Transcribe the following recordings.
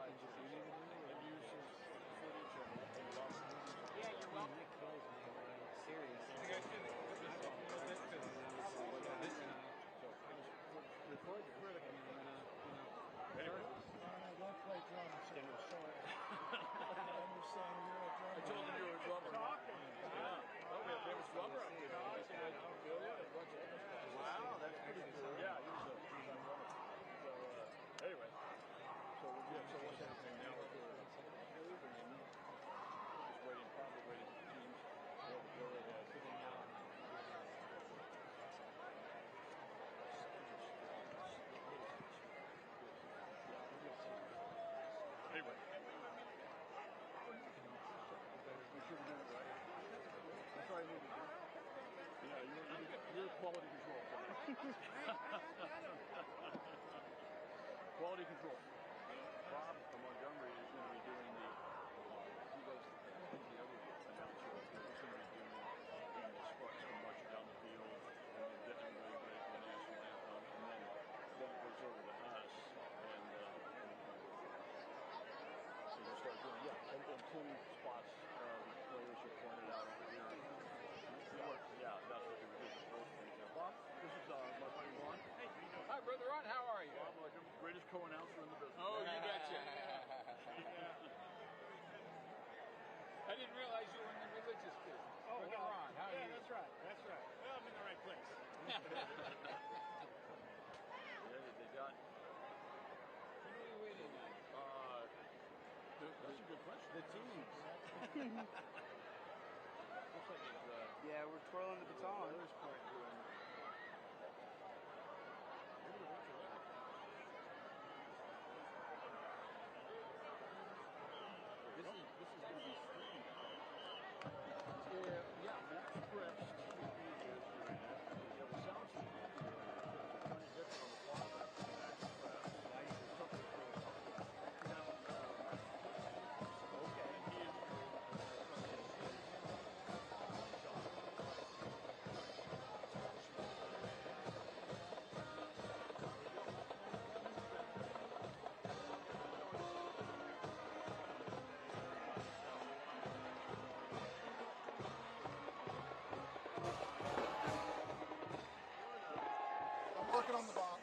Yeah, you're welcome. Serious. Record this. Don't play drums, so you're sorry. I told him you were a drummer. Yeah. Oh, we have a drummer up here. Wow, that's pretty cool. Yeah, he was a drummer. So, anyway. So what's happening now? We're just waiting, probably waiting for the teams to go ahead. Anyway. We should have done it right. That's why I needed to. Yeah, you're quality control. Quality control. Bob from Montgomery is going to be doing he does the other announcer. He's going to be doing the sparks from marching down the field and getting everybody ready for the national anthem. And then it goes over to us. And so we'll start doing, and two spots the players are pointed out over here. Yeah, that's what we were doing. Bob, this is my buddy Ron. Hey, Hi, Brother Ron. How are you? Bob, like greatest co-announcer in the business. Oh, you betcha. I didn't realize you were in the religious business. Oh, Brother Ron, how are you? That's right. Well, I'm in the right place. Yeah, they got. What are you waiting on? That's a good question. The teams. Looks like it's, yeah, we're twirling the baton. This is going to be streamed. Yeah, MaxPreps TV is doing it. The sound system is kind of different on the fly. Working on the box.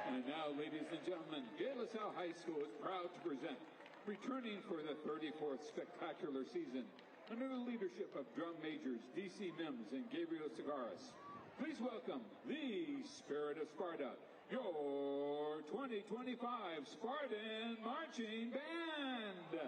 And now, ladies and gentlemen, De La Salle High School is proud to present, returning for the 34th spectacular season, under the leadership of drum majors D.C. Mims and Gabriel Segaris. Please welcome the Spirit of Sparta, your 2025 Spartan Marching Band.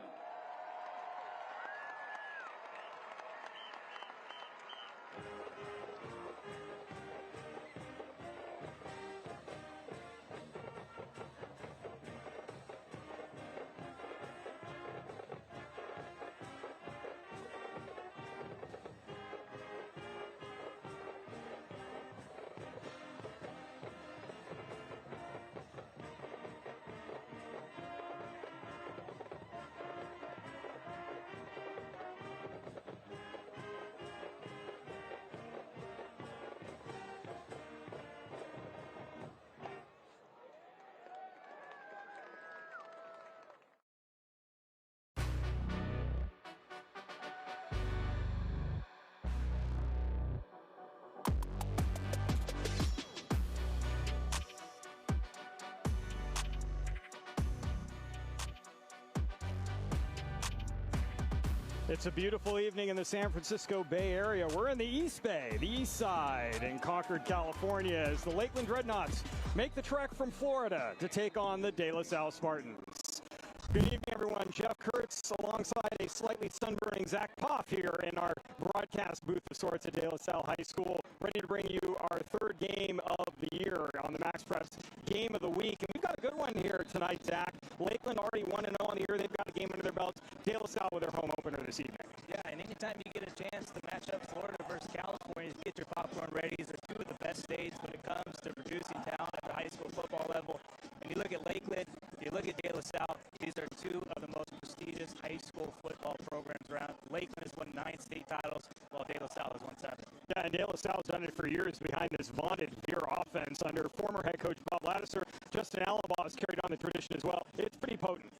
It's a beautiful evening in the San Francisco Bay Area. We're in the East Bay, the East Side, in Concord, California, as the Lakeland Dreadnoughts make the trek from Florida to take on the De La Salle Spartans. Good evening, everyone. Jeff Kurtz alongside a slightly sunburning Zach Poff here in our broadcast booth of sorts at De La Salle High School, ready to bring you our third game of the year on the MaxPreps Game of the Week. And we've got a good one here tonight, Zach. Lakeland already 1-0 on the year. They've got a game under their belts. De La Salle with their home opener this evening. Yeah, and anytime you get a chance to match up Florida versus California, get your popcorn ready. These are two of the best states when it comes to producing talent at the high school football level. When you look at Lakeland, you look at De La Salle, these are two of the most prestigious high school football programs around. Lakeland has won 9 state titles, while De La Salle has won 7. Yeah, and De La Salle's done it for years behind this vaunted Veer offense under former head coach Bob Laddiser. Justin Allenbaugh has carried on the tradition as well. It's pretty potent.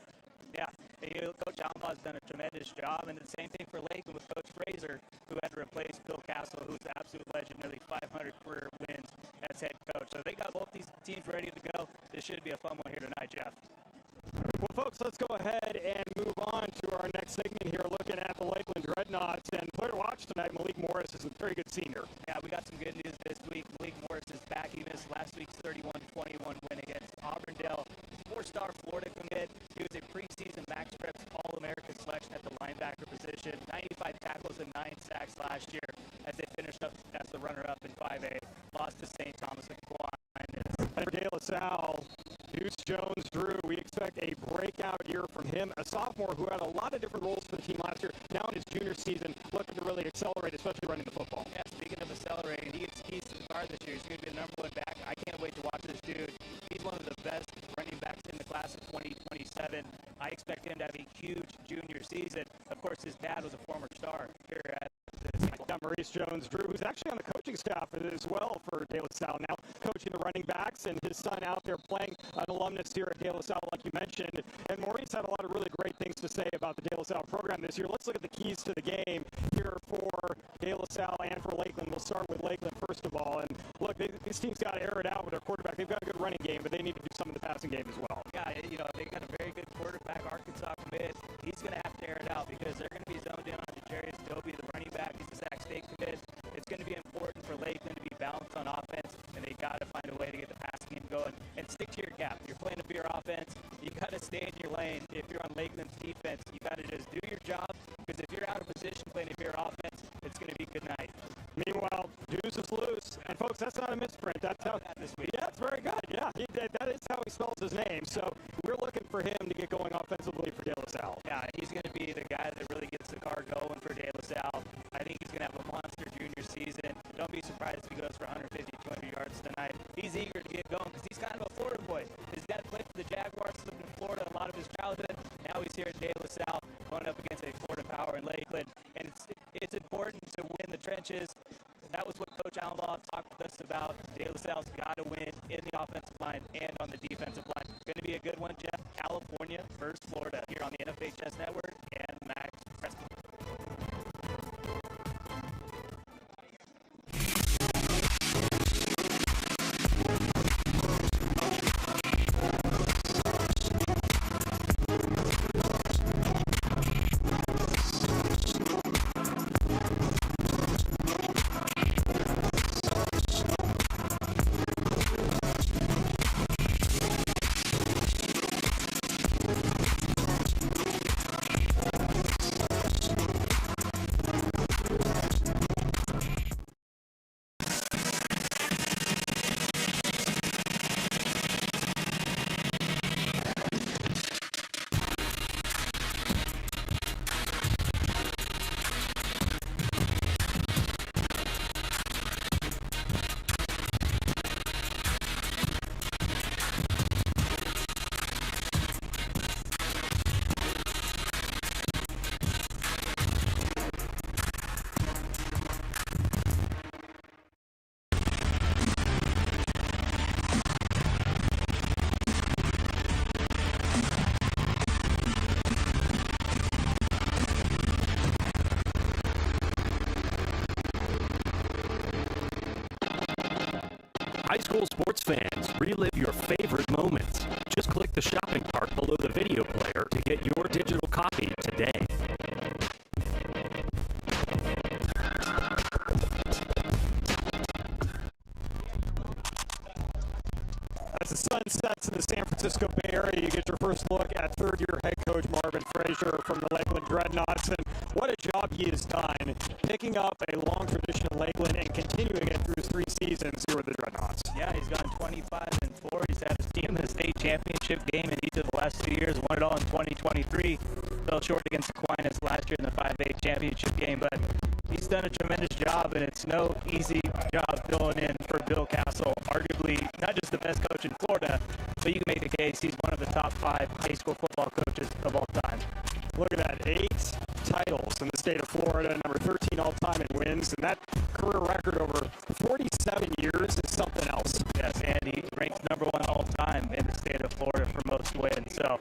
Yeah, Coach Allenbaugh has done a tremendous job, and the same thing for Lakeland with Coach Fraser, who had to replace Bill Castle, who's an absolute legend, nearly 500 career wins as head coach. So they got both these teams ready to go. This should be a fun one here tonight, Jeff. Well, folks, let's go ahead and move on to our next segment here, looking at the Lakeland Dreadnoughts. And player to watch tonight, Malik Morris is a very good senior. Yeah, we got some good news this week. Malik Morris is back. He missed last week's 31-21 win against Auburndale. 4-star Florida commit. He was a preseason MaxPreps All-American selection at the linebacker position. 95 tackles and 9 sacks last year as they finished up as the runner-up in 5A. Lost to St. Thomas Aquinas. For De La Salle, Deuce Jones-Drew, we expect a breakout year from him, a sophomore who had a lot of different roles for the team last year. Now in his junior season, looking to really accelerate, especially running the football. Yeah, speaking of accelerating, he gets keys to the car this year. He's going to be the number 1 back. I can't wait to watch this dude. He's one of the best running backs in the class of 2027. I expect him to have a huge junior season. Of course, his dad was a former star here at Maurice Jones-Drew, who's actually on the coaching staff as well for De La Salle, now coaching the running backs, and his son out there playing, an alumnus here at De La Salle, like you mentioned. And Maurice had a lot of really great things to say about the De La Salle program this year. Let's look at the keys to the game here for De La Salle and for Lakeland. We'll start with Lakeland first of all. And look, these teams got to air it out with their quarterback. They've got a good running game, but they need to do some of the passing game as well. Yeah, they got a very good quarterback, Arkansas commit. He's going to have to air it out because they're going to be zoned in on Jarius Dobie, the running back. He's a Sac State commit. It's going to be important for Lakeland to be balanced on offense, and they got to find a way to get the passing game going and stick to your gap. You're playing a Veer offense. You got to stay in your lane. If you're on Lakeland's defense, you got to just do your job, because if you're out of position playing a Veer offense, it's going to be good night. Meanwhile, Deuce is loose. And folks, that's not a misprint. That's how this week. Yeah, it's very good. Yeah, that is how he spells his name. So we're looking for him to get going offensively for De La Salle. Yeah, he's going to be the guy that really gets the car going for De La Salle. I think he's going to have a monster junior season. Don't be surprised if he goes for 150, 200 yards tonight. He's eager to get going because he's kind of a Florida boy. His dad played for the Jaguars, lived in Florida a lot of his childhood. Now he's here at De La Salle, going up against a Florida power in Lakeland. And it's important to win the trenches. That was what Coach Allenbaugh talked with us about. De La Salle's got to win in the offensive line and on the defensive line. Going to be a good one, Jeff. California versus Florida here on the NFHS Network and MaxPreps. High school sports fans, relive your favorite moments. Just click the shopping cart below the video player to get your digital copy today. As the sun sets in the San Francisco Bay Area, you get your first look at third-year head coach Marvin Frazier from the Lakeland Dreadnoughts, and what a job he has done, picking up a long tradition in Lakeland and continuing it through his 3 seasons here with the Dreadnoughts. Yeah, he's gone 25-4. He's had his team in the state championship game in each of the last 2 years, won it all in 2023. Fell short against Aquinas last year in the 5A championship game, but he's done a tremendous job, and it's no easy job filling in for Bill Castle, arguably not just the best coach in Florida, but you can make the case he's one of the top 5 high school football coaches of all time. Look at that, 8 titles in the state of Florida, number 13 all-time in wins, and that career record over 47 years is something else. Yes, and he ranks number 1 all-time in the state of Florida for most wins. So,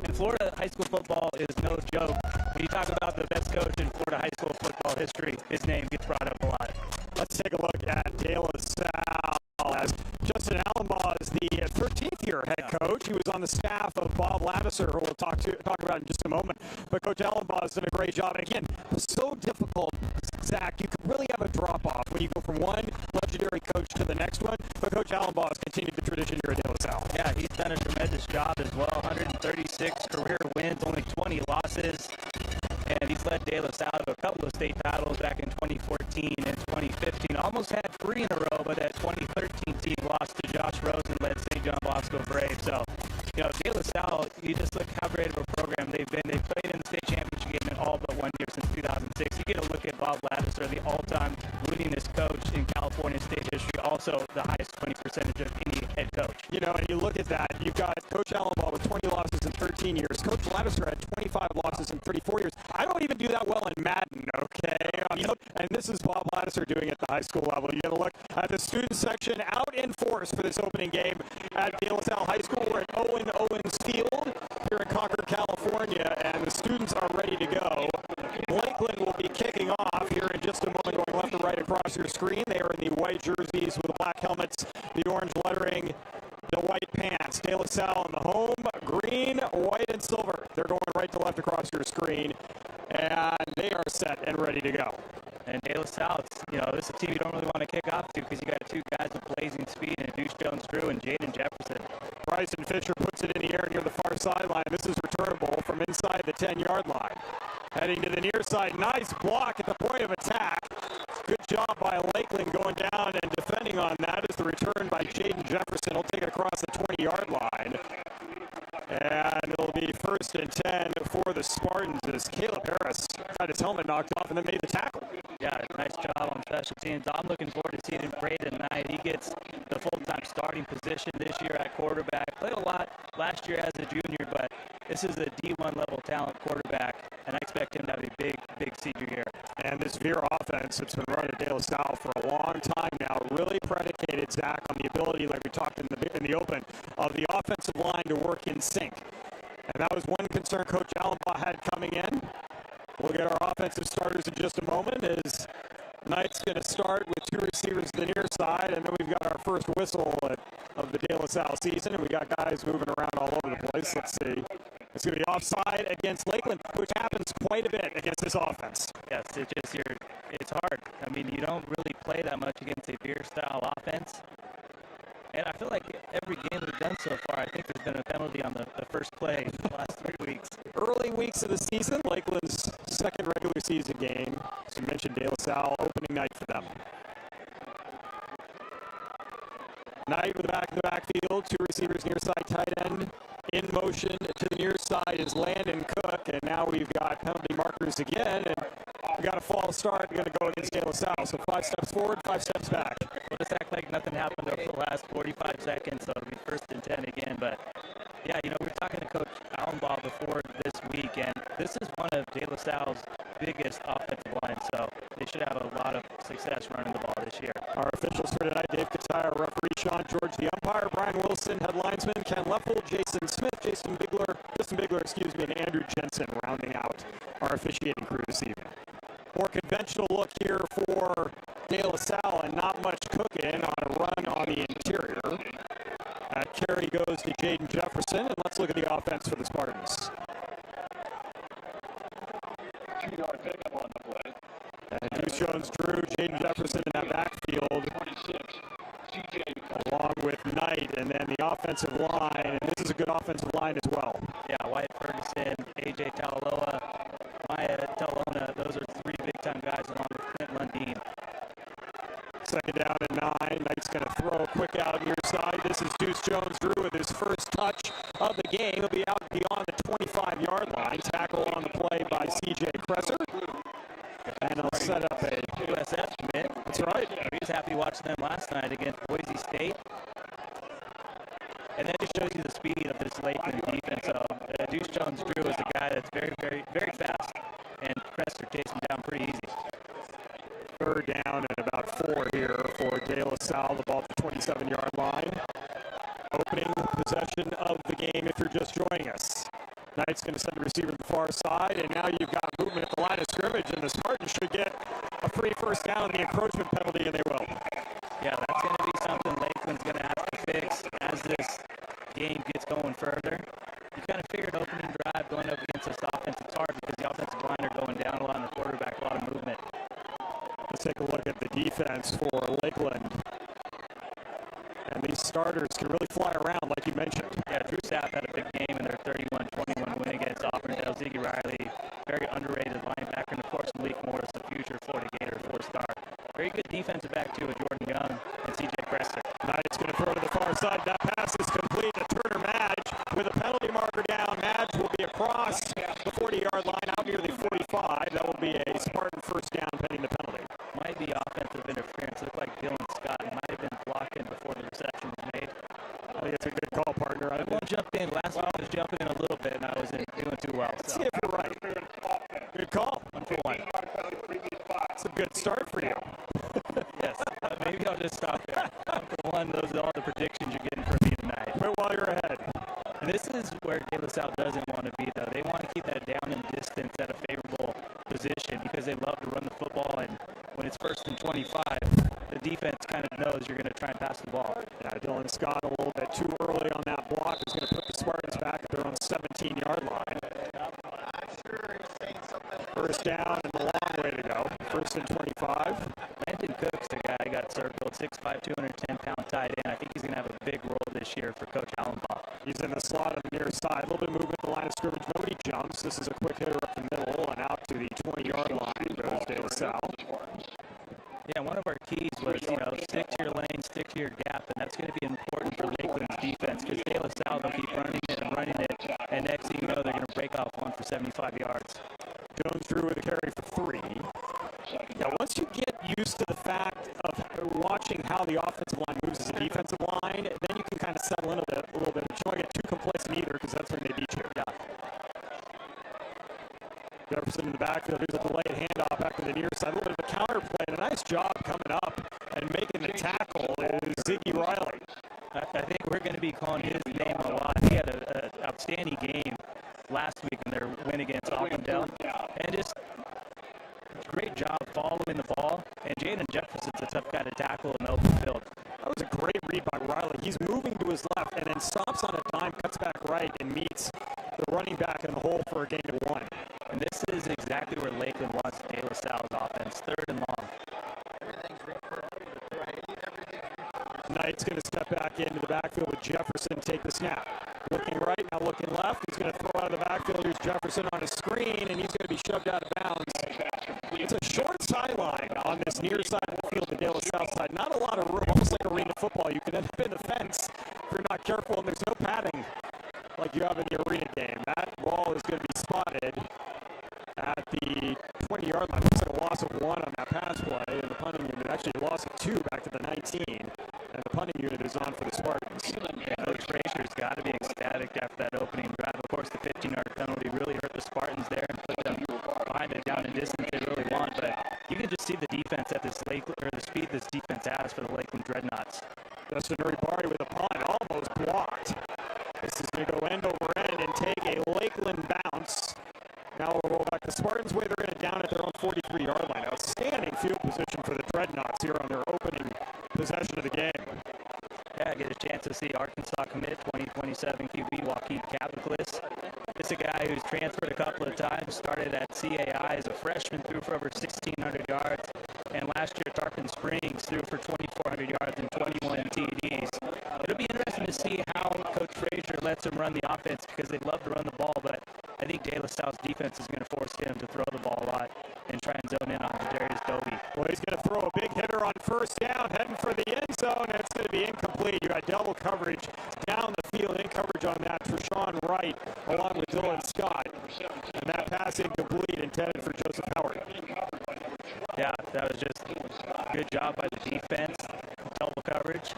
in Florida, high school football is no joke. When you talk about the best coach in Florida high school football history, his name gets brought up a lot. Let's take a look at De La Salle. As Justin Allenbaugh is the 13th year head coach. He was on the staff of Bob Ladisser, who we'll talk about in just a moment. But Coach Allenbaugh has done a great job. And again, so difficult, Zach. You could really have a drop-off when you go from one legendary coach to the next one. But Coach Allenbaugh has continued the tradition here at De La Salle. Yeah, he's done a tremendous job as well. 136 career wins, only 20 losses. And he's led De La Salle to a couple of state titles back in 2014 and 2015. Almost had 3 in a row, but that 2013 team lost to Josh Rosen-led St. John Bosco Braves. So, De La Salle, you just look how great of a program they've been. They've played in the state championship game in all but 1 year since 2006. You get a look at Bob Ladisser, the all-time winningest coach in California state history, also the highest winning percentage of any head coach. And you look at that, you've got Coach Allenbaugh with 20 losses in 13 years. Coach Ladisser had 25 losses in 34 years. I don't even do that well in Madden, okay? And this is Bob Ladisser doing it at the high school level. You get a look at the student section out in force for this opening game at De La Salle High School. We're at Owen Owens Field here in Concord, California, and the students are ready to go. Lakeland will be kicking off here in just a moment, going left to right across your screen. They are in the white jerseys with the black helmets, the orange lettering, the white pants. De La Salle in the home, green, white, and silver. They're going right to left across your screen, and they are set and ready to go. And De La Salle, this is a team you don't really want to kick off to because you got 2 guys with blazing speed and Deuce Jones-Drew and Jaden Jefferson. Bryson Fisher puts it in the air near the far sideline. This is returnable from inside the 10-yard line. Heading to the near side. Nice block at the point of attack. Good job by Lakeland going down and defending on that is the return by Jaden Jefferson. He'll take it across the 20-yard line. And it'll be 1st and 10 for the Spartans as Caleb Harris had his helmet knocked off and then made the tackle. Yeah, nice job on special teams. I'm looking forward to seeing him play tonight. He gets the full-time starting position this year at quarterback. Played a lot last year as a junior, but this is a D1 level talent quarterback, and I expect him to have a big, big senior year. And this Veer offense that's been run at De La Salle for a long time now, really predicated, Zach, on the ability, like we talked in the open, of the offensive line to work in sync. And that was one concern Coach Allenbaugh had coming in. We'll get our offensive starters in just a moment as Knight's going to start with 2 receivers to the near side, and then we've got our first whistle of the De La Salle season, and we got guys moving around all over the place. Let's see. It's going to be offside against Lakeland, which happens quite a bit against this offense. Yes, it's hard. I mean, you don't really play that much against a Veer-style offense. And I feel like every game we've done so far, I think there's been a penalty on the first play in the last 3 weeks. Early weeks of the season, Lakeland's second regular season game. As you mentioned, De La Salle, opening night for them. Knight with the back of the backfield, 2 receivers near side tight end. In motion to the near side is Landon Cook, and now we've got penalty markers again, and we got a false start. We're going to go against De La Salle. So 5 steps forward, 5 steps back. We'll just act like nothing happened over the last 45 seconds, so it'll be 1st and 10 again. But, yeah, we were talking to Coach Allenbaugh before this week, and this is one of De La Salle's biggest offensive lines, so they should have a lot of success running the ball this year. Our officials for tonight, Dave Kataya, referee Sean George, the umpire, Brian Wilson, head linesman, Ken Leffel, Jason Smith, Justin Bigler, and Andrew Jensen rounding out our officiating crew this evening. More conventional look here for De La Salle, and not much cooking on a run on the interior. That carry goes to Jaden Jefferson, and let's look at the offense for the Spartans. 2-yard pickup on the play. And Deuce Jones-Drew, Jaden Jefferson in that backfield, along with Knight, and then the offensive line, and this is a good offensive line as well. Yeah, Wyatt Ferguson, A.J. Talaloa, Maya Talona, those are three big-time guys along with Clint Lundeen. Second down and 9. Knight's going to throw a quick out near side. This is Deuce Jones-Drew with his first touch of the game. He'll be out beyond the 25-yard line. Tackle on the play by C.J. Kresser. And he'll set up a USF commit. That's right. He was happy watching them last night against Boise State. And that just shows you the speed of this Lakeland defense. So Deuce Jones-Drew is a guy that's very, very, very fast. And Kresser chased him down pretty easy. Third down and about 4 here for De La Salle, the ball at the 27-yard line. Opening possession of the game if you're just joining us. Knight's going to send the receiver to the far side, and now you've got movement at the line of scrimmage, and the Spartans should get a free first down on the encroachment penalty, and they will. Yeah, that's going to be something Lakeland's going to have to fix as this game gets going further. You kind of figured opening drive going up against this offense, it's hard because the offensive line are going down a lot and the quarterback, a lot of movement. Let's take a look at the defense for Lakeland. And these starters can really fly around, like you mentioned. Yeah, Drew Sapp had a big game in their 31-21 win against Auburndale. Ziggy Riley, very underrated linebacker, and of course Malik Morris, the future Florida Gator 4-star. Very good defensive back, too, with Jordan Young and C.J. Kresser. Knight's going to throw to the far side. That pass is complete to Turner Madge with a penalty marker down. Madge will be across the 40-yard line out near the 45. That will be a Spartan first down pending the penalty. Might be offensive interference. It looked like Dylan Scott might have been blocking before the reception was made. I think it's a good call, partner. I won't jump in. Last week I was jumping in a little bit, and I wasn't doing too well. Let's see if you're right. Good call. 1-for-1. It's a good start for you. Yes. Maybe I'll just stop there. 1-for-1. Those are all the predictions you're getting from me tonight. Quit while you're ahead. And this is where De La Salle doesn't want to be, though. They want to keep that down and distance at a favorable position because they love to run the football, and when it's 1st and 25, the defense kind of knows you're going to try and pass the ball. Yeah, Dylan Scott a little bit too early on that block is going to put the Spartans back at their own 17-yard line. First down and a long way to go. 1st and 25. Landon Cook's the guy who got circled, 6'5", 210-pound tight end. I think he's going to have a big role this year for Coach Allenbaugh. He's in the slot on the near side. A little bit of movement at the line of scrimmage. Nobody jumps. This is a quick hitter up the middle and out to the 20-yard line. Goes De La Salle. Yeah, one of our keys was, stick to your lane, stick to your gap, and that's going to be important for Lakeland's defense because De La Salle will keep running it and running it, and next thing you know, they're going to break off one for 75 yards. Jones-Drew with a carry for 3. Yeah, once you get used to the fact of watching how the offensive line moves as a defensive line, then you can kind of settle in a little bit. But you don't get too complacent either because that's when they beat you. Yeah. Jefferson in the backfield. Here's a delayed handoff back to the near side. A little bit of a counter play. And a nice job coming up and making the tackle is Ziggy Riley. I think we're going to be calling his name a lot. He had an outstanding game last week in their win against Auburndale. And just great job following the ball. And Jaden Jefferson's a tough guy to tackle in the open field. That was a great read by Riley. He's moving to his left and then stops on a dime, cuts back right, and meets the running back in the hole for a gain of 1. And this is exactly where Lakeland wants De La Salle's offense, 3rd and long. Knight's going to step back into the backfield with Jefferson, take the snap. Looking right, now looking left. He's going to throw out of the backfield. Here's Jefferson on a screen, and he's going to be shoved out of bounds. It's a short sideline on this near side of the field, the De La Salle side. Not a lot of room, almost like arena football. You can end up in the fence if you're not careful, and there's no padding like you have in the arena game. That ball is going to be spotted at the 20-yard line. Looks like a loss of 1 on that pass play, and the punting unit actually lost of 2 back to the 19. And the punting unit is on for the Spartans. Yeah, Coach Fraser's got to be ecstatic after that opening drive. Of course, the 15-yard penalty really hurt the Spartans there and put them behind it down in distance they really want. But you can just see the defense at this Lakeland, or the speed this defense has for the Lakeland Dreadnoughts. Justin Uribarri with a punt, almost blocked. This is going to go end over end and take a Lakeland bounce. Now we'll roll back the Spartans' way. They're going to down at their own 43-yard line. Outstanding field position for the Dreadnoughts here on their opening possession of the game. Yeah, I get a chance to see Arkansas commit 2027 QB Joaquin Capiclis. This is a guy who's transferred a couple of times, started at CAI as a freshman, threw for over 1,600 yards, and last year Tarpon Springs threw for 2,400 yards and 21 TDs. It'll be interesting to see how lets him run the offense because they love to run the ball, but I think De La Salle's defense is going to force him to throw the ball a lot and try and zone in on Jadarius Dobie. Well, he's going to throw a big hitter on first down, heading for the end zone, and it's going to be incomplete. You got double coverage down the field, in coverage on that for Sean Wright, along with Dylan Scott. And that pass incomplete, intended for Joseph Howard. Yeah, that was just a good job by the defense. Double coverage.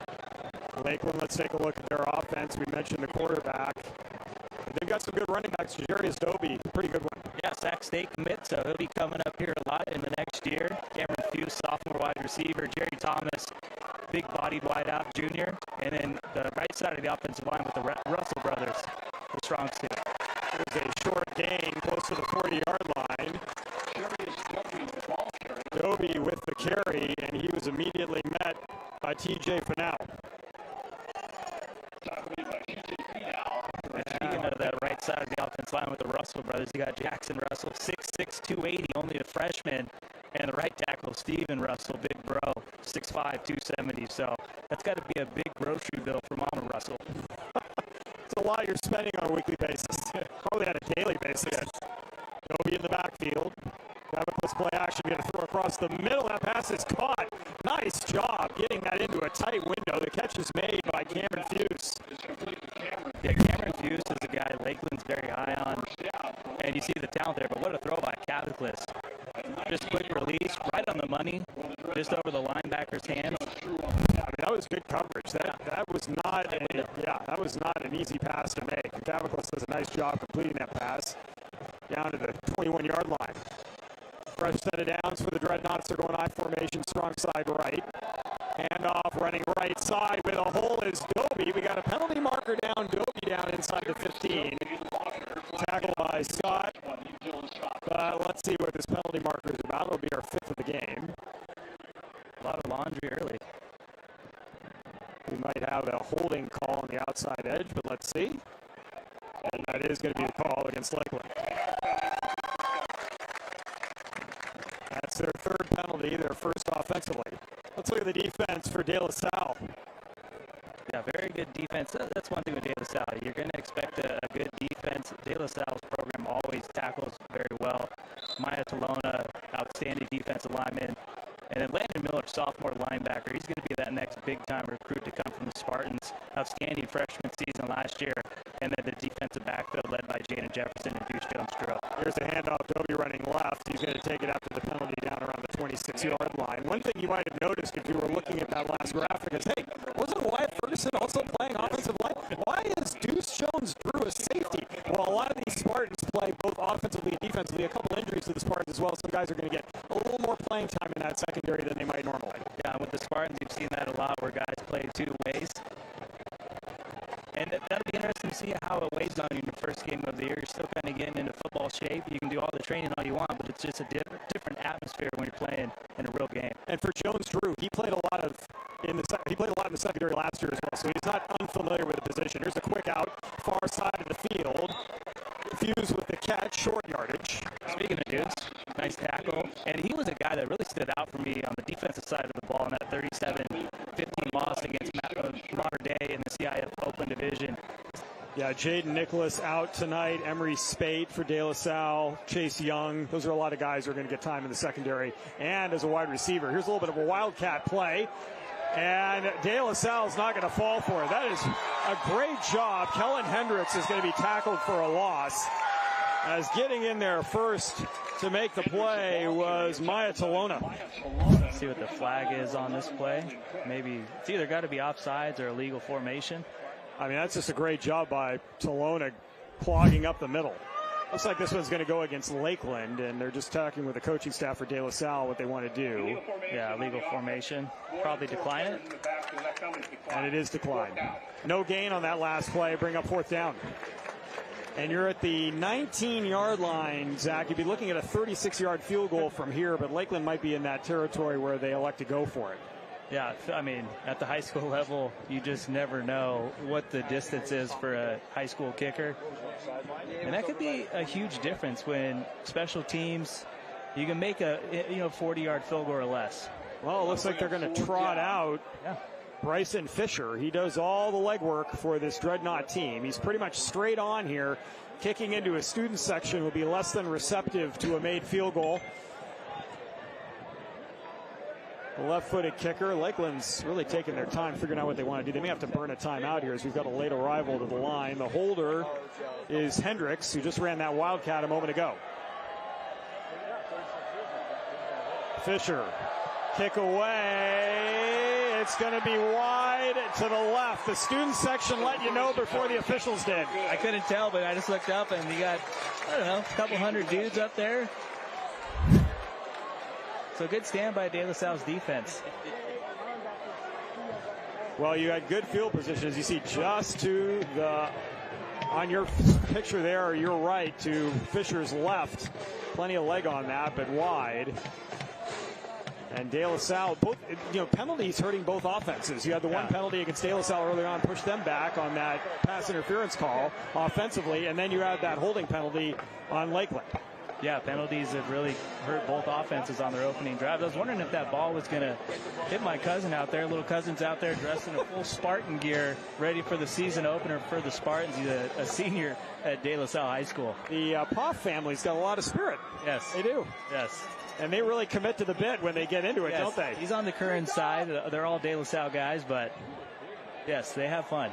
Lakeland, let's take a look at their offense. We mentioned the quarterback. They've got some good running backs. Jadarius Dobie, pretty good one. Yeah, Sac State commit, so he'll be coming up here a lot in the next year. Cameron Fuse, sophomore wide receiver. Jerry Thomas, big-bodied wideout junior. And then the right side of the offensive line with the Russell brothers, the strong suit. There's a short gain close to the 40-yard line. Dobie with the carry, and he was immediately met by T.J. Fanau. Speaking of that right side of the offensive line with the Russell brothers, you got Jackson Russell, 6'6", 280, only a freshman, and the right tackle, Steven Russell, big bro, 6'5", 270. So that's got to be a big grocery bill for Mama Russell. It's a lot you're spending on a weekly basis, probably on a daily basis. Dobie in the backfield. Davicles play action, going to throw across the middle. That pass is caught. Nice job getting that into a tight window. The catch is made by Cameron Fuse. Yeah, Cameron Fuse is a guy Lakeland's very high on. And you see the talent there, but what a throw by Davicles. Just quick release, right on the money, just over the linebacker's hands. I mean, that was good coverage. That was not an easy pass to make. Davicles does a nice job completing that pass down to the 21-yard line. Fresh set of downs for the Dreadnoughts. They're going I formation, strong side right. Hand off, running right side with a hole is Dobie. We got a penalty marker down. Dobie down inside the 15. Tackled by Scott. Let's see what this penalty marker is about. It'll be our 5th of the game. A lot of laundry early. We might have a holding call on the outside edge, but let's see. And that is going to be the call against Lakeland. That's their 3rd penalty, their 1st offensively. Let's look at the defense for De La Salle. Yeah, very good defense. That's one thing with De La Salle. You're going to expect a good defense. De La Salle's program always tackles very well. Maya Talona, outstanding defensive lineman. And then Landon Miller, sophomore linebacker. He's going to be that next big-time recruit to come from the Spartans. Outstanding freshman season last year. And then the defensive backfield led by Jaden Jefferson and Deuce Jones-Drew. Here's a handoff. Dobie running left. He's going to take it after the penalty down around the 26-yard line. One thing you might have noticed if you were looking at that last graphic is, hey, wasn't Wyatt Ferguson also playing offensive line? Why is Deuce Jones-Drew a safety? Well, a lot of these Spartans play both offensively and defensively. A couple injuries to the Spartans as well. Some guys are going to get a little more playing time in that secondary than they might normally. Yeah, with the Spartans, you've seen that a lot where guys play 2 ways. And that'll be interesting to see how it weighs on you in the first game of the year. You're still kind of getting into football shape. You can do all the training all you want, but it's just a different atmosphere when you're playing in a real game. And for Jones-Drew, he played a lot in the secondary last year as well, so he's not unfamiliar with the position. Here's a quick out, far side of the field. Fuse with the catch, short yardage. Speaking of Deuce, nice tackle. And he was a guy that really stood out for me on the defensive side of the ball in that 37-15 loss against Mater Dei in the CIF Open Division. Yeah, Jaden Nicholas out tonight. Emery Spate for De La Salle. Chase Young. Those are a lot of guys who are going to get time in the secondary. And as a wide receiver, here's a little bit of a wildcat play. And De La Salle's not going to fall for it. That is a great job. Kellen Hendricks is going to be tackled for a loss. As getting in there first to make the play was Maya Talona. Let's see what the flag is on this play. Maybe it's either got to be offsides or illegal formation. I mean, that's just a great job by Talona clogging up the middle. Looks like this one's going to go against Lakeland, and they're just talking with the coaching staff for De La Salle what they want to do. Yeah, legal formation. Probably decline it. And it is declined. No gain on that last play. Bring up 4th down. And you're at the 19-yard line, Zach. You'd be looking at a 36-yard field goal from here, but Lakeland might be in that territory where they elect to go for it. Yeah, I mean, at the high school level, you just never know what the distance is for a high school kicker. And that could be a huge difference when special teams, you can make a 40-yard field goal or less. Well, it looks like they're going to trot out. Yeah. Bryson Fisher. He does all the legwork for this Dreadnought team. He's pretty much straight on here. Kicking into a student section will be less than receptive to a made field goal. The left-footed kicker. Lakeland's really taking their time figuring out what they want to do. They may have to burn a timeout here as we've got a late arrival to the line. The holder is Hendricks, who just ran that Wildcat a moment ago. Fisher, kick away. It's going to be wide to the left. The student section let you know before the officials did. I couldn't tell, but I just looked up and you got, I don't know, a couple hundred dudes up there. So good stand by De La Salle's defense. Well, you had good field position, as you see, just to the, on your picture there, you're right, to Fisher's left. Plenty of leg on that, but wide. And De La Salle, both, penalties hurting both offenses. You had the one penalty against De La Salle earlier on, pushed them back on that pass interference call offensively, and then you had that holding penalty on Lakeland. Yeah, penalties have really hurt both offenses on their opening drive. I was wondering if that ball was going to hit my cousin out there. Little cousin's out there dressed in a full Spartan gear, ready for the season opener for the Spartans. He's a senior at De La Salle High School. The Poff family's got a lot of spirit. Yes. They do. Yes. And they really commit to the bit when they get into it, don't they? He's on the Curran side. They're all De La Salle guys, but yes, they have fun.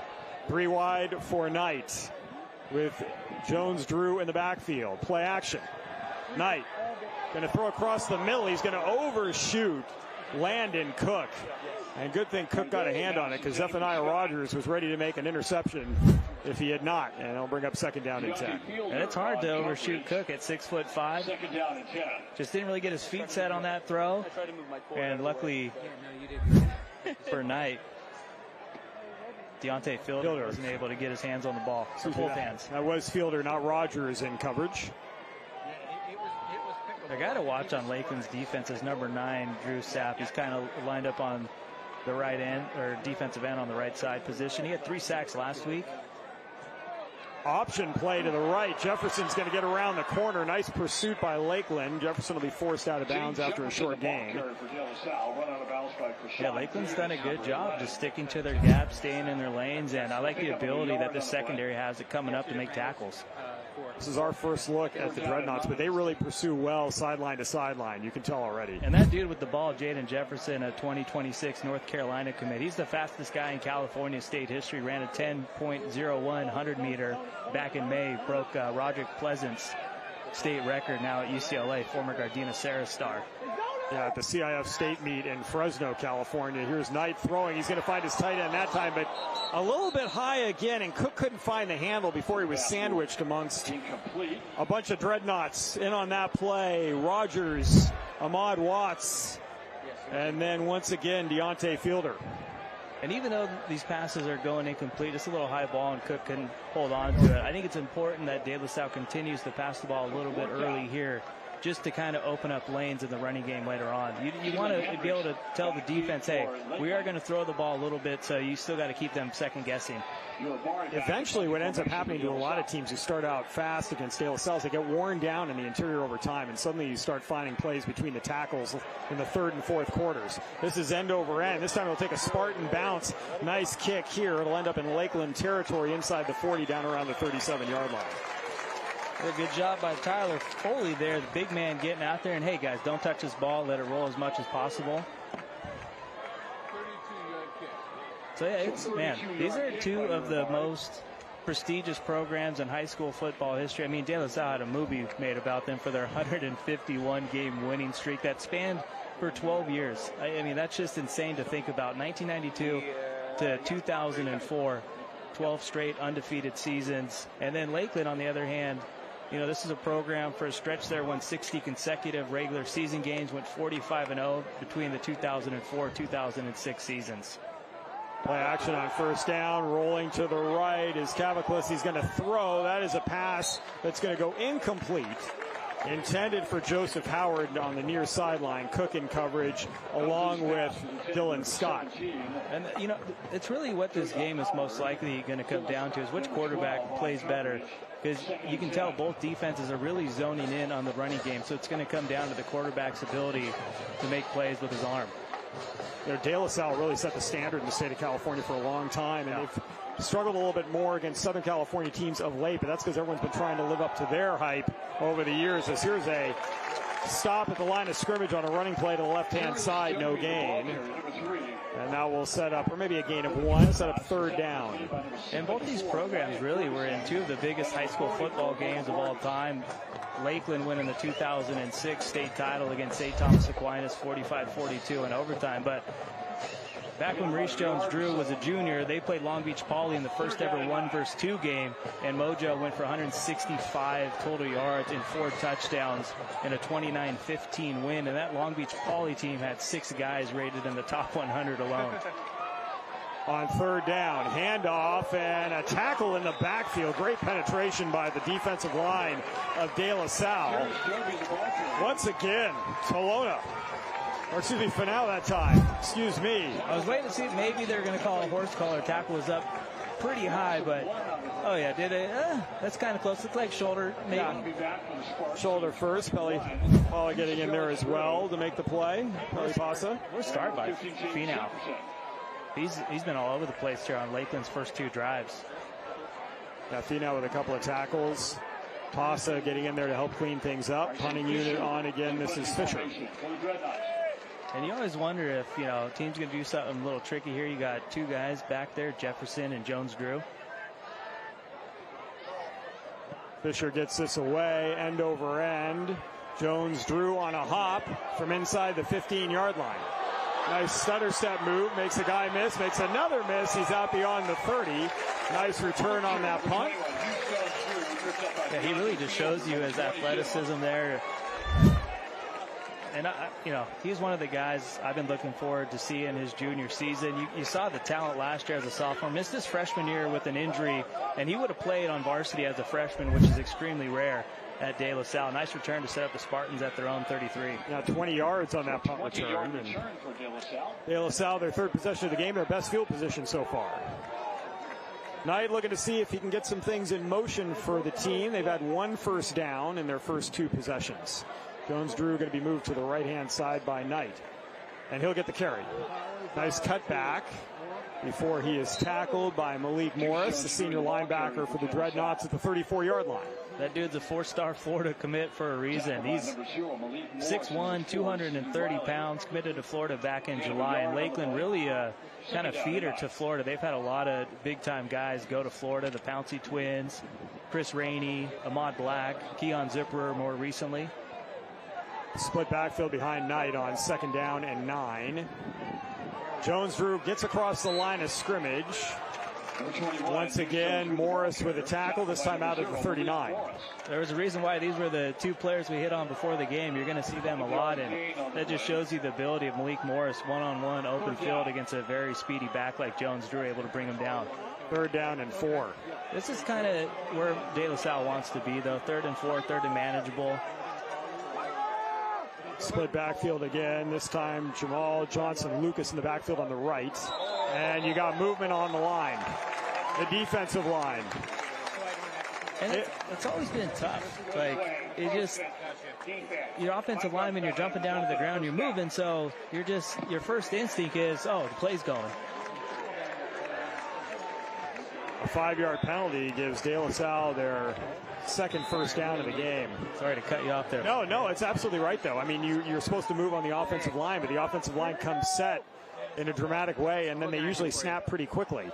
3 wide for Knight with Jones-Drew in the backfield. Play action. Knight going to throw across the middle. He's going to overshoot Landon Cook. And good thing Cook got a hand on it, because Zephaniah Rogers was ready to make an interception if he had not. And it'll bring up 2nd down and 10. And it's hard to overshoot Cook at 6'5". 2nd down and 10. Just didn't really get his feet set on that throw. And luckily for Knight, Deontay Fielder wasn't able to get his hands on the ball. So both hands. That was Fielder, not Rogers, in coverage. The guy to watch on Lakeland's defense is number 9, Drew Sapp. He's kind of lined up on the right end, or defensive end on the right side position. He had 3 sacks last week. Option play to the right. Jefferson's going to get around the corner. Nice pursuit by Lakeland. Jefferson will be forced out of bounds after a short gain. Yeah, Lakeland's done a good job just sticking to their gaps, staying in their lanes, and I like the ability that the secondary has at coming up to make tackles. This is our first look at the Dreadnoughts, but they really pursue well sideline to sideline. You can tell already. And that dude with the ball, Jaden Jefferson, a 2026 North Carolina commit. He's the fastest guy in California state history. Ran a 10.01 100-meter back in May. Broke Roderick Pleasant's state record now at UCLA, former Gardena Sarah star. Yeah, at the CIF state meet in Fresno, California. Here's Knight throwing. He's going to find his tight end that time, but a little bit high again, and Cook couldn't find the handle before he was sandwiched amongst a bunch of Dreadnoughts. In on that play, Rogers, Ahmad Watts, and then once again, Deontay Fielder. And even though these passes are going incomplete, it's a little high ball and Cook can hold on to it. I think it's important that De La Salle continues to pass the ball a little bit early here, just to kind of open up lanes in the running game later on. You want to be able to tell the defense, hey, we are going to throw the ball a little bit, so you still got to keep them second guessing. Eventually, what ends up happening to a lot of teams who start out fast against De La Salle is they get worn down in the interior over time, and suddenly you start finding plays between the tackles in the 3rd and 4th quarters. This is end over end. This time it'll take a Spartan bounce. Nice kick here. It'll end up in Lakeland territory inside the 40, down around the 37-yard line. A good job by Tyler Foley there, the big man getting out there. And, hey, guys, don't touch this ball. Let it roll as much as possible. So, yeah, these are 2 of the most prestigious programs in high school football history. I mean, De La Salle had a movie made about them for their 151-game winning streak that spanned for 12 years. I mean, that's just insane to think about. 1992 to 2004, 12 straight undefeated seasons. And then Lakeland, on the other hand, this is a program for a stretch there, won 60 consecutive regular season games, went 45-0 between the 2004-2006 seasons. Play action on 1st down, rolling to the right is Caviclis. He's going to throw. That is a pass that's going to go incomplete. Intended for Joseph Howard on the near sideline. Cook in coverage along with Dylan Scott. And, it's really what this game is most likely going to come down to is which quarterback plays better. Because you can tell both defenses are really zoning in on the running game. So it's going to come down to the quarterback's ability to make plays with his arm. You know, De La Salle really set the standard in the state of California for a long time, and they've struggled a little bit more against Southern California teams of late, but that's because everyone's been trying to live up to their hype over the years. As here's a stop at the line of scrimmage on a running play to the left-hand side, no gain. And now we'll set up, or maybe a gain of 1, set up 3rd down. And both these programs really were in 2 of the biggest high school football games of all time. Lakeland winning the 2006 state title against St. Thomas Aquinas 45-42 in overtime. But back when Maurice Jones-Drew was a junior, they played Long Beach Poly in the first ever 1-versus-2 game, and Mojo went for 165 total yards and 4 touchdowns in a 29-15 win. And that Long Beach Poly team had 6 guys rated in the top 100 alone. On 3rd down, handoff and a tackle in the backfield. Great penetration by the defensive line of De La Salle. Once again, Tolona. Or excuse me, Fanal that time. Excuse me. I was waiting to see if maybe they're going to call a horse collar. Tackle was up pretty high, but oh yeah, did it? That's kind of close. Looked like shoulder, maybe. Yeah. Shoulder first. Pelly getting in there as well to make the play. Pelly Pasa. We're started by Finau. He's been all over the place here on Lakeland's first 2 drives. Now Finau with a couple of tackles. Pasa getting in there to help clean things up. Punting unit on again. This is Fisher. And you always wonder if, you know, team's going to do something a little tricky here. You got 2 guys back there, Jefferson and Jones-Drew. Fisher gets this away, end over end. Jones-Drew on a hop from inside the 15-yard line. Nice stutter step move, makes a guy miss, makes another miss. He's out beyond the 30. Nice return on that punt. Yeah, he really just shows you his athleticism there. And, you know, he's one of the guys I've been looking forward to see in his junior season. You saw the talent last year as a sophomore. Missed his freshman year with an injury, and he would have played on varsity as a freshman, which is extremely rare at De La Salle. Nice return to set up the Spartans at their own 33. Now 20 yards on that punt return. De La Salle, their 3rd possession of the game, their best field position so far. Knight looking to see if he can get some things in motion for the team. They've had 1 first down in their first 2 possessions. Jones-Drew going to be moved to the right-hand side by Knight. And he'll get the carry. Nice cutback before he is tackled by Malik Morris, the senior linebacker for the Dreadnoughts at the 34-yard line. That dude's a 4-star Florida commit for a reason. He's 6'1", 230 pounds, committed to Florida back in July. And Lakeland really kind of feeder to Florida. They've had a lot of big-time guys go to Florida. The Pouncey twins, Chris Rainey, Ahmad Black, Keon Zipperer more recently. Split backfield behind Knight on 2nd down and 9. Jones-Drew gets across the line of scrimmage. Once again, Morris with a tackle, this time out at the 39. There was a reason why these were the 2 players we hit on before the game. You're going to see them a lot, and that just shows you the ability of Malik Morris one-on-one open field against a very speedy back like Jones-Drew, able to bring him down. 3rd down and 4. This is kind of where De La Salle wants to be, though. 3rd and 4, 3rd and manageable. Split backfield again. This time Jamal Johnson-Lucas in the backfield on the right. And you got movement on the line. The defensive line. And it's always been tough. Like, it just, your offensive lineman, you're jumping down to the ground, you're moving, so you're just, your first instinct is, oh, the play's going. A 5-yard penalty gives De La Salle their 2nd first down of the game. Sorry to cut you off there. No, it's absolutely right, though. I mean, you're supposed to move on the offensive line, but the offensive line comes set in a dramatic way, and then they usually snap pretty quickly.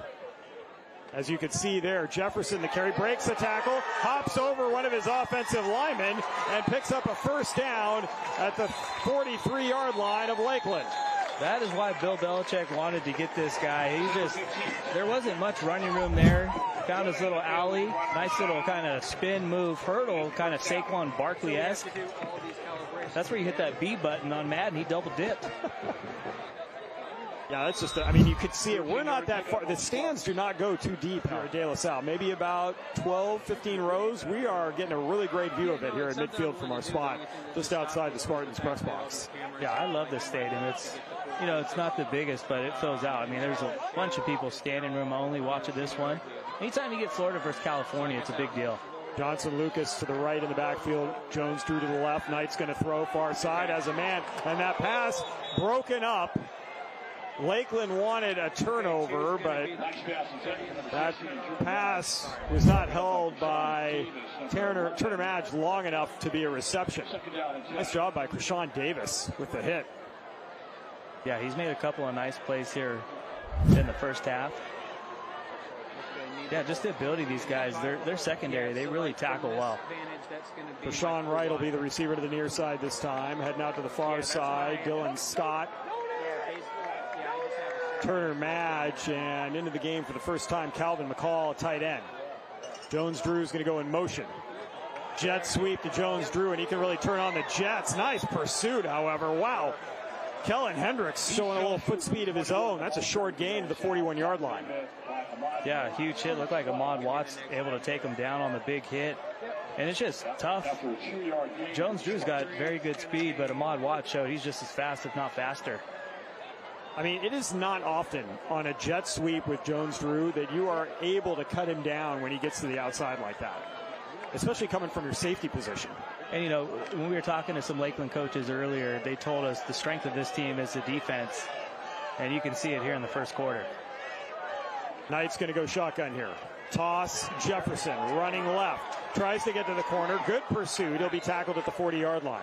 As you can see there, Jefferson, the carry, breaks the tackle, hops over one of his offensive linemen, and picks up a first down at the 43-yard line of Lakeland. That is why Bill Belichick wanted to get this guy. There wasn't much running room there. Found his little alley, nice little kind of spin move, hurdle, kind of Saquon Barkley-esque. That's where you hit that B button on Madden. He double dipped. Yeah, that's just, I mean, you could see it. We're not that far. The stands do not go too deep here at De La Salle. Maybe about 12, 15 rows. We are getting a really great view of it here at midfield from our spot, just outside the Spartans press box. Yeah, I love this stadium. It's, you know, it's not the biggest, but it fills out. I mean, there's a bunch of people standing room only watching this one. Anytime you get Florida versus California, it's a big deal. Johnson-Lucas to the right in the backfield. Jones-Drew to the left. Knight's going to throw far side as a man. And that pass broken up Lakeland wanted a turnover, but that pass was not held by Turner Madge long enough to be a reception. Nice job by Krishawn Davis with the hit. Yeah, he's made a couple of nice plays here in the first half. Yeah, just the ability of these guys. They're secondary. They really tackle well. Krishawn Wright will be the receiver to the near side this time. Heading out to the far side, Dylan Scott. Turner Madge, and into the game for the first time, Calvin McCall, tight end. Jones Drew's going to go in motion. Jet sweep to Jones Drew, and he can really turn on the Jets. Nice pursuit, however. Wow. Kellen Hendricks showing a little foot speed of his own. That's a short gain to the 41-yard line. Yeah, huge hit. Looked like Ahmad Watts able to take him down on the big hit. And it's just tough. Jones Drew's got very good speed, but Ahmad Watts showed he's just as fast, if not faster. I mean, it is not often on a jet sweep with Jones Drew that you are able to cut him down when he gets to the outside like that, especially coming from your safety position. And, you know, when we were talking to some Lakeland coaches earlier, they told us the strength of this team is the defense, and you can see it here in the first quarter. Knight's going to go shotgun here. Toss, Jefferson running left. Tries to get to the corner. Good pursuit. He'll be tackled at the 40-yard line.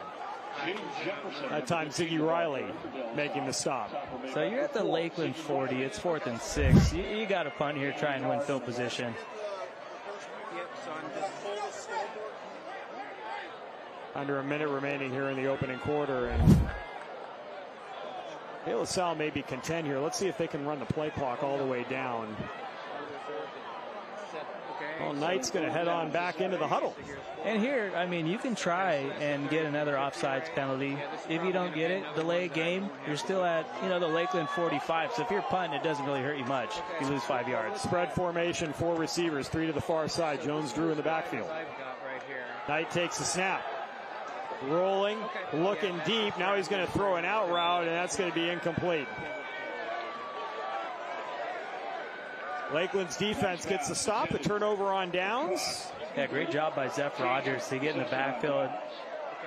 That time, Ziggy Riley making the stop. So you're at the Lakeland 40. It's 4th and 6. You got to punt here, try and win field position. Under a minute remaining here in the opening quarter. And De La Salle may be content here. Let's see if they can run the play clock all the way down. Well, Knight's going to head on back into the huddle. And here, I mean, you can try and get another offsides penalty. If you don't get it, delay game, you're still at, you know, the Lakeland 45. So if you're punting, it doesn't really hurt you much. You lose 5 yards. Spread formation, 4 receivers, 3 to the far side. Jones Drew in the backfield. Knight takes the snap. Rolling, looking deep. Now he's going to throw an out route, and that's going to be incomplete. Lakeland's defense gets the stop, the turnover on downs. Yeah, great job by Zeph Rogers to get in the backfield.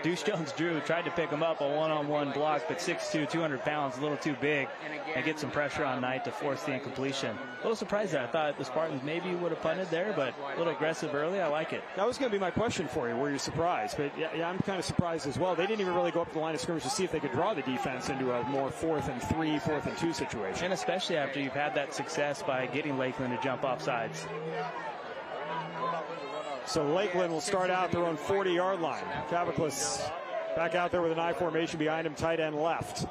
Deuce Jones Drew tried to pick him up a one-on-one block, but 6'2", 200 pounds, a little too big, and get some pressure on Knight to force the incompletion. A little surprised there. I thought the Spartans maybe would have punted there, but a little aggressive early. I like it. That was going to be my question for you. Were you surprised? But yeah, I'm kind of surprised as well. They didn't even really go up to the line of scrimmage to see if they could draw the defense into a more 4th and 3, 4th and 2 situation. And especially after you've had that success by getting Lakeland to jump off sides. So Lakeland will start out their own 40-yard line. Caviclis back out there with an I formation behind him, tight end left.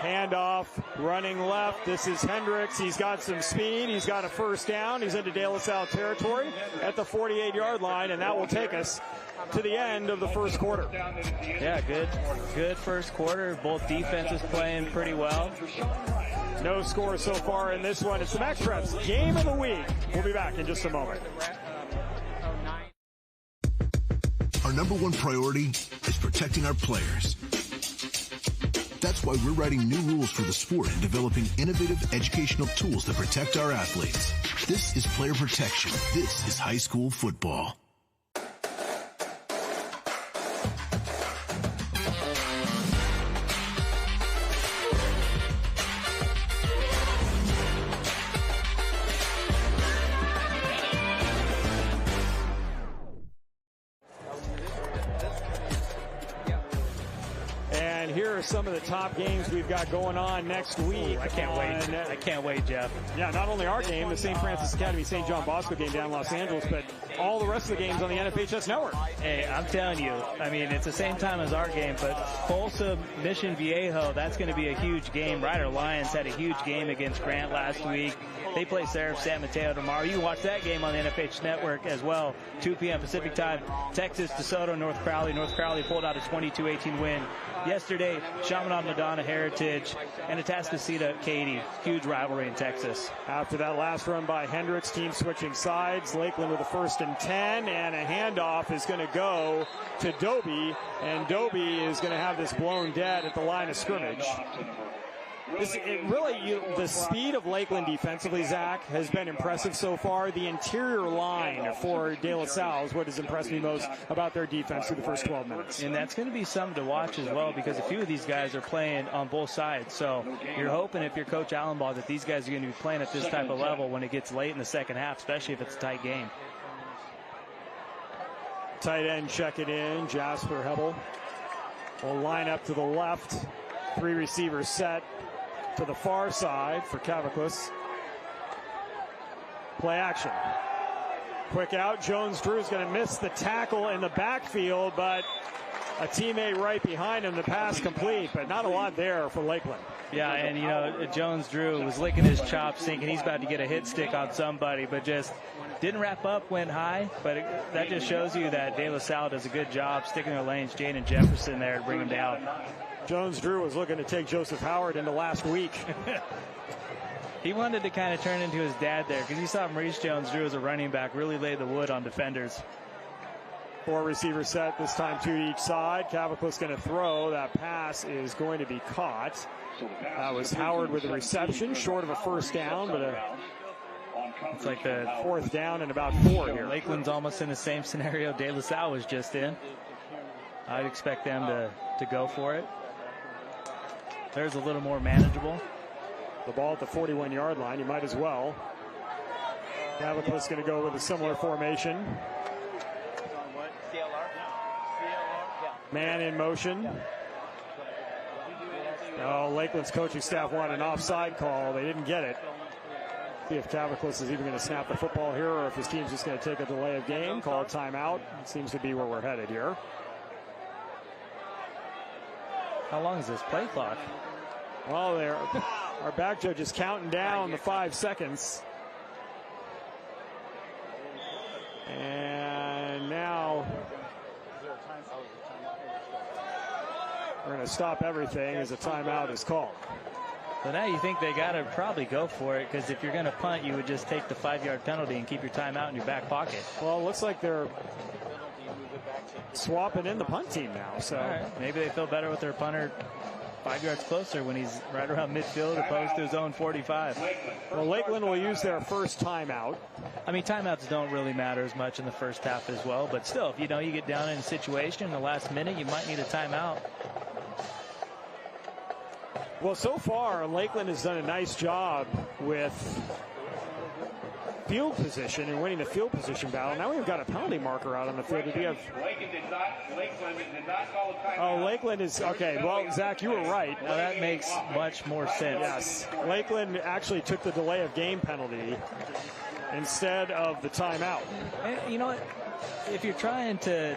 Handoff, running left. This is Hendricks. He's got some speed. He's got a first down. He's into De La Salle territory at the 48-yard line, and that will take us to the end of the first quarter. Yeah, good first quarter. Both defenses playing pretty well. No score so far in this one. It's the MaxPreps Game of the Week. We'll be back in just a moment. Our number one priority is protecting our players. That's why we're writing new rules for the sport and developing innovative educational tools that protect our athletes. This is player protection. This is high school football. Some of the top games we've got going on next week. I can't wait. I can't wait, Jeff. Yeah, not only our game, the St. Francis Academy St. John Bosco game down in Los Angeles, but all the rest of the games on the NFHS network. Hey, I'm telling you, I mean, it's the same time as our game, but Folsom, Mission Viejo, that's going to be a huge game. Rider Lions had a huge game against Grant last week. They play Seraph San Mateo tomorrow. You can watch that game on the NFH network as well. 2 p.m. Pacific time. Texas, DeSoto, North Crowley. North Crowley pulled out a 22-18 win yesterday. Chaminade Madonna Heritage and Atascocita Katy. Huge rivalry in Texas. After that last run by Hendricks, team switching sides. Lakeland with a 1st and 10, and a handoff is going to go to Doby, and Doby is going to have this blown dead at the line of scrimmage. The speed of Lakeland defensively, Zach, has been impressive so far. The interior line for De La Salle is what has impressed me most about their defense through the first 12 minutes. And that's going to be something to watch as well, because a few of these guys are playing on both sides. So you're hoping, if you're Coach Allenbaugh, that these guys are going to be playing at this type of level when it gets late in the second half, especially if it's a tight game. Tight end check it in. Jasper Hebel will line up to the left. 3 receivers set to the far side for Caviclis. Play action. Quick out. Jones-Drew is going to miss the tackle in the backfield, but a teammate right behind him. The pass complete, but not a lot there for Lakeland. Yeah, and Jones-Drew was licking his chops, thinking he's about to get a hit stick on somebody, but just didn't wrap up, went high. But that just shows you that De La Salle does a good job sticking their lanes. Jaden Jefferson there to bring him down. Jones-Drew was looking to take Joseph Howard into last week. He wanted to kind of turn into his dad there, because he saw Maurice Jones-Drew as a running back really lay the wood on defenders. 4 receivers set, this time 2 to each side. Caviclis going to throw. That pass is going to be caught. That was Howard with a reception, short of a first down, but it's like the 4th down and about 4 here. Lakeland's almost in the same scenario De La Salle was just in. I'd expect them to go for it. There's a little more manageable. The ball at the 41-yard line, you might as well. Caviclis going to go with a similar formation. Man in motion. Oh, Lakeland's coaching staff wanted an offside call. They didn't get it. See if Caviclis is even going to snap the football here, or if his team's just going to take a delay of game, call a timeout. It seems to be where we're headed here. How long is this play clock? Well, our back judge is counting down the 5 seconds. And now we're going to stop everything as a timeout is called. So now you think they got to probably go for it, because if you're going to punt, you would just take the 5-yard penalty and keep your timeout in your back pocket. Well, it looks like they're swapping in the punt team now. So maybe they feel better with their punter 5 yards closer when he's right around midfield opposed to his own 45. Well, Lakeland will use their first timeout. I mean, timeouts don't really matter as much in the first half as well, but still, if you get down in a situation in the last minute, you might need a timeout. Well, so far, Lakeland has done a nice job with field position and winning the field position battle. Now we've got a penalty marker out on the field. Lakeland did not call a timeout. Oh, Lakeland is, okay, well, Zach, you were right. Now that makes much more sense. Yes, Lakeland actually took the delay of game penalty instead of the timeout. And you know what? If you're trying to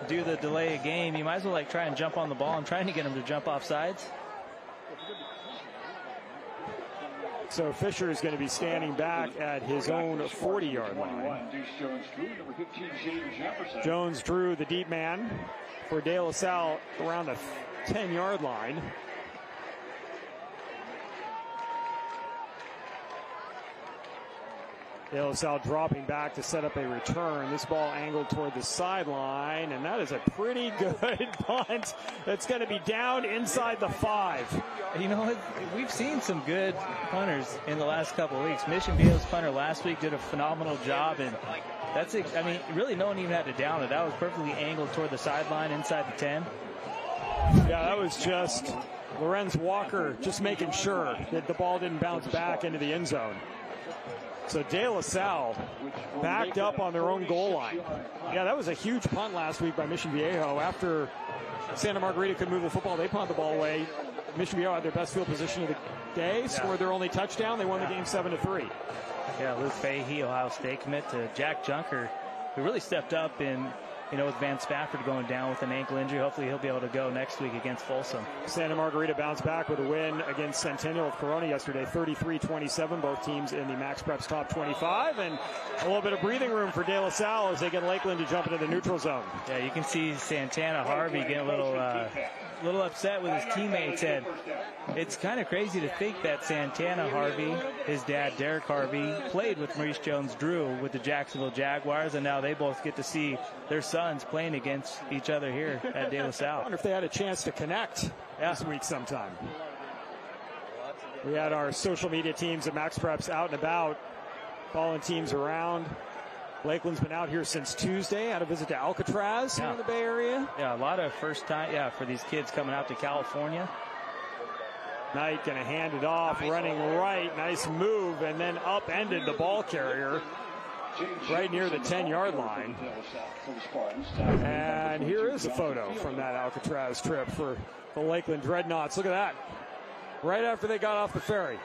do the delay of game, you might as well try and jump on the ball and trying to get him to jump off sides. So Fisher is going to be standing back at his own 40-yard line. Jones-Drew, the deep man for De La Salle, around the 10-yard line. De La Salle dropping back to set up a return. This ball angled toward the sideline, and that is a pretty good punt. It's going to be down inside the 5. You know what? We've seen some good punters in the last couple of weeks. Mission Viejo's punter last week did a phenomenal job, and that's it. I mean, really no one even had to down it. That was perfectly angled toward the sideline inside the 10. Yeah, that was just Lorenz Walker just making sure that the ball didn't bounce back into the end zone. So De La Salle backed up on their own goal line. Yeah, that was a huge punt last week by Mission Viejo. After Santa Margarita could move the football, they punted the ball away. Mission Viejo had their best field position of the day, scored their only touchdown. They won the game 7-3. Yeah, Luke Fahey, Ohio State commit to Jack Junker, who really stepped up in, with Van Spafford going down with an ankle injury. Hopefully he'll be able to go next week against Folsom. Santa Margarita bounced back with a win against Centennial of Corona yesterday, 33-27. Both teams in the MaxPreps top 25. And a little bit of breathing room for De La Salle as they get Lakeland to jump into the neutral zone. Yeah, you can see Santana Harvey getting a little upset with his teammates. And it's kind of crazy to think that Santana Harvey, his dad Derek Harvey, played with Maurice Jones-Drew with the Jacksonville Jaguars, and now they both get to see their sons playing against each other here at De La Salle. I wonder if they had a chance to connect this week sometime. We had our social media teams at MaxPreps out and about, following teams around. Lakeland's been out here since Tuesday. Had a visit to Alcatraz here in the Bay Area. Yeah, a lot of first time, for these kids coming out to California. Knight going to hand it off, running right. Nice move, and then upended the ball carrier right near the 10-yard line. And here is a photo from that Alcatraz trip for the Lakeland Dreadnoughts. Look at that. Right after they got off the ferry.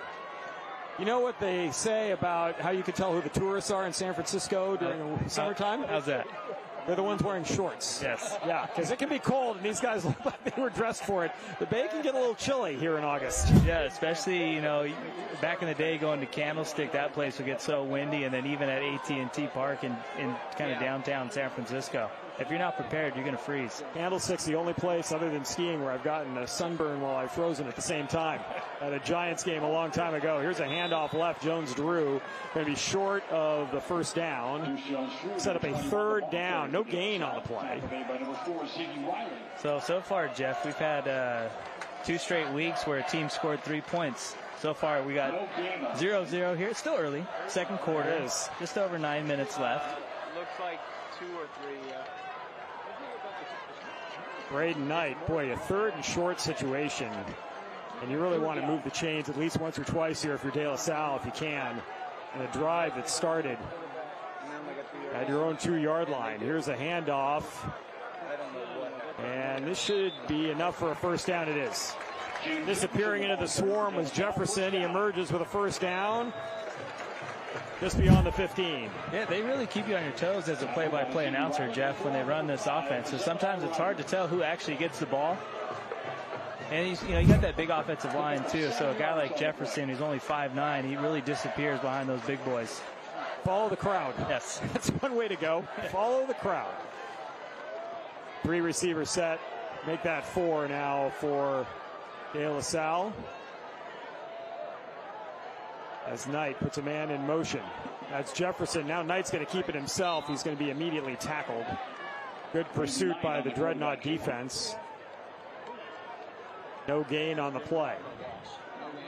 You know what they say about how you can tell who the tourists are in San Francisco during the summertime? How's that? They're the ones wearing shorts. Yes. Yeah, because it can be cold, and these guys look like they were dressed for it. The Bay can get a little chilly here in August. Yeah, especially, back in the day going to Candlestick, that place would get so windy, and then even at AT&T Park in kind of downtown San Francisco. If you're not prepared, you're going to freeze. Candlestick's the only place other than skiing where I've gotten a sunburn while I've frozen at the same time. At a Giants game a long time ago. Here's a handoff left. Jones-Drew going to be short of the first down. Set up a third down. No gain on the play. So far, Jeff, we've had 2 straight weeks where a team scored 3 points. So far, we got 0-0 here. It's still early. Second quarter. It is. Just over 9 minutes left. Looks like 2 or 3, Braden Knight, boy, a third and short situation. And you really want to move the chains at least once or twice here if you're De La Salle, if you can. And a drive that started at your own 2-yard line. Here's a handoff. And this should be enough for a first down. It is. Disappearing into the swarm was Jefferson. He emerges with a first down. Just beyond the 15. Yeah, they really keep you on your toes as a play-by-play announcer, Jeff, when they run this offense. So sometimes it's hard to tell who actually gets the ball. And you got that big offensive line too. So a guy like Jefferson, who's only 5'9", he really disappears behind those big boys. Follow the crowd. Yes, that's one way to go. Follow the crowd. 3 receiver set. Make that 4 now for De La Salle. As Knight puts a man in motion. That's Jefferson. Now Knight's going to keep it himself. He's going to be immediately tackled. Good pursuit by the Dreadnought defense. No gain on the play.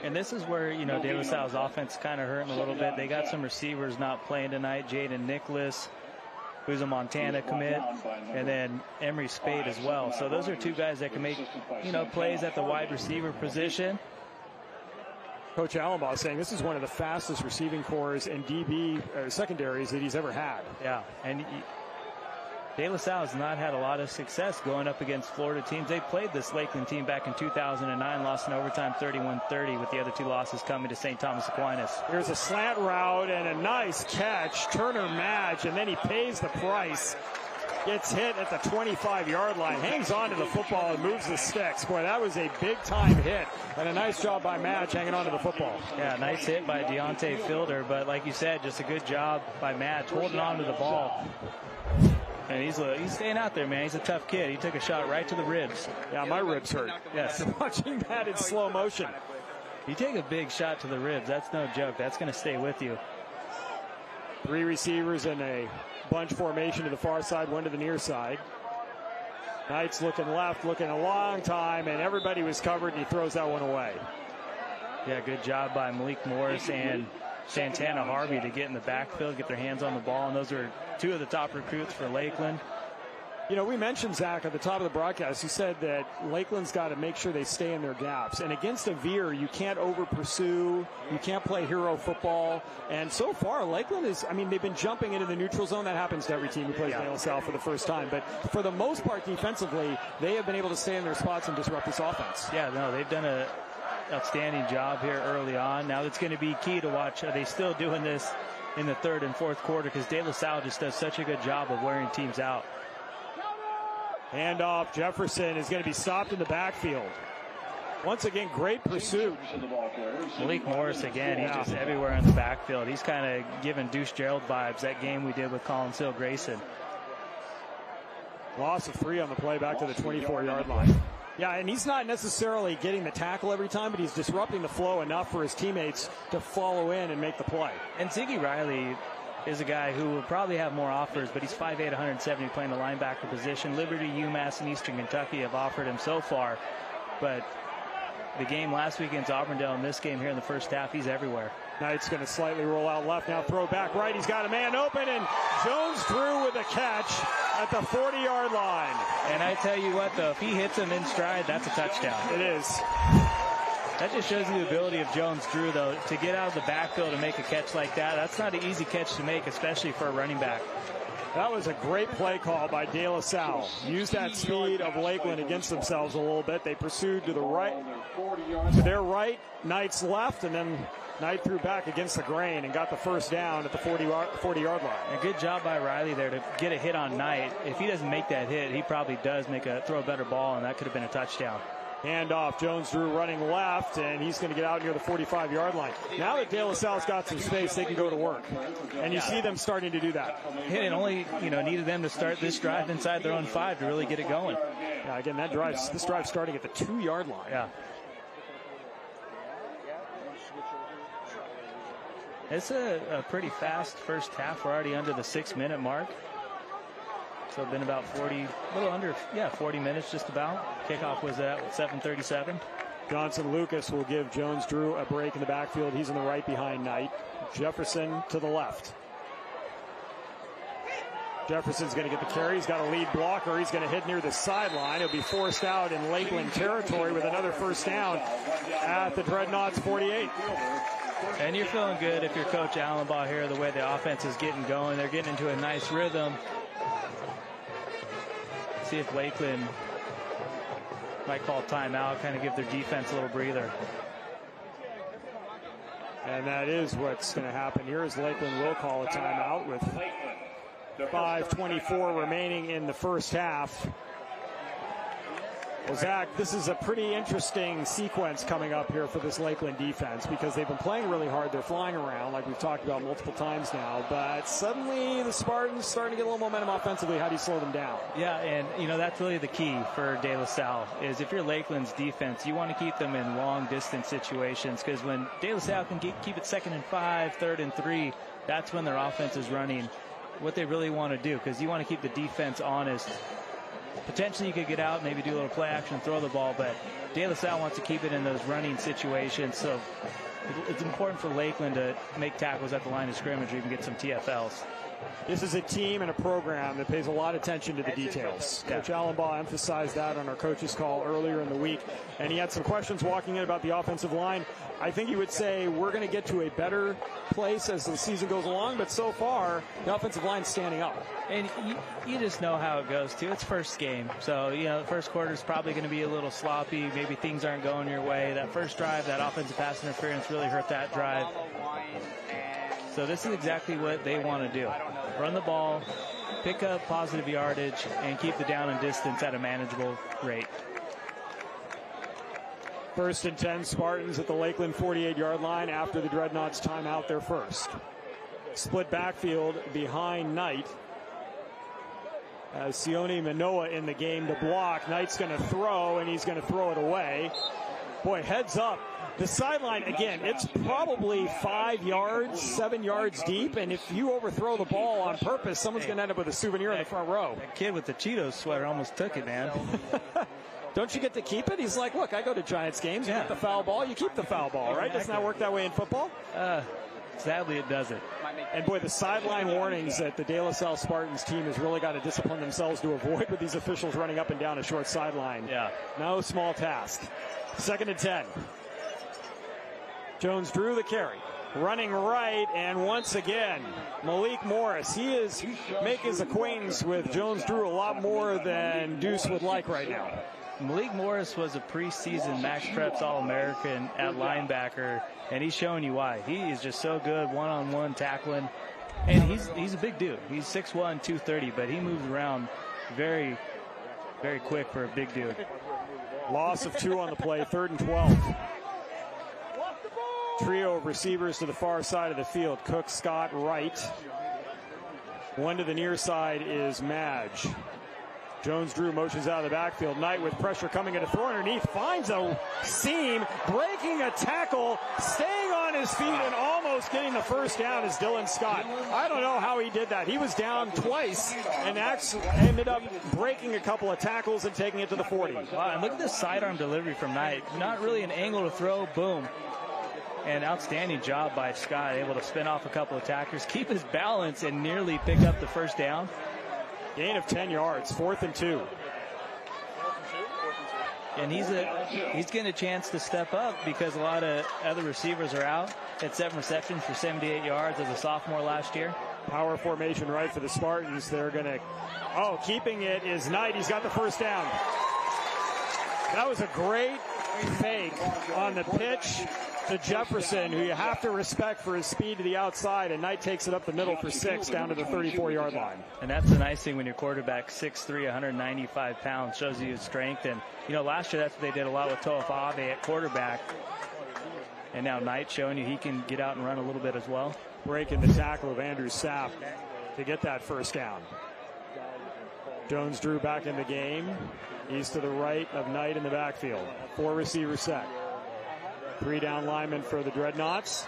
And this is where, De La Salle's offense kind of hurting a little bit. They got some receivers not playing tonight. Jaden Nicholas, who's a Montana commit, and then Emery Spade as well. So those are 2 guys that can make, plays at the wide receiver position. Coach Allenbaugh saying this is one of the fastest receiving corps and DB secondaries that he's ever had. Yeah, and De La Salle has not had a lot of success going up against Florida teams. They played this Lakeland team back in 2009, lost in overtime 31-30, with the other 2 losses coming to St. Thomas Aquinas. Here's a slant route and a nice catch. Turner match, and then he pays the price. Gets hit at the 25-yard line, hangs on to the football and moves the sticks. Boy, that was a big-time hit, and a nice job by Madge hanging on to the football. Yeah, nice hit by Deontay Fielder, but like you said, just a good job by Madge holding on to the ball. And he's staying out there, man. He's a tough kid. He took a shot right to the ribs. Yeah, my ribs hurt. Yes. Watching that in slow motion. You take a big shot to the ribs, that's no joke. That's going to stay with you. 3 receivers in a bunch formation to the far side, 1 to the near side. Knight's looking left, looking a long time, and everybody was covered, and he throws that one away. Yeah, good job by Malik Morris and Santana Harvey to get in the backfield, get their hands on the ball, and those are 2 of the top recruits for Lakeland. We mentioned, Zach, at the top of the broadcast, you said that Lakeland's got to make sure they stay in their gaps. And against a veer, you can't over-pursue. You can't play hero football. And so far, Lakeland is, they've been jumping into the neutral zone. That happens to every team who plays De La Salle for the first time. But for the most part, defensively, they have been able to stay in their spots and disrupt this offense. Yeah, no, they've done an outstanding job here early on. Now it's going to be key to watch. Are they still doing this in the 3rd and 4th quarter? Because De La Salle just does such a good job of wearing teams out. Handoff. Jefferson is going to be stopped in the backfield. Once again, great pursuit. Malik Morris again, he's just everywhere in the backfield. He's kind of giving Deuce Gerald vibes, that game we did with Collins Hill Grayson. Loss of 3 on the play back to the 24-yard line. Yeah, and he's not necessarily getting the tackle every time, but he's disrupting the flow enough for his teammates to follow in and make the play. And Ziggy Riley is a guy who will probably have more offers, but he's 5'8", 170, playing the linebacker position. Liberty, UMass, and Eastern Kentucky have offered him so far, but the game last week against Auburndale and this game here in the first half, he's everywhere. Knight's going to slightly roll out left, now throw back right. He's got a man open, and Jones threw with a catch at the 40-yard line. And I tell you what, though, if he hits him in stride, that's a touchdown. It is. That just shows you the ability of Jones-Drew, though, to get out of the backfield and make a catch like that. That's not an easy catch to make, especially for a running back. That was a great play call by De La Salle. Used that speed of Lakeland against themselves a little bit. They pursued to the right, to their right, Knight's left, and then Knight threw back against the grain and got the first down at the 40-yard line. A good job by Riley there to get a hit on Knight. If he doesn't make that hit, he probably does throw a better ball, and that could have been a touchdown. Handoff, Jones-Drew running left, and he's going to get out near the 45-yard line. Now that De La Salle's got some space, they can go to work. And you see them starting to do that. It only needed them to start this drive inside their own 5 to really get it going. Yeah, again, this drive starting at the 2-yard line. Yeah. It's a pretty fast first half. We're already under the 6-minute mark. So it's been about 40 minutes just about. Kickoff was at 7:37. Johnson Lucas will give Jones-Drew a break in the backfield. He's in the right behind Knight. Jefferson to the left. Jefferson's going to get the carry. He's got a lead blocker. He's going to hit near the sideline. He'll be forced out in Lakeland territory with another first down at the Dreadnoughts 48. And you're feeling good if you're Coach Allenbaugh here, the way the offense is getting going. They're getting into a nice rhythm. See if Lakeland might call timeout, kind of give their defense a little breather. And that is what's going to happen here, is Lakeland will call a timeout with 5:24 remaining in the first half. Well, Zach, this is a pretty interesting sequence coming up here for this Lakeland defense, because they've been playing really hard. They're flying around, like we've talked about multiple times now, but suddenly the Spartans starting to get a little momentum offensively. How do you slow them down? Yeah, and that's really the key for De La Salle, is if you're Lakeland's defense, you want to keep them in long distance situations, because when De La Salle can keep it 2nd and 5, 3rd and 3, that's when their offense is running what they really want to do, because you want to keep the defense honest. Potentially you could get out, maybe do a little play action, throw the ball, but De La Salle wants to keep it in those running situations. So it's important for Lakeland to make tackles at the line of scrimmage or even get some TFLs. This is a team and a program that pays a lot of attention to the details. Coach Allenbaugh emphasized that on our coaches call earlier in the week, and he had some questions walking in about the offensive line. I think he would say we're going to get to a better place as the season goes along, but so far the offensive line's standing up. And you just know how it goes too. It's first game, so the first quarter is probably going to be a little sloppy. Maybe things aren't going your way. That first drive, that offensive pass interference really hurt that drive. So this is exactly what they want to do. Run the ball, pick up positive yardage, and keep the down and distance at a manageable rate. 1st and 10 Spartans at the Lakeland 48-yard line after the Dreadnoughts timeout their first. Split backfield behind Knight. Sione Manoa in the game to block. Knight's going to throw, and he's going to throw it away. Boy, heads up. The sideline, again, it's probably 5 yards, 7 yards deep, and if you overthrow the ball on purpose, someone's going to end up with a souvenir in the front row. That kid with the Cheetos sweater almost took it, man. Don't you get to keep it? He's like, look, I go to Giants games. You get the foul ball, you keep the foul ball, right? Doesn't that work that way in football? Sadly, it doesn't. And boy, the sideline warnings that the De La Salle Spartans team has really got to discipline themselves to avoid with these officials running up and down a short sideline. Yeah. No small task. 2nd and 10. Jones-Drew the carry. Running right, and once again, Malik Morris. He is making his acquaintance with Jones-Drew a lot more than Deuce would like right now. Malik Morris was a preseason MaxPreps All-American at linebacker, and he's showing you why. He is just so good one-on-one tackling, and he's a big dude. He's 6'1", 230, but he moves around very, very quick for a big dude. Loss of 2 on the play, 3rd and 12. Trio of receivers to the far side of the field. Cook, Scott, Wright. One to the near side is Madge. Jones-Drew motions out of the backfield. Knight with pressure coming in, a throw underneath, finds a seam, breaking a tackle, staying on his feet and almost getting the first down is Dylan Scott. I don't know how he did that. He was down twice and actually ended up breaking a couple of tackles and taking it to the 40. Wow, and look at this sidearm delivery from Knight. Not really an angle to throw, boom. And outstanding job by Scott, able to spin off a couple of tackers, keep his balance, and nearly pick up the first down. Gain of 10 yards, 4th and 2. And he's getting a chance to step up because a lot of other receivers are out. Had 7 receptions for 78 yards as a sophomore last year. Power formation right for the Spartans. They're going to, keeping it is Knight. He's got the first down. That was a great fake on the pitch to Jefferson, who you have to respect for his speed to the outside, and Knight takes it up the middle for 6 down to the 34-yard line. And that's the nice thing when your quarterback 6'3", 195 pounds, shows you his strength. And, last year that's what they did a lot with Toafave at quarterback. And now Knight showing you he can get out and run a little bit as well. Breaking the tackle of Andrew Sapp to get that first down. Jones-Drew back in the game. He's to the right of Knight in the backfield. 4 receiver set. 3 down linemen for the Dreadnoughts.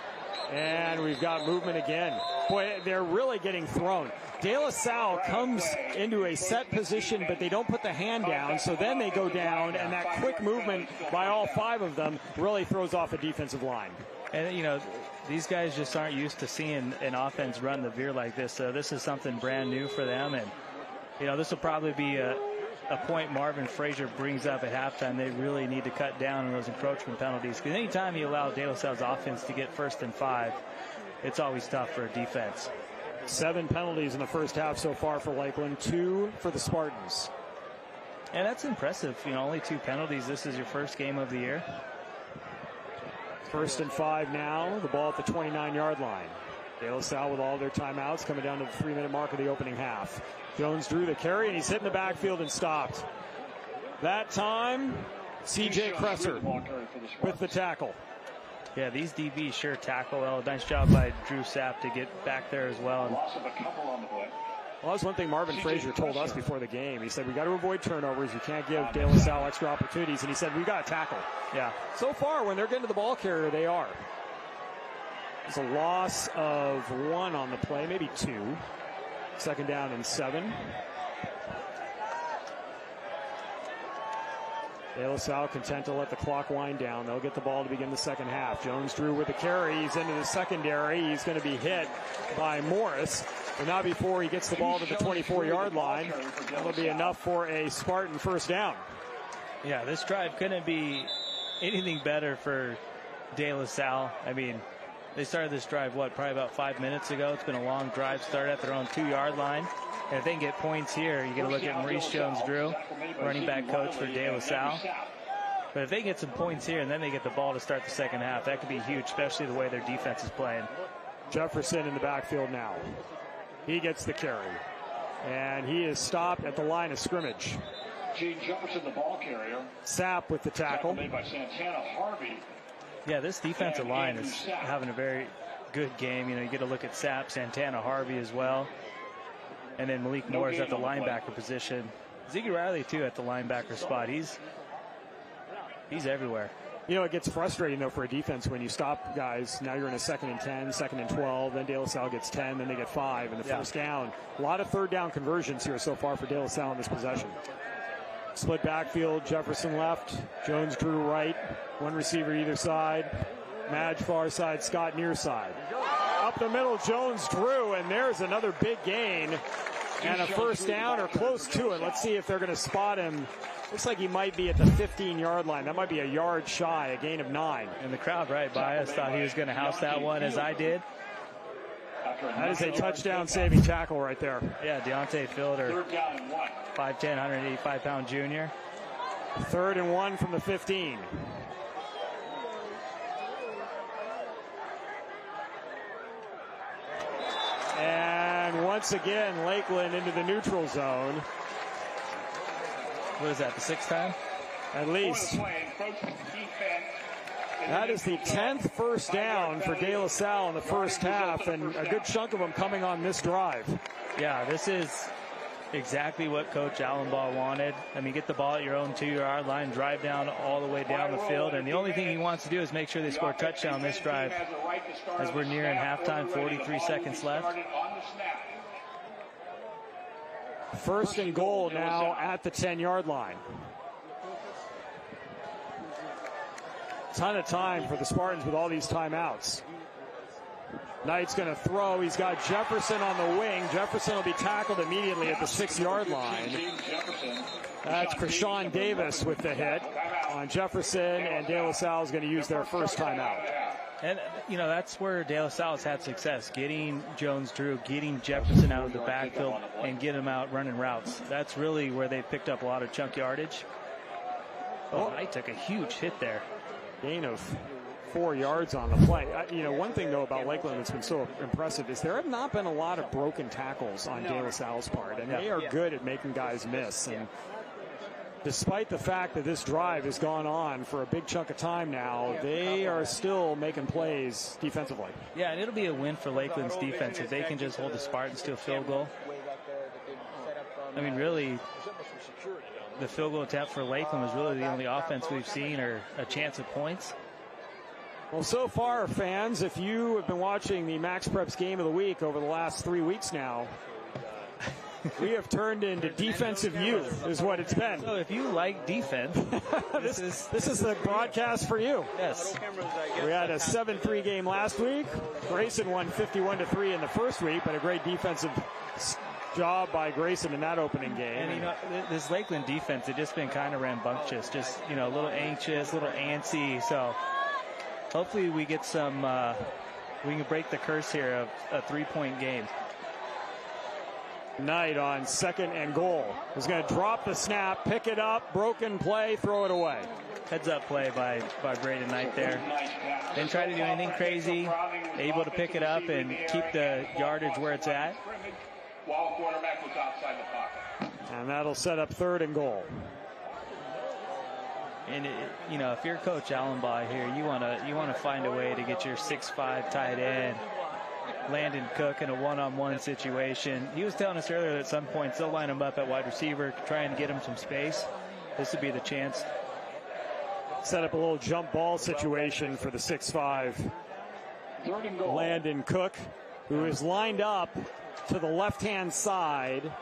And we've got movement again. Boy, they're really getting thrown. De La Salle comes into a set position, but they don't put the hand down, so then they go down, and that quick movement by all 5 of them really throws off a defensive line. And, these guys just aren't used to seeing an offense run the veer like this, so this is something brand new for them. And, this will probably be a point Marvin Frazier brings up at halftime. They really need to cut down on those encroachment penalties, because anytime you allow De La Salle's offense to get 1st and 5, it's always tough for a defense. 7 penalties in the first half so far for Lakeland, 2 for the Spartans. And that's impressive. Only 2 penalties. This is your first game of the year. 1st and 5 now. The ball at the 29-yard line. De La Salle with all their timeouts coming down to the 3-minute mark of the opening half. Jones drew the carry, and he's hit in the backfield and stopped. That time, C.J. Kresser with the tackle. Yeah, these DBs sure tackle well. Nice job by Drew Sapp to get back there as well. Well, that's one thing Marvin Frazier told us before the game. He said, we got to avoid turnovers. You can't give De La Salle extra opportunities. And he said, we got to tackle. Yeah. So far, when they're getting to the ball carrier, they are. There's a loss of 1 on the play, maybe 2. 2nd down and 7. De La Salle content to let the clock wind down. They'll get the ball to begin the second half. Jones-Drew with the carry. He's into the secondary. He's going to be hit by Morris, but not before he gets the ball to the 24-yard line. That'll be enough for a Spartan first down. Yeah, this drive couldn't be anything better for De La Salle. I mean, they started this drive, probably about 5 minutes ago. It's been a long drive, started at their own 2-yard line. And if they can get points here, you got to look at Maurice Jones-Drew, running back coach for De La Salle. But if they get some points here and then they get the ball to start the second half, that could be huge, especially the way their defense is playing. Jefferson in the backfield now. He gets the carry. And he is stopped at the line of scrimmage. Gene Jefferson, the ball carrier. Sapp with the tackle. Made by Santana Harvey. Yeah, this defensive line is having a very good game. You get to look at Sapp, Santana Harvey as well. And then Malik Morris at the linebacker position. Ziggy Riley, too, at the linebacker spot. He's everywhere. It gets frustrating, though, for a defense when you stop guys. Now you're in a 2nd and 10, 2nd and 12. Then De La Salle gets 10, then they get 5 in the first down. A lot of 3rd down conversions here so far for De La Salle in this possession. Split backfield, Jefferson left, Jones-Drew right. 1 receiver either side. Madge far side, Scott near side. Up the middle, Jones-Drew, and there's another big gain. And a first down or close to it. Let's see if they're going to spot him. Looks like he might be at the 15-yard line. That might be a yard shy, a gain of 9. And the crowd right by us thought he was going to house that one, as I did. That is a touchdown-saving tackle right there. Yeah, Deontay Fielder, 5'10", 185-pound junior. 3rd and 1 from the 15. And once again, Lakeland into the neutral zone. What is that, the 6th time? At least. That is the 10th first down for De La Salle in the first half, and a good chunk of them coming on this drive. Yeah, this is exactly what Coach Allenbaugh wanted. I mean, get the ball at your own 2-yard line, drive down all the way down the field, and the only thing he wants to do is make sure they score a touchdown this drive as we're nearing halftime, 43 seconds left. First and goal now at the 10-yard line. Ton of time for the Spartans with all these timeouts. Knight's going to throw. He's got Jefferson on the wing. Jefferson will be tackled immediately at the 6-yard line. That's Krishawn Davis with the hit on Jefferson, and De La Salle is going to use their first timeout. And, you know, that's where De La Salle has had success, getting Jones-Drew, getting Jefferson out of the backfield, and getting him out running routes. That's really where they picked up a lot of chunk yardage. Oh, Knight took a huge hit there. Gain of 4 yards on the play. You know, one thing, though, about Lakeland that's been so impressive is there have not been a lot of broken tackles on De La Salle's part, and they are good at making guys miss. And despite the fact that this drive has gone on for a big chunk of time now, they are still making plays defensively. Yeah, and it'll be a win for Lakeland's defense if they can just hold the Spartans to a field goal. I mean, really, the field goal attempt for Lakeland was really the only offense we've seen or a chance of points. Well, so far, fans, if you have been watching the MaxPreps Game of the Week over the last 3 weeks now, we have turned into defensive youth, is what it's been. So if you like defense, this is the broadcast for you. Yes. We had a 7-3 game last week. Grayson won 51-3 in the first week, but a great defensive job by Grayson in that opening game. And, you know, this Lakeland defense had just been kind of rambunctious, just, you know, a little anxious, a little antsy. So hopefully we get some, we can break the curse here of a 3-point game. Knight on second and goal is going to drop the snap, pick it up, broken play, throw it away. Heads up play by Braden Knight there. Didn't try to do anything crazy, able to pick it up and keep the yardage where it's at. While quarterback was outside the pocket. And that'll set up third and goal. And you know, if you're Coach Allenbaugh here, you want to find a way to get your 6'5" tight end Landon Cook in a one-on-one situation. He was telling us earlier that at some points they'll line him up at wide receiver, trying to get him some space. This would be the chance. Set up a little jump ball situation for the 6'5" Landon Cook, who is lined up to the left-hand side.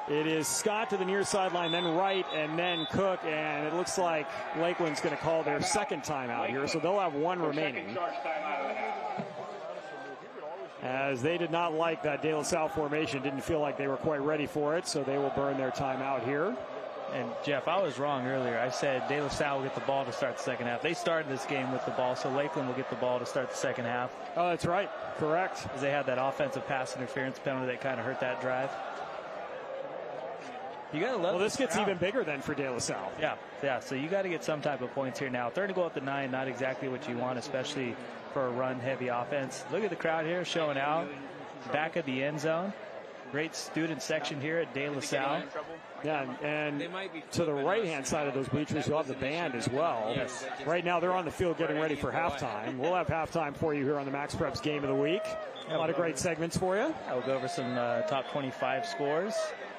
It is Scott to the near sideline, then right, and then Cook, and it looks like Lakeland's going to call their second timeout here, so they'll have one remaining. As they did not like that De La Salle formation, didn't feel like they were quite ready for it, so they will burn their timeout here. And, Jeff, I was wrong earlier. I said De La Salle will get the ball to start the second half. They started this game with the ball, so Lakeland will get the ball to start the second half. Oh, that's right. Correct. Because they had that offensive pass interference penalty that kind of hurt that drive. You got to love. Well, this gets even bigger then for De La Salle. Yeah. So you got to get some type of points here now. Third and goal at the 9, not exactly what you want, especially for a run-heavy offense. Look at the crowd here showing out. Back of the end zone. Great student section here at De La Salle. Yeah, and to the right-hand side of those bleachers, you'll have the band as well. Yes. Right now, they're on the field getting ready for halftime. We'll have halftime for you here on the MaxPreps Game of the Week. A lot of great segments for you. We'll go over some top 25 scores,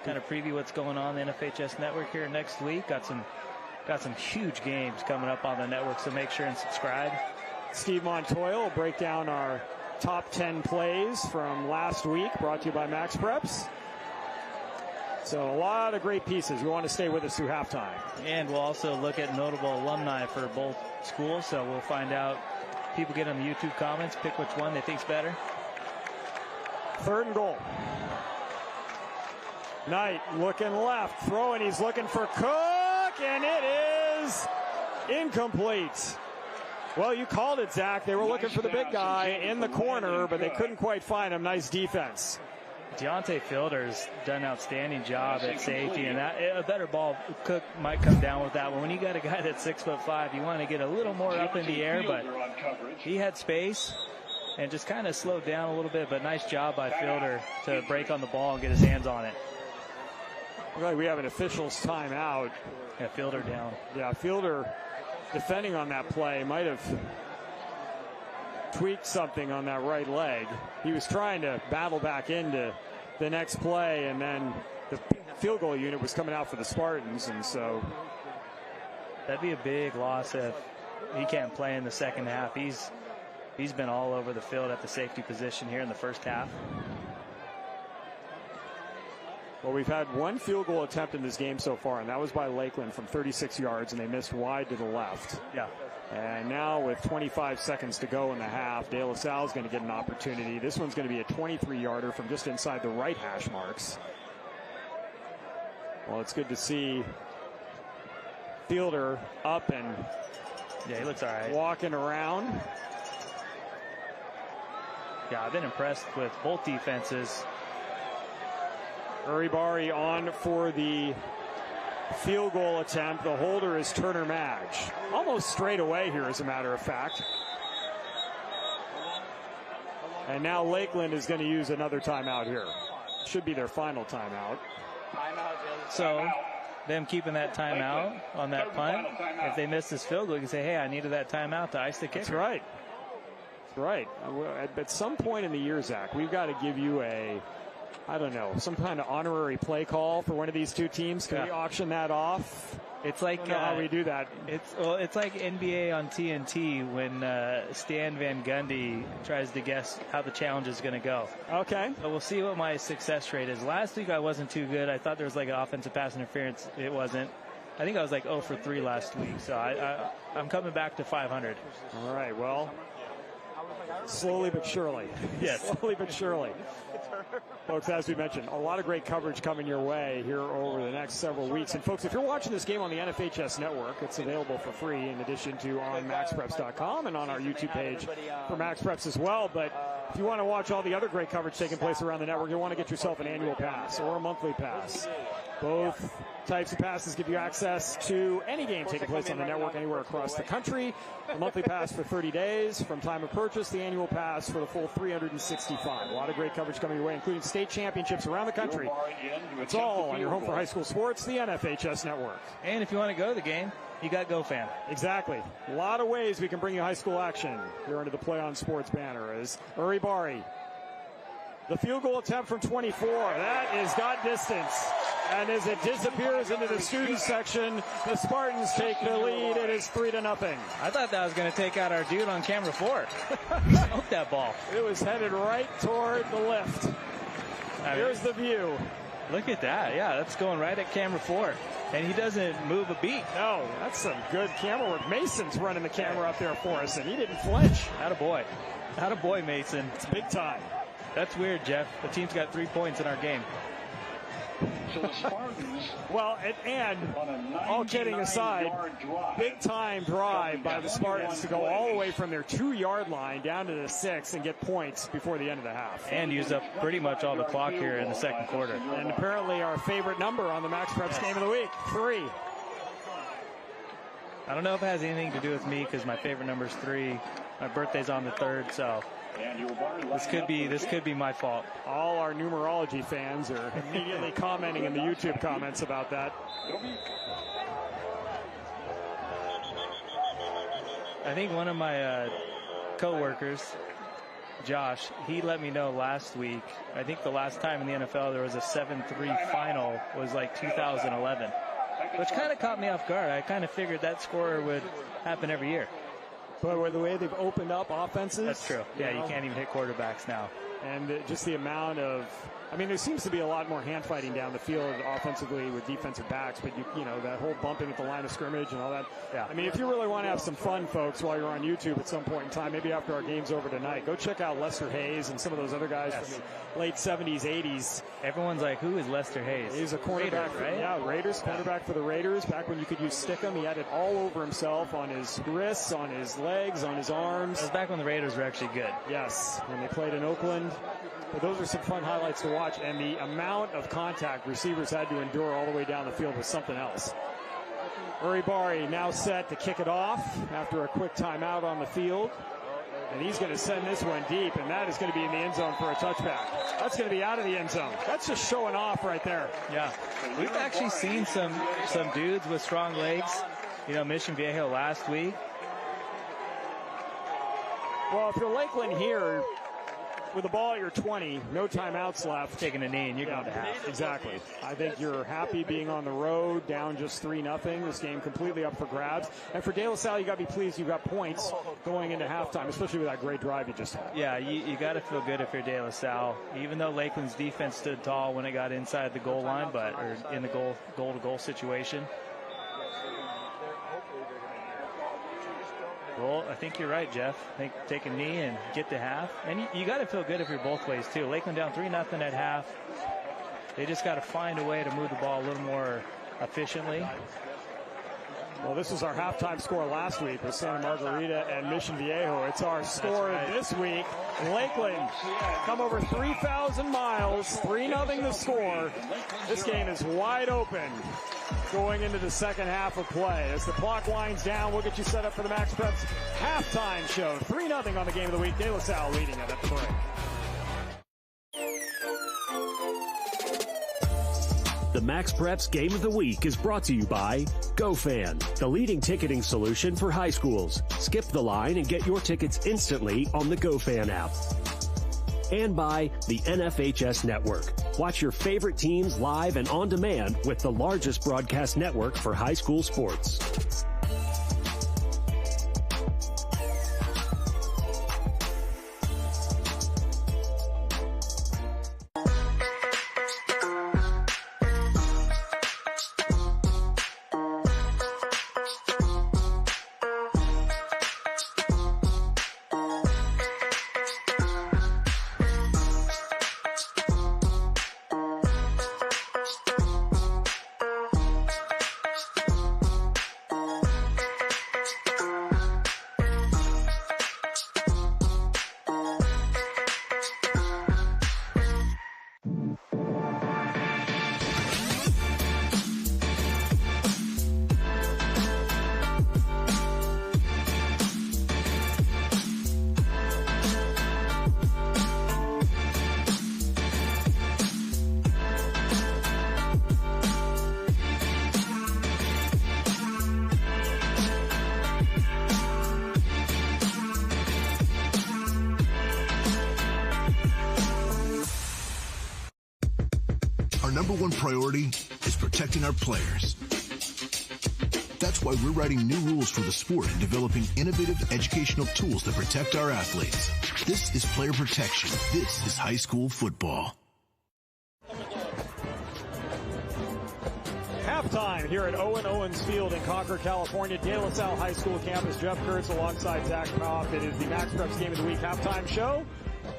kind of preview what's going on in the NFHS network here next week. Got some huge games coming up on the network, so make sure and subscribe. Steve Montoya will break down our top 10 plays from last week, brought to you by MaxPreps. So a lot of great pieces. We want to stay with us through halftime. And we'll also look at notable alumni for both schools. So we'll find out, people get on the YouTube comments, pick which one they think's better. Third and goal. Knight looking left, throwing. He's looking for Cook, and it is incomplete. Well, you called it, Zach. They were looking for the big guy in the corner, but they couldn't quite find him. Nice defense. Deontay Fielder's done an outstanding job at safety, and a better ball, Cook might come down with that one. When you got a guy that's 6'5", you want to get a little more up in the air, but he had space and just kind of slowed down a little bit, but nice job by Fielder to break on the ball and get his hands on it. Looks like we have an official's timeout. Yeah, Fielder down. Yeah, Fielder defending on that play might have tweaked something on that right leg. He was trying to battle back into the next play, and then the field goal unit was coming out for the Spartans, and so that'd be a big loss if he can't play in the second half. He's been all over the field at the safety position here in the first half. Well, we've had one field goal attempt in this game so far, and that was by Lakeland from 36 yards, and they missed wide to the left. Yeah. And now with 25 seconds to go in the half, De La Salle is going to get an opportunity. This one's going to be a 23-yarder from just inside the right hash marks. Well, it's good to see Fielder up and he looks all right. Walking around. Yeah, I've been impressed with both defenses. Uribari on for the field goal attempt. The holder is Turner Madge. Almost straight away here, as a matter of fact. And now Lakeland is going to use another timeout here. Should be their final timeout. So them keeping that timeout on that punt, if they miss this field goal, you can say, hey, I needed that timeout to ice the kicker. That's right. That's right. At some point in the year, Zach, we've got to give you I don't know, some kind of honorary play call for one of these two teams. Can we auction that off? It's like how we do that. It's like NBA on TNT when Stan Van Gundy tries to guess how the challenge is going to go. Okay. So we'll see what my success rate is. Last week I wasn't too good. I thought there was like an offensive pass interference. It wasn't. I think I was like 0 for 3 last week. So I'm coming back to 500. All right. Well, slowly but surely. Yes. Slowly but surely. Folks, as we mentioned, a lot of great coverage coming your way here over the next several weeks. And folks, if you're watching this game on the NFHS network, it's available for free in addition to on MaxPreps.com and on our YouTube page for MaxPreps as well. But if you want to watch all the other great coverage taking place around the network, you'll want to get yourself an annual pass or a monthly pass. Both types of passes give you access to any game taking place on the network anywhere across the country. A monthly pass for 30 days from time of purchase, the annual pass for the full 365. A lot of great coverage coming your way, including state championships around the country. It's all on your home for high school sports, the NFHS network. And if you want to go to the game, you got GoFan. Exactly. A lot of ways we can bring you high school action here under the Play on Sports banner as Uribari. The field goal attempt from 24. That is got distance. And as it disappears into the student section, the Spartans take the lead. It is 3-0. I thought that was going to take out our dude on camera 4. Smoked that ball. It was headed right toward the lift. Here's the view. Look at that. Yeah, that's going right at camera 4. And he doesn't move a beat. No, that's some good camera work. Mason's running the camera up there for us, and he didn't flinch. Attaboy. Attaboy, Mason. It's big time. That's weird, Jeff. The team's got 3 points in our game. So the Spartans, well, and all kidding aside, big time drive by the Spartans to go all the way from their 2-yard line down to the 6 and get points before the end of the half. And use up pretty much all the clock here in the second quarter. And apparently our favorite number on the MaxPreps Game of the Week, 3. I don't know if it has anything to do with me because my favorite number is 3. My birthday's on the 3rd, so this could be my fault. All our numerology fans are immediately commenting in the YouTube comments about that. I think one of my co-workers, Josh, he let me know last week. I think the last time in the NFL there was a 7-3 final was like 2011, which kind of caught me off guard. I kind of figured that score would happen every year. But the way they've opened up offenses. That's true. Yeah, you can't even hit quarterbacks now. And just the amount of, I mean, there seems to be a lot more hand fighting down the field offensively with defensive backs, but you know, that whole bumping at the line of scrimmage and all that. Yeah. I mean, if you really want to have some fun, folks, while you're on YouTube at some point in time, maybe after our game's over tonight, go check out Lester Hayes and some of those other guys from the late 70s, 80s. Everyone's like, who is Lester Hayes? He's a cornerback, right? Yeah, Raiders, cornerback for the Raiders. Back when you could use stickum, he had it all over himself, on his wrists, on his legs, on his arms. It was back when the Raiders were actually good. Yes, when they played in Oakland. But those are some fun highlights to watch, and the amount of contact receivers had to endure all the way down the field was something else. Uribari now set to kick it off after a quick timeout on the field. And he's going to send this one deep, and that is going to be in the end zone for a touchback. That's going to be out of the end zone. That's just showing off right there. Yeah. We've actually seen some dudes with strong legs. You know, Mission Viejo last week. Well, if you're Lakeland here, with the ball at your 20, no timeouts left. Taking a knee and you're going to half. Exactly. I think you're happy being on the road, down just 3-0. This game completely up for grabs. And for De La Salle, you got to be pleased you got points going into halftime, especially with that great drive you just had. Yeah, you got to feel good if you're De La Salle. Even though Lakeland's defense stood tall when it got inside the goal line, or in the goal-to-goal situation. Well, I think you're right, Jeff. I think take a knee and get to half. And you got to feel good if you're both ways, too. Lakeland down 3-0 at half. They just got to find a way to move the ball a little more efficiently. Well, this was our halftime score last week with Santa Margarita and Mission Viejo. It's our score this week. Lakeland come over 3,000 miles, 3-0 the score. This game is wide open going into the second half of play. As the clock winds down, we'll get you set up for the MaxPreps halftime show. 3-0 on the game of the week. De La Salle leading it at the break. The MaxPreps Game of the Week is brought to you by GoFan, the leading ticketing solution for high schools. Skip the line and get your tickets instantly on the GoFan app. And by the NFHS Network. Watch your favorite teams live and on demand with the largest broadcast network for high school sports. Number one priority is protecting our players. That's why we're writing new rules for the sport and developing innovative educational tools that protect our athletes. This is player protection. This is high school football. Halftime here at Owen Owens Field in Concord, California. De La Salle High School campus. Jeff Kurtz alongside Zach Kopp. It is the MaxPreps Game of the Week halftime show.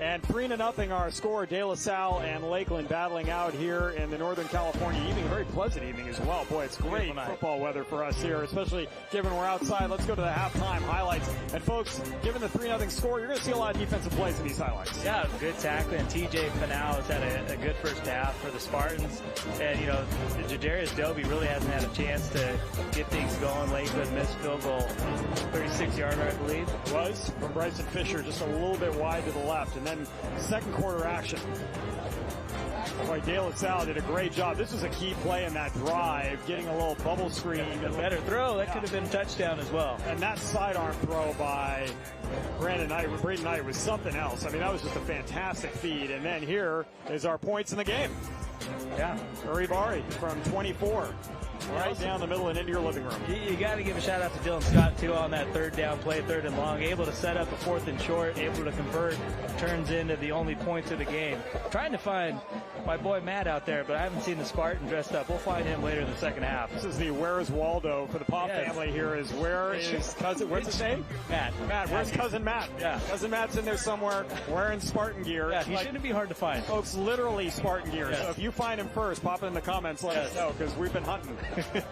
And 3-0 our score. De La Salle and Lakeland battling out here in the Northern California evening. A very pleasant evening as well. Boy, it's great football weather for us here, especially given we're outside. Let's go to the halftime highlights. And folks, given the 3-0 score, you're going to see a lot of defensive plays in these highlights. Yeah, good tackling. TJ Pinal has had a good first half for the Spartans. And, you know, Jadarius Dobie really hasn't had a chance to get things going. Lakeland missed field goal, 36-yarder, I believe. It was from Bryson Fisher, just a little bit wide to the left. And then second quarter action. Boy, De La Salle did a great job. This was a key play in that drive, getting a little bubble screen. A better throw. That could have been a touchdown as well. And that sidearm throw by Braden Knight was something else. I mean, that was just a fantastic feed. And then here is our points in the game. Yeah. Uribarri from 24. Right down the middle and into your living room. You got to give a shout out to Dylan Scott, too, on that third down play, third and long. Able to set up a fourth and short, able to convert, turns into the only points of the game. Trying to find my boy Matt out there, but I haven't seen the Spartan dressed up. We'll find him later in the second half. This is the Where's Waldo for the Pop family here. Is where is cousin? What's his name? Matt. Where's cousin Matt? Yeah. Cousin Matt's in there somewhere wearing Spartan gear. Yeah, he shouldn't be hard to find. Folks, literally Spartan gear. Yes. So if you find him first, pop it in the comments. Let us know, because we've been hunting.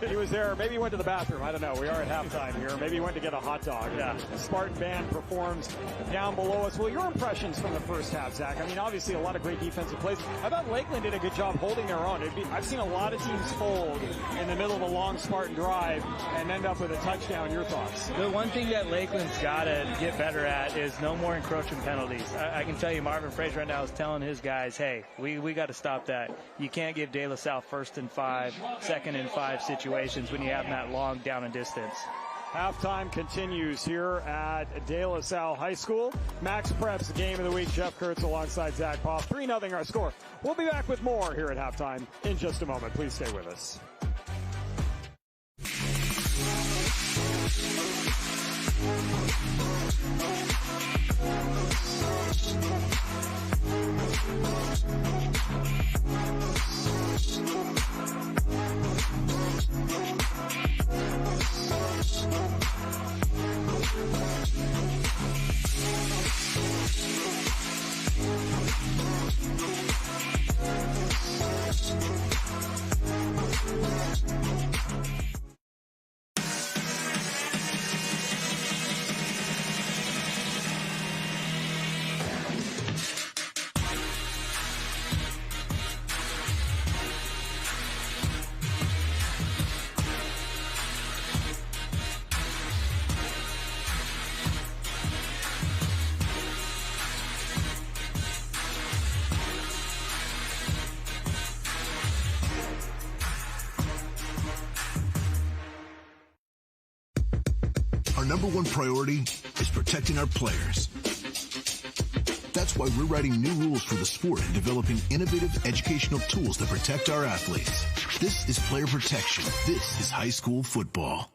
He was there. Maybe he went to the bathroom. I don't know. We are at halftime here. Maybe he went to get a hot dog. Yeah. The Spartan band performs down below us. Well, your impressions from the first half, Zach? I mean, obviously a lot of great defensive plays. I thought Lakeland did a good job holding their own. I've seen a lot of teams fold in the middle of a long Spartan drive and end up with a touchdown. Your thoughts? The one thing that Lakeland's got to get better at is no more encroaching penalties. I can tell you Marvin Fraser right now is telling his guys, hey, we got to stop that. You can't give De La Salle 1st and 5, 2nd and 5 situations when you have that long down and distance. Halftime continues here at De La Salle High School. MaxPreps Game of the Week. Jeff Kurtz alongside Zach Poff. 3-0 our score. We'll be back with more here at halftime in just a moment. Please stay with us. Our number one priority is protecting our players. That's why we're writing new rules for the sport and developing innovative educational tools that protect our athletes. This is player protection. This is high school football.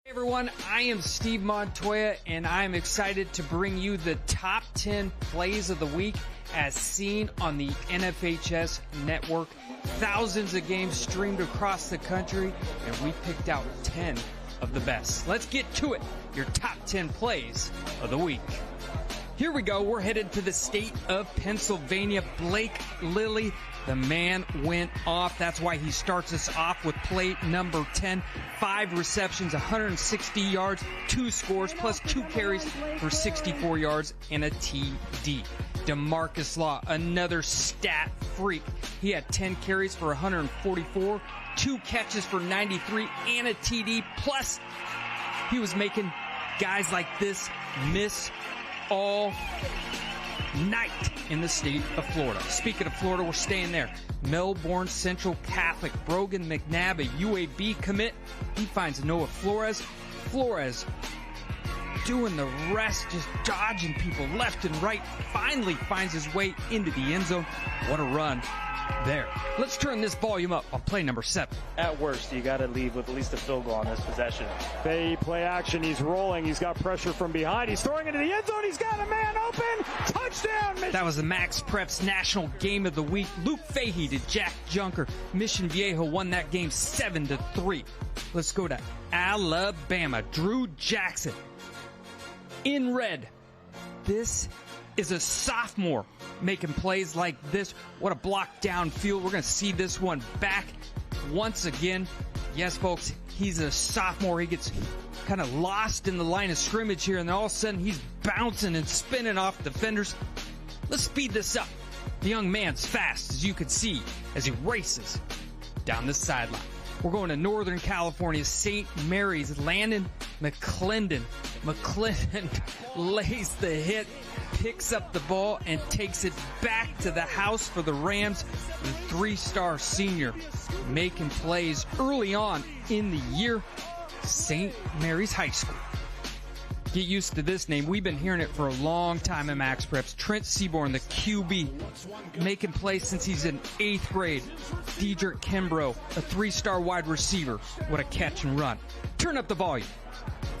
Everyone, I am Steve Montoya, and I'm excited to bring you the top 10 plays of the week as seen on the NFHS network. Thousands of games streamed across the country, and we picked out 10 of the best. Let's get to it. Your top 10 plays of the week. Here we go. We're headed to the state of Pennsylvania. Blake Lilly, the man went off. That's why he starts us off with play number 10. 5 receptions, 160 yards, 2 scores, plus 2 carries for 64 yards and a TD. DeMarcus Law, another stat freak. He had 10 carries for 144, 2 catches for 93, and a TD. Plus, he was making guys like this miss all night in the state of Florida. Speaking of Florida, we're staying there. Melbourne Central Catholic, Brogan McNabb, a UAB commit. He finds Noah Flores. Flores doing the rest, just dodging people left and right. Finally finds his way into the end zone. What a run there. Let's turn this volume up on play number 7. At worst, you got to leave with at least a field goal on this possession. Bay play action. He's rolling. He's got pressure from behind. He's throwing into the end zone. He's got a man open. Touchdown, Mission. That was the MaxPreps National Game of the Week. Luke Fahey to Jack Junker. Mission Viejo won that game 7-3. Let's go to Alabama. Drew Jackson in red. This is a sophomore making plays like this. What a block downfield. We're going to see this one back once again. Yes, folks, he's a sophomore. He gets kind of lost in the line of scrimmage here, and then all of a sudden he's bouncing and spinning off defenders. Let's speed this up. The young man's fast, as you can see, as he races down the sideline. We're going to Northern California, St. Mary's. Landon McClendon. McClendon lays the hit, picks up the ball, and takes it back to the house for the Rams. The 3-star senior making plays early on in the year. St. Mary's High School. Get used to this name. We've been hearing it for a long time in MaxPreps. Trent Seaborn, the QB, making plays since he's in 8th grade. Dedrick Kimbrough, a 3-star wide receiver. What a catch and run. Turn up the volume.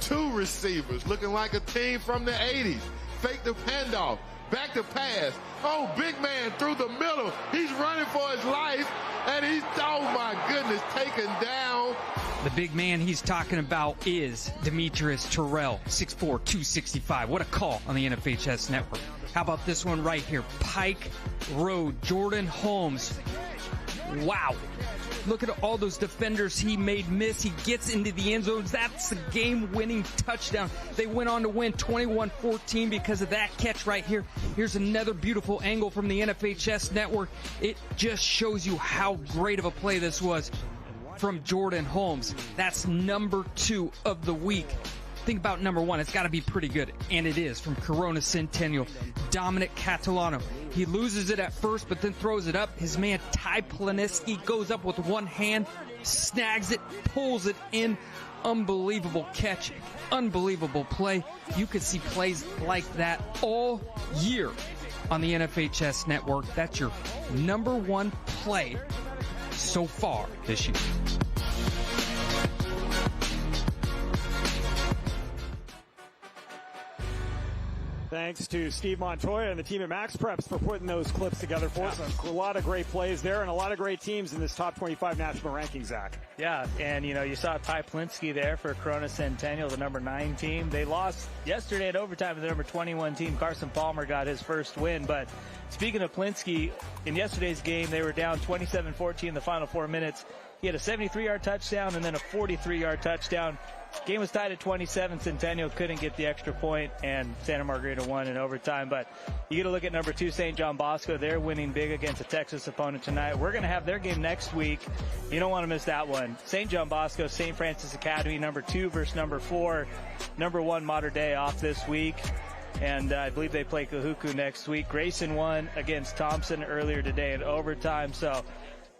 2 receivers looking like a team from the 80s. Fake the handoff. Back to pass. Oh, big man through the middle. He's running for his life. And he's, oh my goodness, taken down. The big man he's talking about is Demetrius Terrell, 6'4", 265. What a call on the NFHS network. How about this one right here? Pike Road, Jordan Holmes. Wow. Look at all those defenders he made miss. He gets into the end zone. That's the game-winning touchdown. They went on to win 21-14 because of that catch right here. Here's another beautiful angle from the NFHS network. It just shows you how great of a play this was. from Jordan Holmes. That's number 2 of the week. Think about number 1. It's got to be pretty good, and it is, from Corona Centennial, Dominic Catalano. He loses it at first, but then throws it up. His man Ty Planeski goes up with one hand, snags it, pulls it in. Unbelievable catch, unbelievable play. You could see plays like that all year on the NFHS network. That's your number 1 play so far this year. Thanks to Steve Montoya and the team at MaxPreps for putting those clips together for us. A lot of great plays there and a lot of great teams in this top 25 national ranking, Zach. Yeah, and you saw Ty Plinsky there for Corona Centennial, the number 9 team. They lost yesterday at overtime to the number 21 team. Carson Palmer got his first win. But speaking of Plinsky, in yesterday's game, they were down 27-14 in the final 4 minutes. He had a 73-yard touchdown and then a 43-yard touchdown. Game was tied at 27. Centennial couldn't get the extra point, and Santa Margarita won in overtime. But you get a look at number 2, St. John Bosco. They're winning big against a Texas opponent tonight. We're going to have their game next week. You don't want to miss that one. St. John Bosco, St. Francis Academy, number 2 versus number 4. Number 1, Mater Dei off this week. And I believe they play Kahuku next week. Grayson won against Thompson earlier today in overtime. So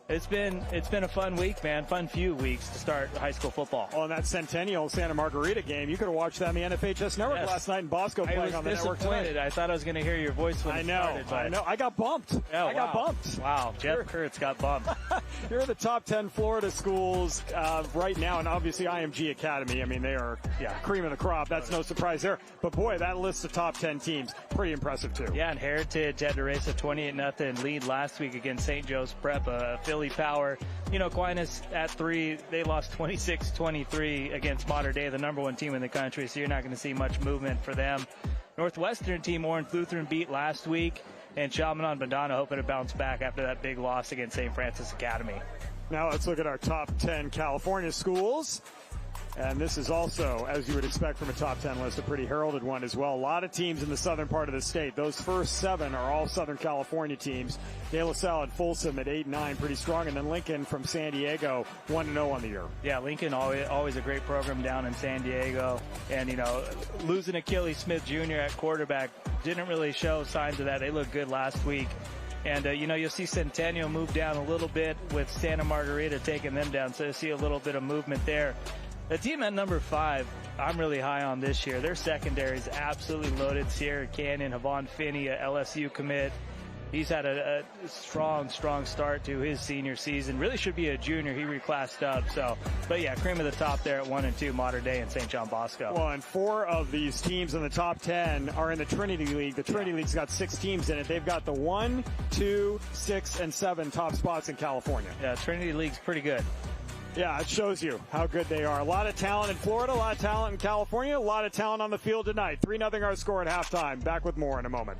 it's been a fun week, man. Fun few weeks to start high school football. Oh, and that Centennial Santa Margarita game, you could have watched that on the NFHS network last night, and Bosco playing on the network tonight. I thought I was going to hear your voice when it started. I know. I got bumped. Yeah, I got bumped. Wow, Jeff Kurtz got bumped. Here are the top 10 Florida schools right now, and obviously IMG Academy. I mean, they are cream of the crop. That's no surprise there. But, boy, that list of top 10 teams, pretty impressive, too. Yeah, and Heritage had to race a 28-0 lead last week against St. Joe's Prep, Philly Power. Aquinas at 3, they lost 26-23 against Mater Dei, the number 1 team in the country, so you're not going to see much movement for them. Northwestern team Orange Lutheran beat last week, and Chaminade Madonna hoping to bounce back after that big loss against St. Francis Academy. Now let's look at our top 10 California schools. And this is also, as you would expect from a top 10 list, a pretty heralded one as well. A lot of teams in the southern part of the state. Those first 7 are all Southern California teams. De La Salle and Folsom at 8-9, pretty strong. And then Lincoln from San Diego, 1-0 on the year. Yeah, Lincoln, always a great program down in San Diego. And, losing Achilles Smith Jr. at quarterback didn't really show signs of that. They looked good last week. And, you'll see Centennial move down a little bit with Santa Margarita taking them down. So you'll see a little bit of movement there. The team at number 5, I'm really high on this year. Their secondary is absolutely loaded. Sierra Canyon, Havon Finney, a LSU commit. He's had a strong start to his senior season. Really should be a junior. He reclassed up. But yeah, cream of the top there at 1 and 2, Mater Dei and St. John Bosco. Well, and 4 of these teams in the top 10 are in the Trinity League. The Trinity League's got 6 teams in it. They've got the 1, 2, 6, and 7 top spots in California. Yeah, Trinity League's pretty good. Yeah, it shows you how good they are. A lot of talent in Florida, a lot of talent in California, a lot of talent on the field tonight. 3-0 our score at halftime. Back with more in a moment.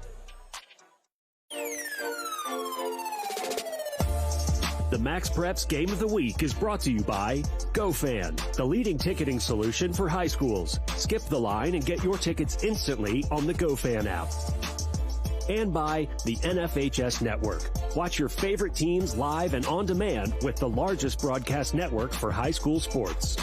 The MaxPreps Game of the Week is brought to you by GoFan, the leading ticketing solution for high schools. Skip the line and get your tickets instantly on the GoFan app. And by the NFHS Network. Watch your favorite teams live and on demand with the largest broadcast network for high school sports.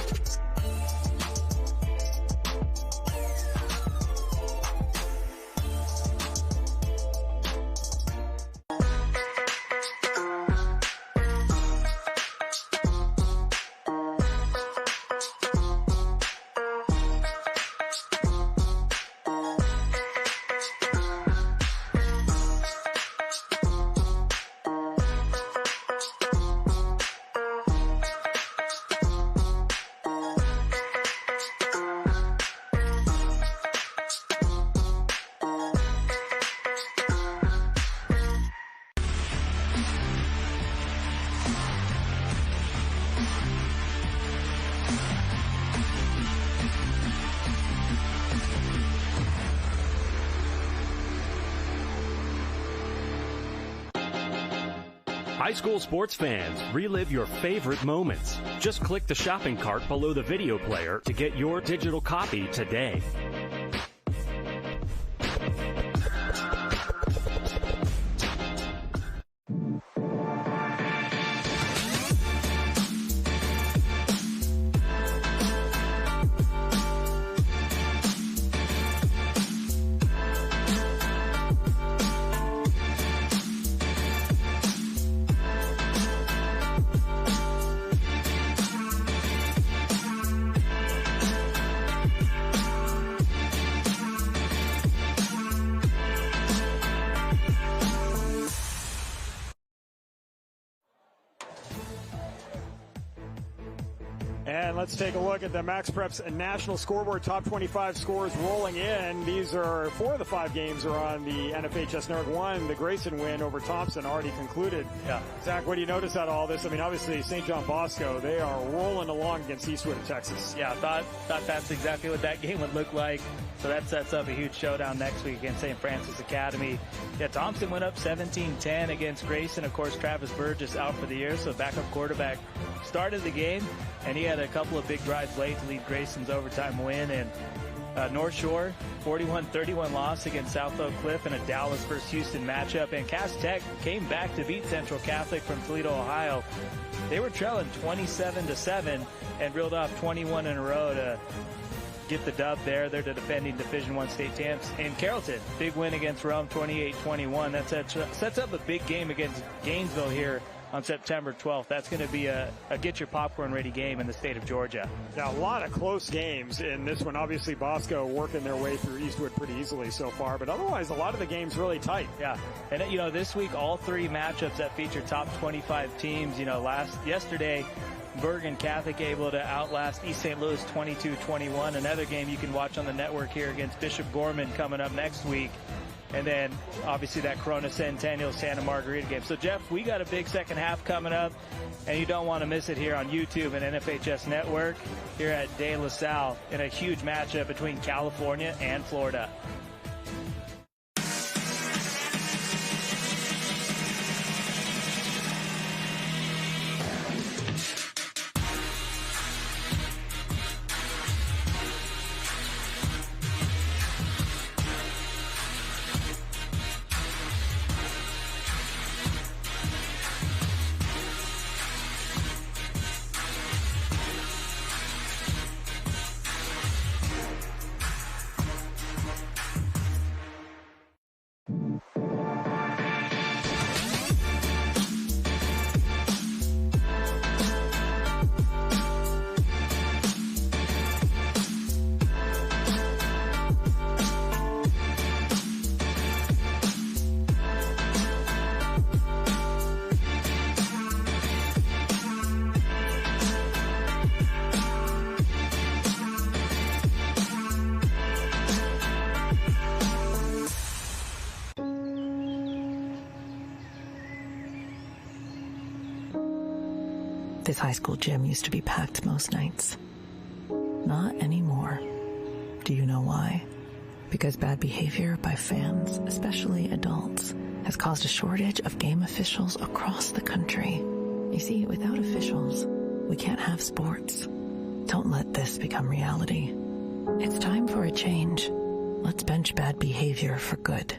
High school sports fans, relive your favorite moments. Just click the shopping cart below the video player to get your digital copy today. And let's take a look at the MaxPreps National Scoreboard top 25 scores rolling in. These are 4 of the 5 games are on the NFHS Network. 1, the Grayson win over Thompson, already concluded. Yeah. Zach, what do you notice out of all this? I mean, obviously, St. John Bosco, they are rolling along against Eastwood of Texas. Yeah, thought that's exactly what that game would look like. So that sets up a huge showdown next week against St. Francis Academy. Yeah, Thompson went up 17-10 against Grayson. Of course, Travis Burgess out for the year, so backup quarterback started the game, and he had a couple of big drives late to lead Grayson's overtime win. And North Shore, 41-31 loss against South Oak Cliff in a Dallas versus Houston matchup. And Cass Tech came back to beat Central Catholic from Toledo, Ohio. They were trailing 27-7 and reeled off 21 in a row to get the dub there. They're the defending Division I state champs. And Carrollton, big win against Rome, 28-21. That sets up a big game against Gainesville here on September 12th. That's going to be a get your popcorn ready game in the state of Georgia. Now, a lot of close games in this one. Obviously, Bosco working their way through Eastwood pretty easily so far, but otherwise, a lot of the games really tight. Yeah, and you know, this week, all 3 matchups that feature top 25 teams. You know, yesterday, Bergen Catholic able to outlast East St. Louis 22-21. Another game you can watch on the network here against Bishop Gorman coming up next week. And then, obviously, that Corona Centennial Santa Margarita game. So, Jeff, we got a big second half coming up, and you don't want to miss it here on YouTube and NFHS Network here at De La Salle in a huge matchup between California and Florida. This high school gym used to be packed most nights. Not anymore. Do you know why? Because bad behavior by fans, especially adults, has caused a shortage of game officials across the country. You see, without officials, we can't have sports. Don't let this become reality. It's time for a change. Let's bench bad behavior for good.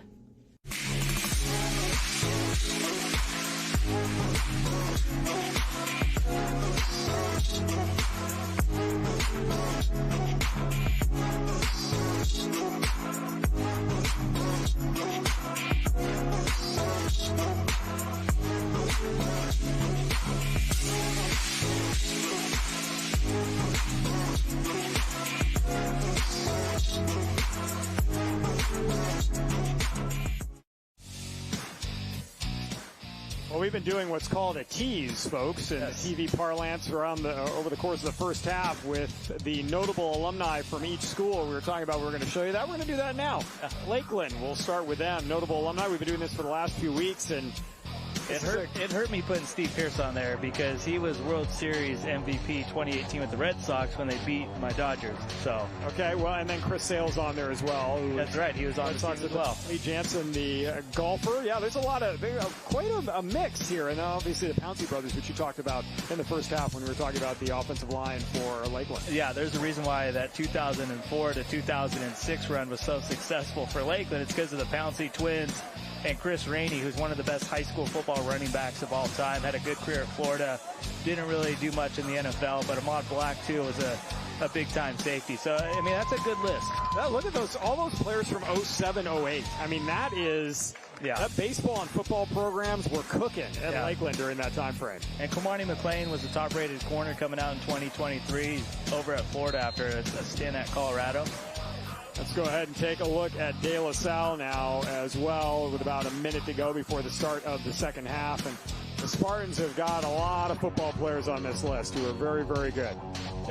Well, we've been doing what's called a tease, folks, and yes, TV parlance around over the course of the first half with the notable alumni from each school. We were talking about, we're going to show you that. We're going to do that now. Lakeland, we'll start with them. Notable alumni. We've been doing this for the last few weeks, and it hurt me putting Steve Pierce on there because he was World Series MVP 2018 with the Red Sox when they beat my Dodgers. So okay, well, and then Chris Sale's on there as well. That's right, he was on the Sox as well. Lee Jansen, the golfer. Yeah, there's quite a mix here, and obviously the Pouncey brothers, which you talked about in the first half when we were talking about the offensive line for Lakeland. Yeah, there's a reason why that 2004 to 2006 run was so successful for Lakeland. It's because of the Pouncey twins. And Chris Rainey, who's one of the best high school football running backs of all time, had a good career at Florida. Didn't really do much in the NFL, but Ahmad Black, too, was a big-time safety. So, I mean, that's a good list. Yeah, look at all those players from 07, 08. I mean, that baseball and football programs were cooking at Lakeland during that time frame. And Kamani McLean was the top-rated corner coming out in 2023 over at Florida after a stint at Colorado. Let's go ahead and take a look at De La Salle now as well, with about a minute to go before the start of the second half. And the Spartans have got a lot of football players on this list who are very, very good.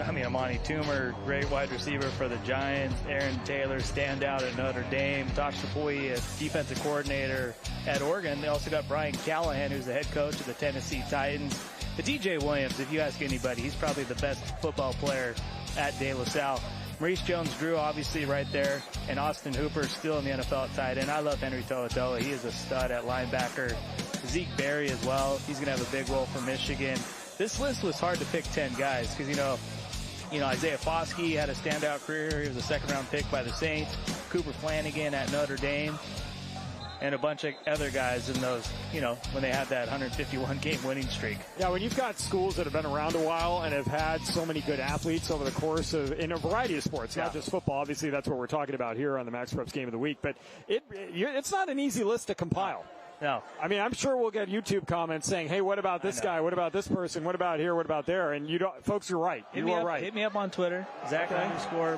I mean, Amani Toomer, great wide receiver for the Giants. Aaron Taylor, standout at Notre Dame. Tosh Tapoy, defensive coordinator at Oregon. They also got Brian Callahan, who's the head coach of the Tennessee Titans. The DJ Williams, if you ask anybody, he's probably the best football player at De La Salle. Maurice Jones-Drew, obviously, right there. And Austin Hooper, still in the NFL at tight end. I love Henry To'oTo'o. He is a stud at linebacker. Zeke Berry as well. He's going to have a big role for Michigan. This list was hard to pick 10 guys because, you know, Isaiah Foskey had a standout career. He was a second-round pick by the Saints. Cooper Flanagan at Notre Dame. And a bunch of other guys in those, you know, when they had that 151-game winning streak. Yeah, when you've got schools that have been around a while and have had so many good athletes over the course of, in a variety of sports, not just football. Obviously, that's what we're talking about here on the MaxPreps Game of the Week. But it's not an easy list to compile. No. I mean, I'm sure we'll get YouTube comments saying, hey, what about this guy? What about this person? What about here? What about there? And folks, you're right. You are right. Hit me up on Twitter, Zach_Pop_MP.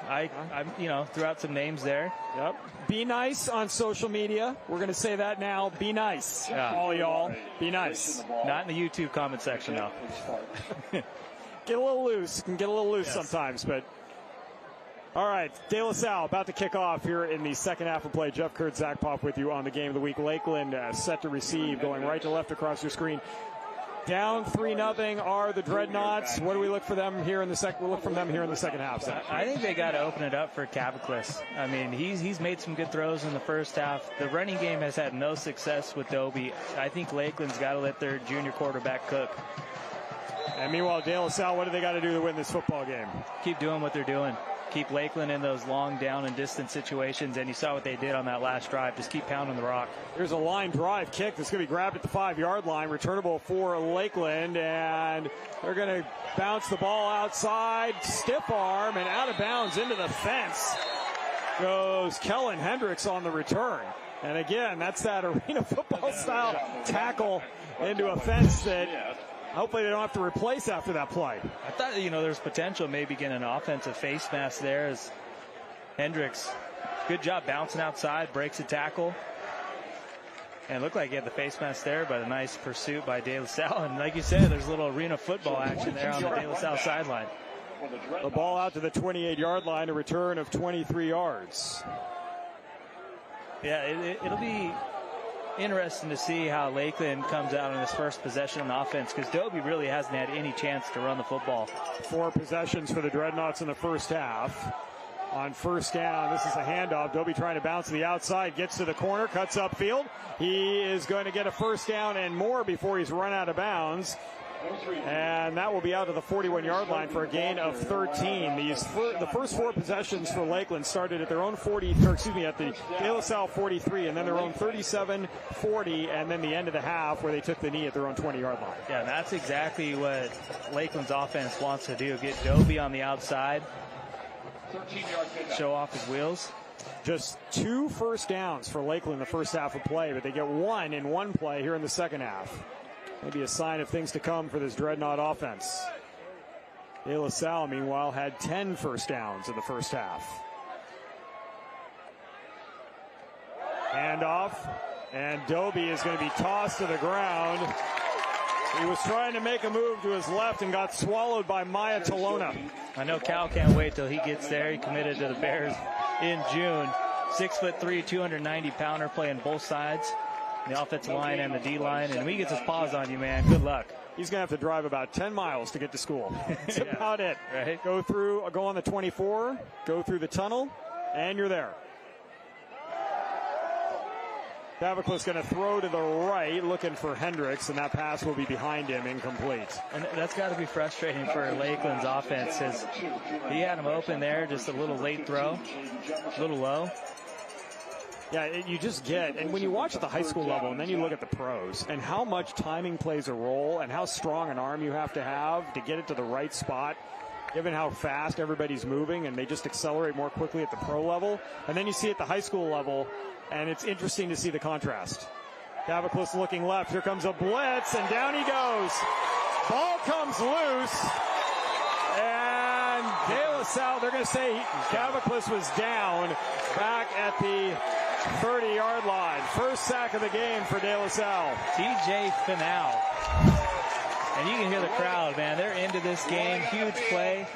I'm, threw out some names there. Yep. Be nice on social media. We're going to say that now. Be nice. Yeah. All y'all. Be nice. Not in the YouTube comment section, though. Get a little loose. Can get a little loose sometimes, but. All right, De La Salle about to kick off here in the second half of play. Jeff Kurtz, Zach Pop with you on the Game of the Week. Lakeland set to receive, going right to left across your screen. Down 3-0 are the Dreadnoughts. What do we look for them here in the second? We'll look from them here in the second half. Zach. I think they got to open it up for Cavaclis. I mean, he's made some good throws in the first half. The running game has had no success with Dobie. I think Lakeland's got to let their junior quarterback cook. And meanwhile, De La Salle, what do they got to do to win this football game? Keep doing what they're doing. Keep Lakeland in those long down and distance situations, and you saw what they did on that last drive. Just keep pounding the rock. Here's a line drive kick that's going to be grabbed at the 5-yard line, returnable for Lakeland, and they're going to bounce the ball outside, stiff arm, and out of bounds into the fence goes Kellen Hendricks on the return. And again, that's that arena football style tackle into a fence that hopefully they don't have to replace after that play. I thought, there's potential maybe getting an offensive face mask there as Hendricks, good job bouncing outside, breaks a tackle. And it looked like he had the face mask there, but a nice pursuit by De La Salle. And like you said, there's a little arena football action there on the De La Salle sideline. The ball out to the 28-yard line, a return of 23 yards. Yeah, it'll be interesting to see how Lakeland comes out on his first possession on offense, because Dobie really hasn't had any chance to run the football. 4 possessions for the Dreadnoughts in the first half. On first down, this is a handoff. Dobie trying to bounce to the outside, gets to the corner, cuts upfield. He is going to get a first down and more before he's run out of bounds. And that will be out to the 41-yard line for a gain of 13. The first 4 possessions for Lakeland started at their own at the De La Salle 43, and then their own 37, 40, and then the end of the half where they took the knee at their own 20-yard line. Yeah, that's exactly what Lakeland's offense wants to do. Get Dobie on the outside, show off his wheels. Just 2 first downs for Lakeland in the first half of play, but they get 1 in one play here in the second half. Maybe a sign of things to come for this Dreadnought offense. De La Salle, meanwhile, had 10 first downs in the first half. Handoff, and Dobie is going to be tossed to the ground. He was trying to make a move to his left and got swallowed by Maya Tolona. I know Cal can't wait till he gets there. He committed to the Bears in June. 6'3", 290-pounder playing both sides. The offensive line and the D-line, and when he gets his paws on you, man, good luck. He's going to have to drive about 10 miles to get to school. That's about it. Right. Go on the 24, go through the tunnel, and you're there. Cavaclis going to throw to the right, looking for Hendricks, and that pass will be behind him, incomplete. And that's got to be frustrating for Lakeland's offense, because he had him open there, just a little late throw, a little low. Yeah, you just get, and when you watch at the high school level and then you look at the pros and how much timing plays a role and how strong an arm you have to get it to the right spot, given how fast everybody's moving, and they just accelerate more quickly at the pro level. And then you see at the high school level, and it's interesting to see the contrast. Cavaclis looking left. Here comes a blitz, and down he goes. Ball comes loose. And De La Salle, they're going to say Cavaclis was down back at the 30-yard line. First sack of the game for De La Salle. TJ Finau. And you can hear the crowd, man. They're into this game. Huge play.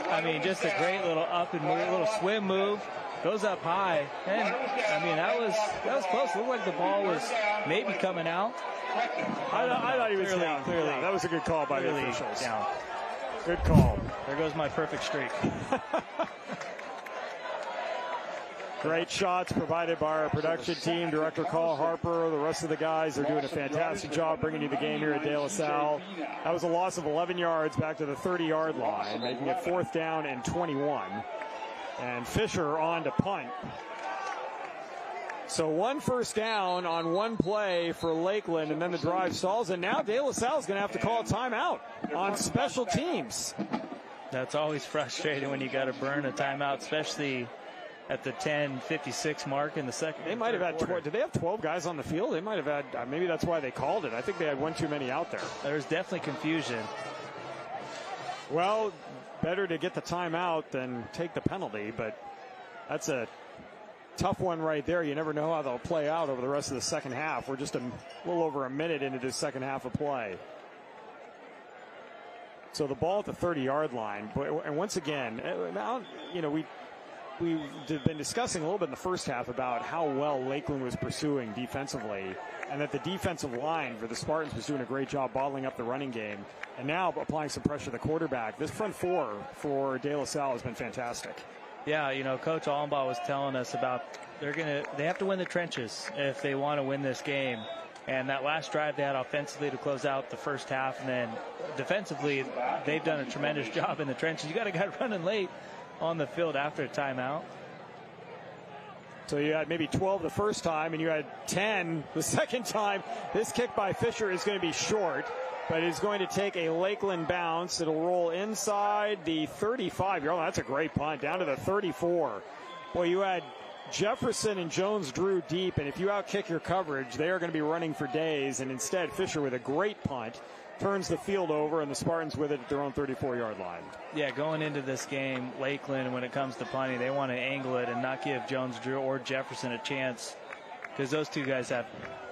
I mean, just a great little up and move, little swim move. Goes up high. And, I mean, that was close. It looked like the ball was maybe coming out. I thought he was clearly, down. Clearly. That was a good call by the officials. Down. Good call. There goes my perfect streak. Great shots provided by our production team, Director Carl Harper. The rest of the guys are doing a fantastic job bringing you the game here at De La Salle. That was a loss of 11 yards back to the 30-yard line, making it 4th down and 21. And Fisher on to punt. So 1 first down on 1 play for Lakeland, and then the drive stalls. And now De La Salle is going to have to call a timeout on special teams. That's always frustrating when you got to burn a timeout, especially at the 10:56 mark in the second. They might have had, did they have 12 guys on the field? They might have had, maybe that's why they called it. I think they had one too many out there. There's definitely confusion. Well, better to get the timeout than take the penalty, but that's a tough one right there. You never know how they'll play out over the rest of the second half. We're just a little over a minute into this second half of play. So the ball at the 30-yard line. And once again, you know, we've been discussing a little bit in the first half about how well Lakeland was pursuing defensively, and that the defensive line for the Spartans was doing a great job bottling up the running game, and now applying some pressure to the quarterback. This front four for De La Salle has been fantastic. Yeah, you know, Coach Allenbaugh was telling us about they have to win the trenches if they want to win this game. And that last drive they had offensively to close out the first half, and then defensively they've done a tremendous job in the trenches. You got a guy running late on the field after a timeout. So you had maybe 12 the first time, and you had 10 the second time. This kick by Fisher is going to be short, but it's going to take a Lakeland bounce. It'll roll inside the 35-yard line. That's a great punt, down to the 34. Boy, you had Jefferson and Jones-Drew deep, and if you outkick your coverage, they are going to be running for days. And instead, Fisher with a great punt turns the field over, and the Spartans with it at their own 34-yard line. Yeah, going into this game, Lakeland, when it comes to punting, they want to angle it and not give Jones-Drew or Jefferson a chance, because those two guys have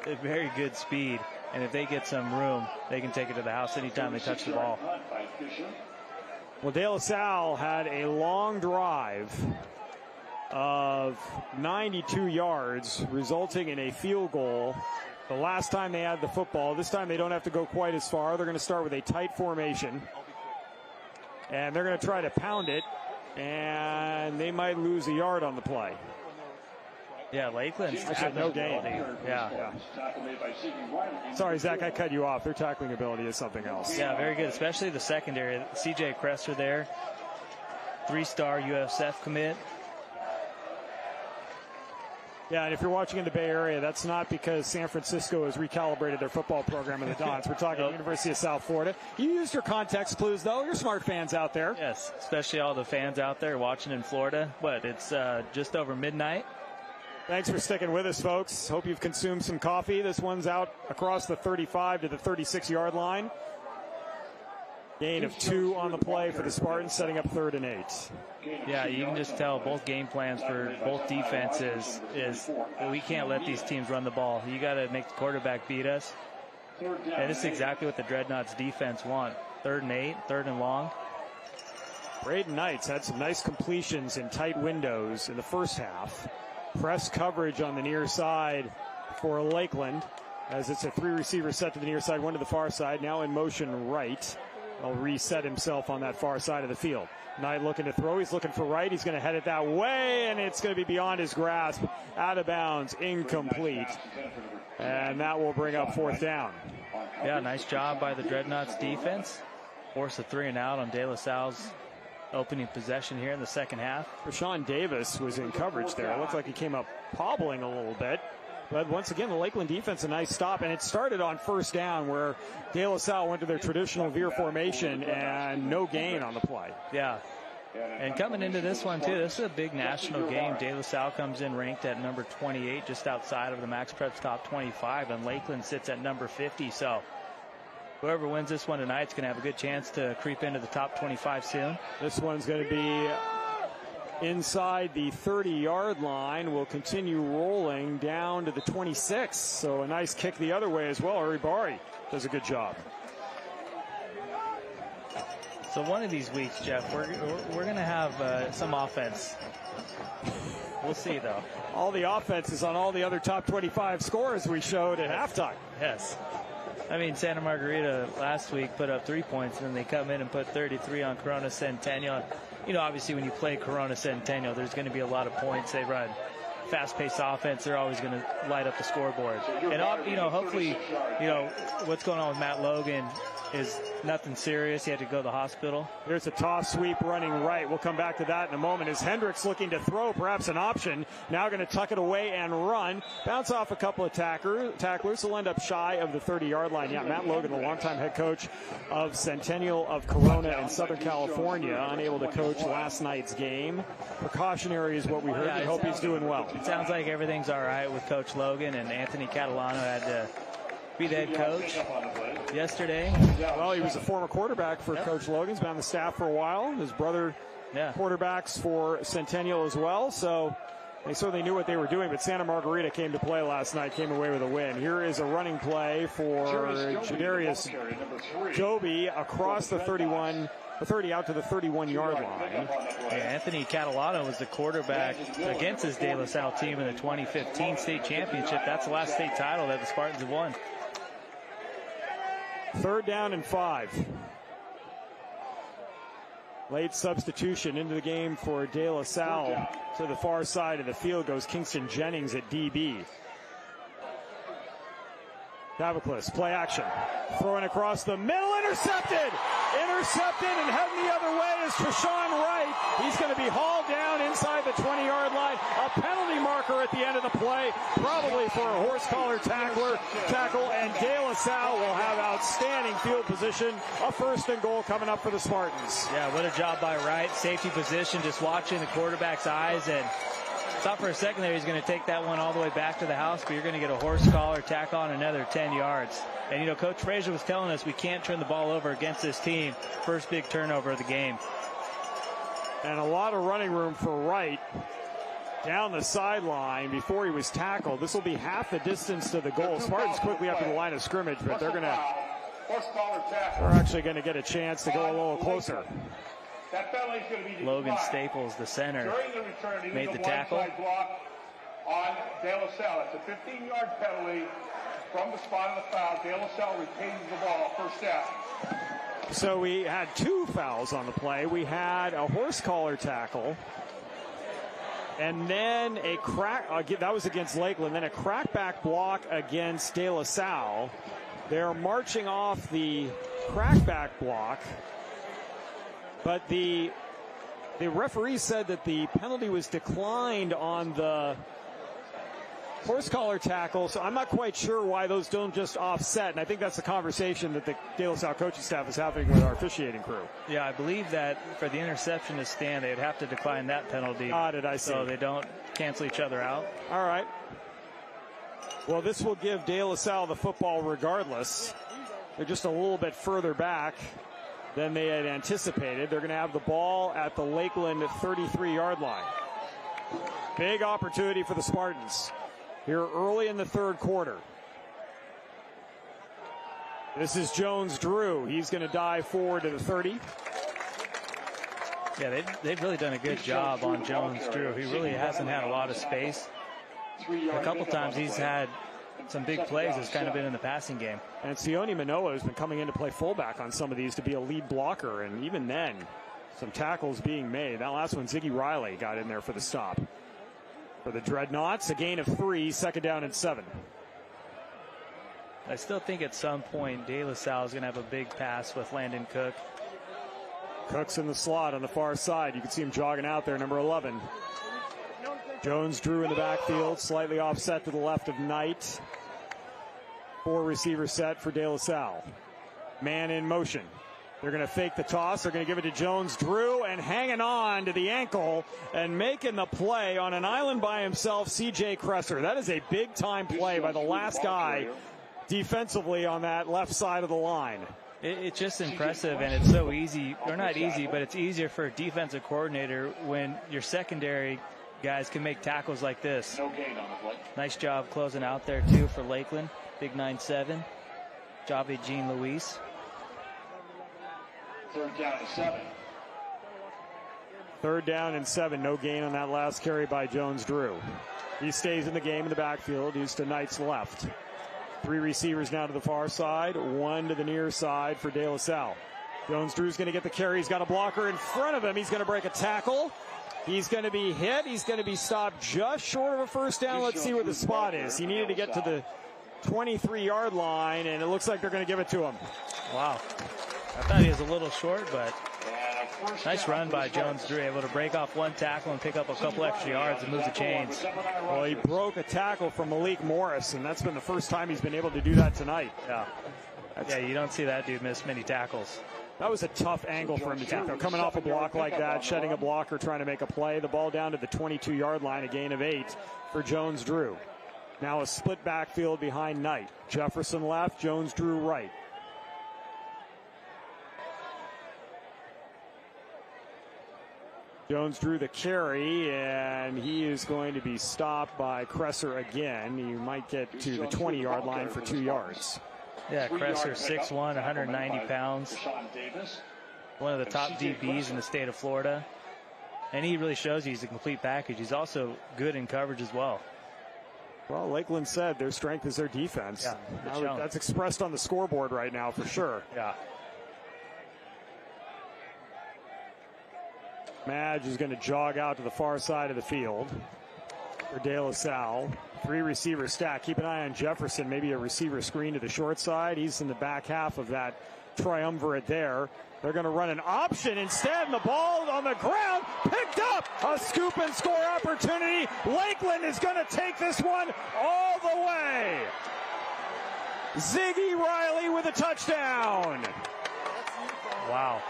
a very good speed, and if they get some room, they can take it to the house anytime they touch the ball. Well, De La Salle had a long drive of 92 yards, resulting in a field goal. The last time they had the football, this time they don't have to go quite as far. They're going to start with a tight formation, and they're going to try to pound it, and they might lose a yard on the play. Yeah, Lakeland's actually no gain. Yeah. Sorry, Zach, I cut you off. Their tackling ability is something else. Yeah, very good, especially the secondary. CJ Cresser there, 3-star USF commit. Yeah, and if you're watching in the Bay Area, that's not because San Francisco has recalibrated their football program in the Dons. We're talking University of South Florida. You used your context clues, though. You're smart fans out there. Yes, especially all the fans out there watching in Florida. But it's just over midnight. Thanks for sticking with us, folks. Hope you've consumed some coffee. This one's out across the 35 to the 36-yard line. Gain of 2 on the play for the Spartans, setting up 3rd and 8. Yeah, you can just tell both game plans for both defenses is we can't let these teams run the ball. You got to make the quarterback beat us. And this is exactly what the Dreadnoughts defense want. 3rd and 8, 3rd and long. Braden Knights had some nice completions in tight windows in the first half. Press coverage on the near side for Lakeland, as it's a 3-receiver set to the near side, 1 to the far side. Now in motion right. He'll reset himself on that far side of the field. Knight looking to throw. He's looking for right. He's going to head it that way, and it's going to be beyond his grasp. Out of bounds, incomplete. And that will bring up 4th down. Yeah, nice job by the Dreadnoughts defense. Force a 3 and out on De La Salle's opening possession here in the second half. Rashawn Davis was in coverage there. It looked like he came up hobbling a little bit. But once again, the Lakeland defense, a nice stop. And it started on 1st down where De La Salle went to their traditional veer formation and no gain on the play. Yeah. And coming into this one, too, this is a big national game. De La Salle comes in ranked at number 28, just outside of the MaxPreps top 25. And Lakeland sits at number 50. So whoever wins this one tonight is going to have a good chance to creep into the top 25 soon. This one's going to be inside the 30-yard line. Will continue rolling down to the 26. So a nice kick the other way as well. Uribari does a good job. So one of these weeks, Jeff, we're going to have some offense. We'll see, though. All the offense is on all the other top 25 scores we showed at halftime. Yes. I mean, Santa Margarita last week put up 3 points, and then they come in and put 33 on Corona Centennial. You know, obviously, when you play Corona Centennial, there's going to be a lot of points. They run fast-paced offense. They're always going to light up the scoreboard. And, you know, hopefully, you know, what's going on with Matt Logan is nothing serious. He had to go to the hospital. There's a toss sweep running right. We'll come back to that in a moment. As Hendricks looking to throw, perhaps an option. Now going to tuck it away and run. Bounce off a couple of tacklers. He'll end up shy of the 30-yard line. Yeah, Matt Logan, the longtime head coach of Centennial of Corona in Southern California, unable to coach last night's game. Precautionary is what we heard. We hope he's doing well. It sounds like everything's all right with Coach Logan, and Anthony Catalano had to be the head coach yesterday. Well, he was a former quarterback for Coach Logan. He's been on the staff for a while. His brother quarterbacks for Centennial as well. So they certainly knew what they were doing. But Santa Margarita came to play last night, came away with a win. Here is a running play for Jadarius Joby across the 30 out to the 31-yard line. Yeah, Anthony Catalano was the quarterback against his De La Salle team in the 2015 state championship. That's the last state title that the Spartans have won. 3rd down and 5. Late substitution into the game for De La Salle. To the far side of the field goes Kingston Jennings at DB. Daviclis, play action. Throwing across the middle, intercepted! Intercepted and heading the other way is Treshawn Wright. He's going to be hauled down inside the 20-yard line. A penalty marker at the end of the play, probably for a horse collar tackle, and De La Salle will have outstanding field position. A 1st and goal coming up for the Spartans. Yeah, what a job by Wright. Safety position, just watching the quarterback's eyes, and thought for a second there he's going to take that one all the way back to the house, but you're going to get a horse collar, tack on another 10 yards. And, you know, Coach Frazier was telling us we can't turn the ball over against this team. First big turnover of the game. And a lot of running room for Wright down the sideline before he was tackled. This will be half the distance to the goal. Spartans quickly up to the line of scrimmage, but they're actually going to get a chance to go a little closer. Logan Staples, the center, made the tackle. On De La Salle. It's a 15-yard penalty from the spot of the foul. De La Salle retains the ball. First down. So we had 2 fouls on the play. We had a horse collar tackle, and then a that was against Lakeland, then a crackback block against De La Salle. They're marching off the crackback block, but the referee said that the penalty was declined on the horse collar tackle, so I'm not quite sure why those don't just offset, and I think that's the conversation that the De La Salle coaching staff is having with our officiating crew. Yeah, I believe that for the interception to stand, they'd have to decline that penalty. Did I see? So they don't cancel each other out. All right. Well, this will give De La Salle the football regardless. They're just a little bit further back than they had anticipated. They're going to have the ball at the Lakeland 33-yard line. Big opportunity for the Spartans here early in the 3rd quarter. This is Jones Drew. He's going to dive forward to the 30. Yeah, they've really done a good job on Jones Drew. He really hasn't had a lot of space. A couple times he's had some big plays. It's kind of been in the passing game. And Sione Manoa has been coming in to play fullback on some of these to be a lead blocker, and even then, some tackles being made. That last one, Ziggy Riley got in there for the stop. For the Dreadnoughts, a gain of 3, 2nd down and 7. I still think at some point De La Salle is going to have a big pass with Landon Cook. Cook's in the slot on the far side. You can see him jogging out there, number 11. Jones Drew in the backfield, slightly offset to the left of Knight. 4 receiver set for De La Salle. Man in motion. They're going to fake the toss. They're going to give it to Jones Drew, and hanging on to the ankle and making the play on an island by himself, C.J. Cresser. That is a big-time play by the last guy defensively on that left side of the line. It's just impressive, and it's so easy, or not easy, but it's easier for a defensive coordinator when your secondary guys can make tackles like this. Nice job closing out there, too, for Lakeland. Big 9-7. Javi Jean Luis. Third down and 7. Third down and 7. No gain on that last carry by Jones-Drew. He stays in the game in the backfield. He's to Knight's left. 3 receivers now to the far side, 1 to the near side for De La Salle. Jones-Drew's going to get the carry. He's got a blocker in front of him. He's going to break a tackle. He's going to be hit. He's going to be stopped just short of a first down. Let's see where the spot is. He needed to get to the 23-yard line, and it looks like they're going to give it to him. Wow. I thought he was a little short, but nice run by Jones-Drew, able to break off one tackle and pick up a couple extra yards and move the chains. Well, he broke a tackle from Malik Morris, and that's been the first time he's been able to do that tonight. Yeah, you don't see that dude miss many tackles. That was a tough angle for him to take, though. Coming off a block like that, shedding a blocker, trying to make a play. The ball down to the 22-yard line, a gain of 8 for Jones-Drew. Now a split backfield behind Knight. Jefferson left, Jones-Drew right. Jones-Drew the carry, and he is going to be stopped by Cresser again. He might get to the 20-yard line for 2 yards. Yeah, Cresser, 6'1", 190 pounds. One of the top DBs in the state of Florida. And he really shows you he's a complete package. He's also good in coverage as well. Well, Lakeland said their strength is their defense. Yeah, that's expressed on the scoreboard right now for sure. Yeah. Madge is going to jog out to the far side of the field for De La Salle. 3 receiver stack. Keep an eye on Jefferson. Maybe a receiver screen to the short side. He's in the back half of that triumvirate there. They're going to run an option instead, and the ball on the ground picked up. A scoop and score opportunity. Lakeland is going to take this one all the way. Ziggy Riley with a touchdown. Wow.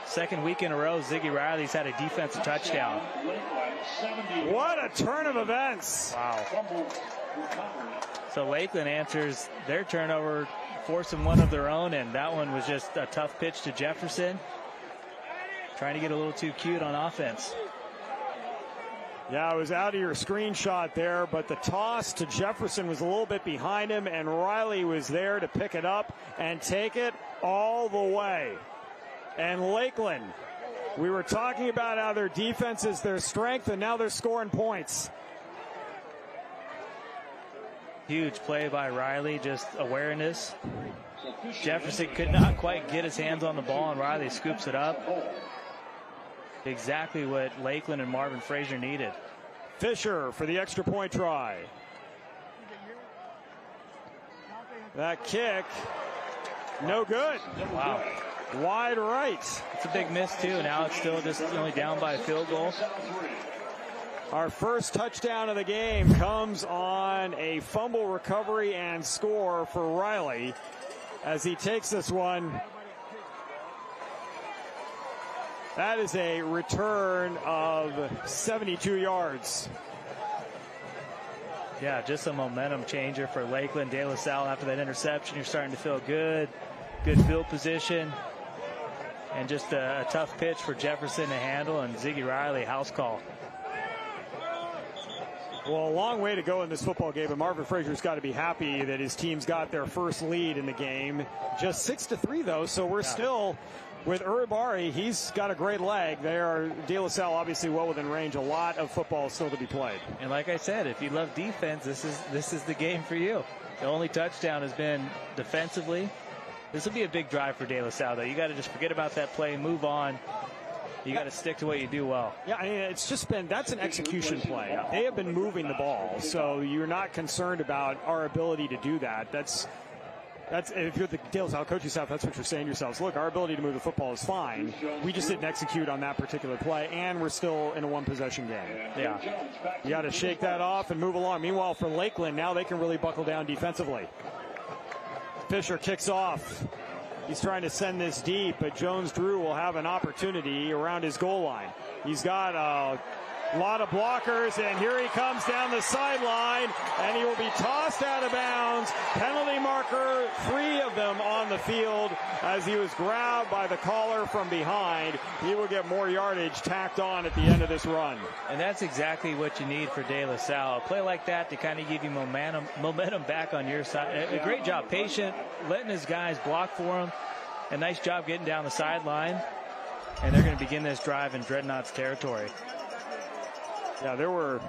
Second week in a row, Ziggy Riley's had a defensive touchdown. What a turn of events. Wow. So Lakeland answers their turnover, forcing one of their own, and that one was just a tough pitch to Jefferson. Trying to get a little too cute on offense. Yeah, it was out of your screenshot there, but the toss to Jefferson was a little bit behind him, and Riley was there to pick it up and take it all the way. And Lakeland, we were talking about how their defense is their strength, and now they're scoring points. Huge play by Riley, just awareness. Jefferson could not quite get his hands on the ball, and Riley scoops it up. Exactly what Lakeland and Marvin Frazier needed. Fisher for the extra point try. That kick, no good. Wow. Wide right. It's a big miss, too. Now it's still just only down by a field goal. Our first touchdown of the game comes on a fumble recovery and score for Riley as he takes this one. That is a return of 72 yards. Yeah, just a momentum changer for Lakeland. De La Salle, after that interception, you're starting to feel good. Good field position. And just a tough pitch for Jefferson to handle, and Ziggy Riley, house call. Well, a long way to go in this football game, and Marvin Frazier's got to be happy that his team's got their first lead in the game. Just 6-3, though, so we're still with Uribari. He's got a great leg. They are, De La Salle, obviously well within range. A lot of football still to be played. And like I said, if you love defense, this is the game for you. The only touchdown has been defensively. This will be a big drive for De La Salle, though. You got to just forget about that play, move on. You got to stick to what you do well. Yeah, I mean, it's just been, that's an execution play. They have been moving the ball, so you're not concerned about our ability to do that. That's if you're the De La Salle coaching staff, that's what you're saying to yourselves. Look, our ability to move the football is fine. We just didn't execute on that particular play, and we're still in a one-possession game. Yeah. You got to shake that off and move along. Meanwhile, for Lakeland, now they can really buckle down defensively. Fisher kicks off. He's trying to send this deep, but Jones-Drew will have an opportunity around his goal line. He's got a lot of blockers, and here he comes down the sideline, and he will be tossed out of bounds. Penalty marker, 3 of them on the field as he was grabbed by the collar from behind. He will get more yardage tacked on at the end of this run. And that's exactly what you need for De La Salle. A play like that to kind of give you momentum back on your side. A great job, patient, letting his guys block for him. And nice job getting down the sideline. And they're going to begin this drive in Dreadnought's territory. Yeah, there were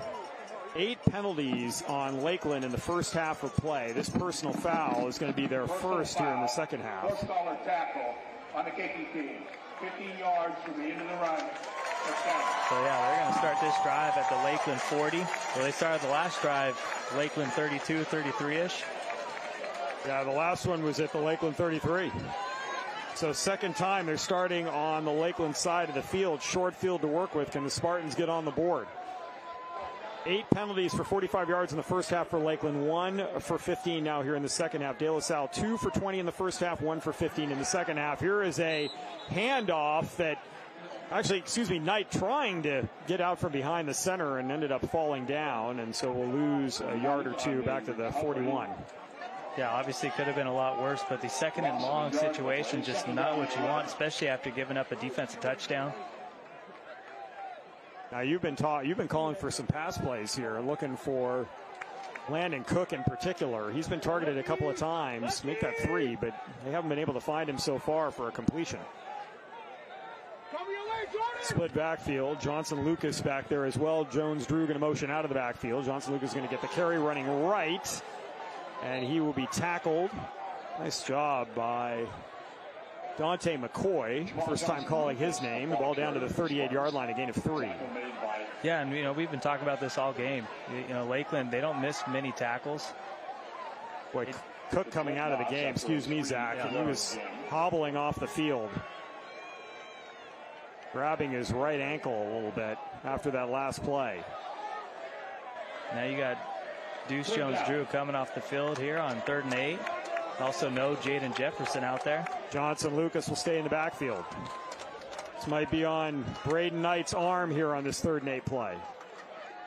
8 penalties on Lakeland in the first half of play. This personal foul is going to be their first here in the second half. First dollar tackle on the kicking team. 15 yards from the end of the run. So yeah, they're going to start this drive at the Lakeland 40. Well, they started the last drive, Lakeland 32, 33-ish. Yeah, the last one was at the Lakeland 33. So second time they're starting on the Lakeland side of the field. Short field to work with. Can the Spartans get on the board? 8 penalties for 45 yards in the first half for Lakeland, 1 for 15 now here in the second half. De La Salle 2 for 20 in the first half, 1 for 15 in the second half. Here is a handoff that actually, Knight trying to get out from behind the center and ended up falling down, and so we'll lose a yard or two back to the 41. Yeah, obviously could have been a lot worse, but the second and long situation just not what you want, especially after giving up a defensive touchdown. Now you've been calling for some pass plays here, looking for Landon Cook in particular. He's been targeted a couple of times, make that 3, but they haven't been able to find him so far for a completion. Split backfield. Johnson Lucas back there as well. Jones Drew going to motion out of the backfield. Johnson Lucas is going to get the carry running right, and he will be tackled. Nice job by Dante McCoy. First time calling his name. The ball down to the 38-yard line, a gain of 3. Yeah, and we've been talking about this all game. Lakeland, they don't miss many tackles. Boy, Cook coming out of the game. Excuse me, Zach. And he was hobbling off the field, grabbing his right ankle a little bit after that last play. Now you got Deuce Jones-Drew coming off the field here on 3rd and 8. Also no Jaden Jefferson out there. Johnson Lucas will stay in the backfield. This might be on Braden Knight's arm here on this 3rd and 8 play.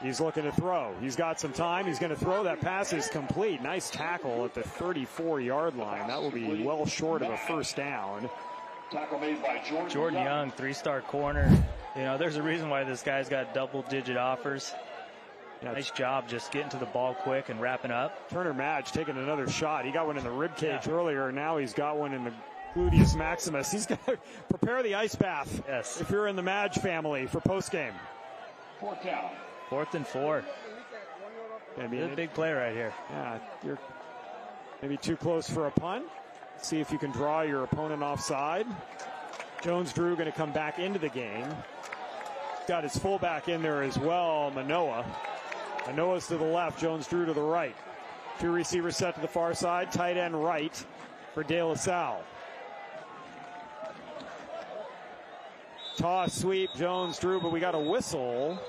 He's looking to throw. He's got some time. He's going to throw. That pass is complete. Nice tackle at the 34-yard line. That will be well short of a first down. Tackle made by Jordan Young, 3-star corner. There's a reason why this guy's got double-digit offers. Yeah, nice job just getting to the ball quick and wrapping up. Turner Madge taking another shot. He got one in the rib cage earlier. Now he's got one in the gluteus maximus. He's got to prepare the ice bath. Yes. If you're in the Madge family for postgame. 4th down. 4th and 4. Good big play right here. Yeah, you're maybe too close for a punt. See if you can draw your opponent offside. Jones Drew going to come back into the game. Got his fullback in there as well, Manoa. Manoa's to the left, Jones Drew to the right. 2 receivers set to the far side, tight end right for De La Salle. Toss sweep, Jones Drew, but we got a whistle.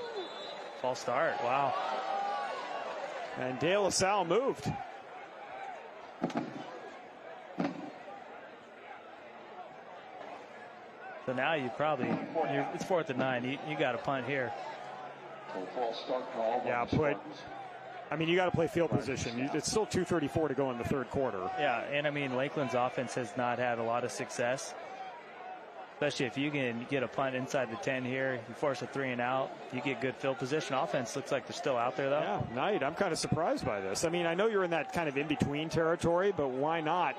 False start, wow. And De La Salle moved. So now it's 4th and 9. You got to punt here. Yeah, you got to play field position. It's still 2:34 to go in the 3rd quarter. Yeah, and Lakeland's offense has not had a lot of success. Especially if you can get a punt inside the 10 here, you force a 3 and out, you get good field position. Offense looks like they're still out there, though. Yeah, Knight, I'm kind of surprised by this. I know you're in that kind of in-between territory, but why not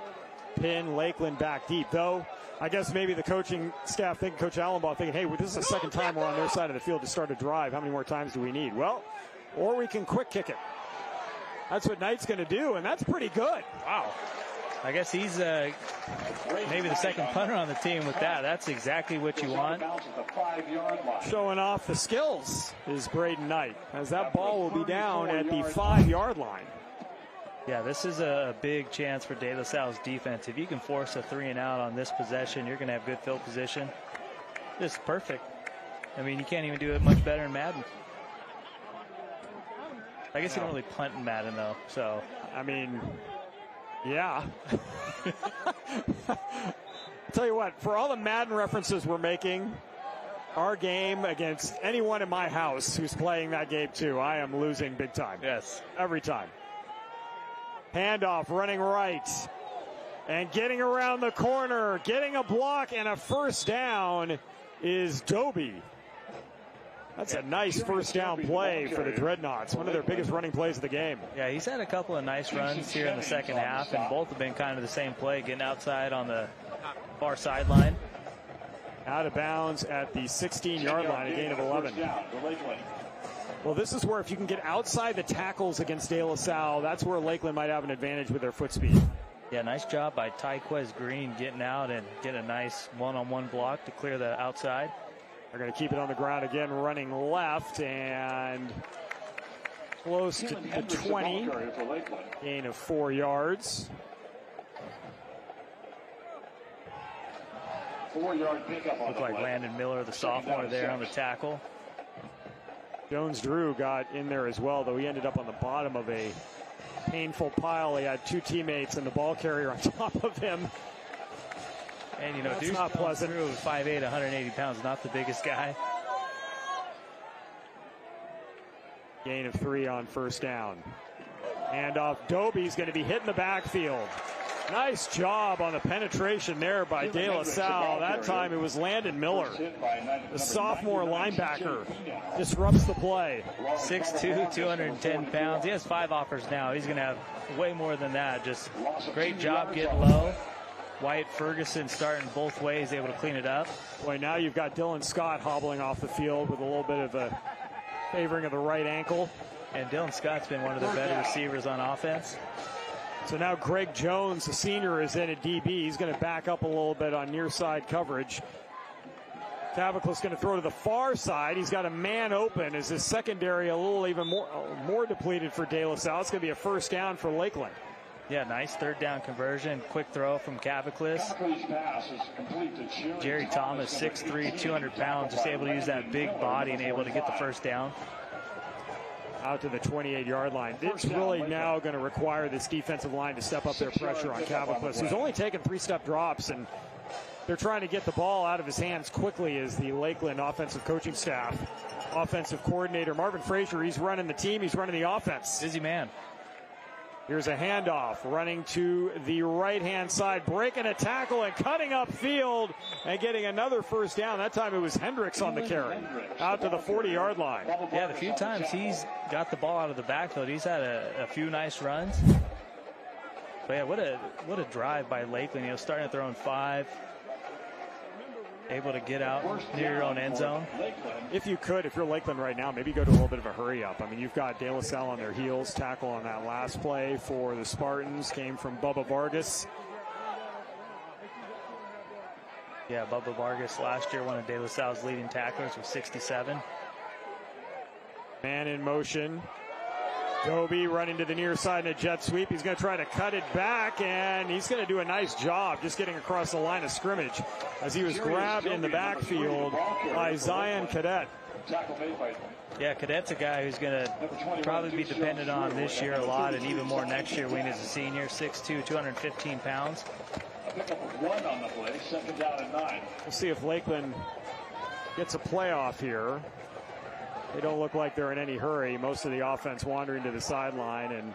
pin Lakeland back deep? Though, I guess maybe the coaching staff thinking, Coach Allenbaugh thinking, hey, this is the second time we're on their side of the field to start a drive. How many more times do we need? Well, or we can quick kick it. That's what Knight's going to do, and that's pretty good. Wow. I guess he's maybe the second punter on the team with that. That's exactly what you want. Showing off the skills is Braden Knight, as that ball will be down at the 5-yard line. Yeah, this is a big chance for De La Salle's defense. If you can force a 3 and out on this possession, you're going to have good field position. Just perfect. You can't even do it much better in Madden. I guess you don't really punt in Madden, though. So, yeah. I'll tell you what, for all the Madden references we're making, our game against anyone in my house who's playing that game too, I am losing big time. Yes. Every time. Handoff, running right. And getting around the corner, getting a block and a first down is Doby. That's a nice first down play for the Dreadnoughts, one of their biggest running plays of the game. Yeah, he's had a couple of nice runs here in the second half, and both have been kind of the same play, getting outside on the far sideline. Out of bounds at the 16-yard line, a gain of 11. Well, this is where if you can get outside the tackles against De La Salle, that's where Lakeland might have an advantage with their foot speed. Yeah, nice job by Tyquez Green getting out and getting a nice one-on-one block to clear the outside. They're going to keep it on the ground again, running left and close to the 20. Gain of 4 yards. 4-yard pickup on Looked like Landon Miller, the sophomore, there on the tackle. Jones-Drew got in there as well, though he ended up on the bottom of a painful pile. He had 2 teammates and the ball carrier on top of him. And, you know, That's not pleasant. 5'8", 180 pounds, not the biggest guy. Gain of 3 on first down. Handoff, Dobie's going to be hit in the backfield. Nice job on the penetration there by De La Salle. That time it was Landon Miller. The sophomore linebacker disrupts the play. 6'2", 210 pounds. He has 5 offers now. He's going to have way more than that. Just great job getting low. Wyatt Ferguson starting both ways, able to clean it up. Boy, now you've got Dylan Scott hobbling off the field with a little bit of a favoring of the right ankle. And Dylan Scott's been one of the better receivers on offense. So now Greg Jones, the senior, is in at DB. He's going to back up a little bit on near side coverage. Caviclis going to throw to the far side. He's got a man open. Is his secondary a little even more depleted for De La Salle? It's going to be a first down for Lakeland. Yeah, nice third down conversion. Quick throw from Caviclis. Jerry Thomas, 6'3", 200 pounds, just able to use that big body and able to get the first down. Out to the 28-yard line. It's really now going to require this defensive line to step up their pressure on Caviclis, who's only taken 3-step drops, and they're trying to get the ball out of his hands quickly as the Lakeland offensive coaching staff. Offensive coordinator Marvin Frazier, he's running the team, he's running the offense. Busy man. Here's a handoff, running to the right-hand side, breaking a tackle and cutting upfield and getting another first down. That time it was Hendricks on the carry, out to the 40-yard line. Yeah, the few times he's got the ball out of the backfield, he's had a few nice runs. But yeah, what a drive by Lakeland. You know, starting at their own 5. Able to get out near your own end zone. If you're Lakeland right now, maybe go to a little bit of a hurry up. I mean, you've got De La Salle on their heels. Tackle on that last play for the Spartans came from Bubba Vargas. Yeah, Bubba Vargas last year, one of De La Salle's leading tacklers with 67. Man in motion. Dobie running to the near side in a jet sweep. He's going to try to cut it back, and he's going to do a nice job just getting across the line of scrimmage as he was grabbed in the backfield by Zion Cadet. Yeah, Cadet's a guy who's going to probably be dependent on this year a lot, and even more next year when he's a senior. 6'2", 215 pounds. We'll see if Lakeland gets a playoff here. They don't look like they're in any hurry. Most of the offense wandering to the sideline, and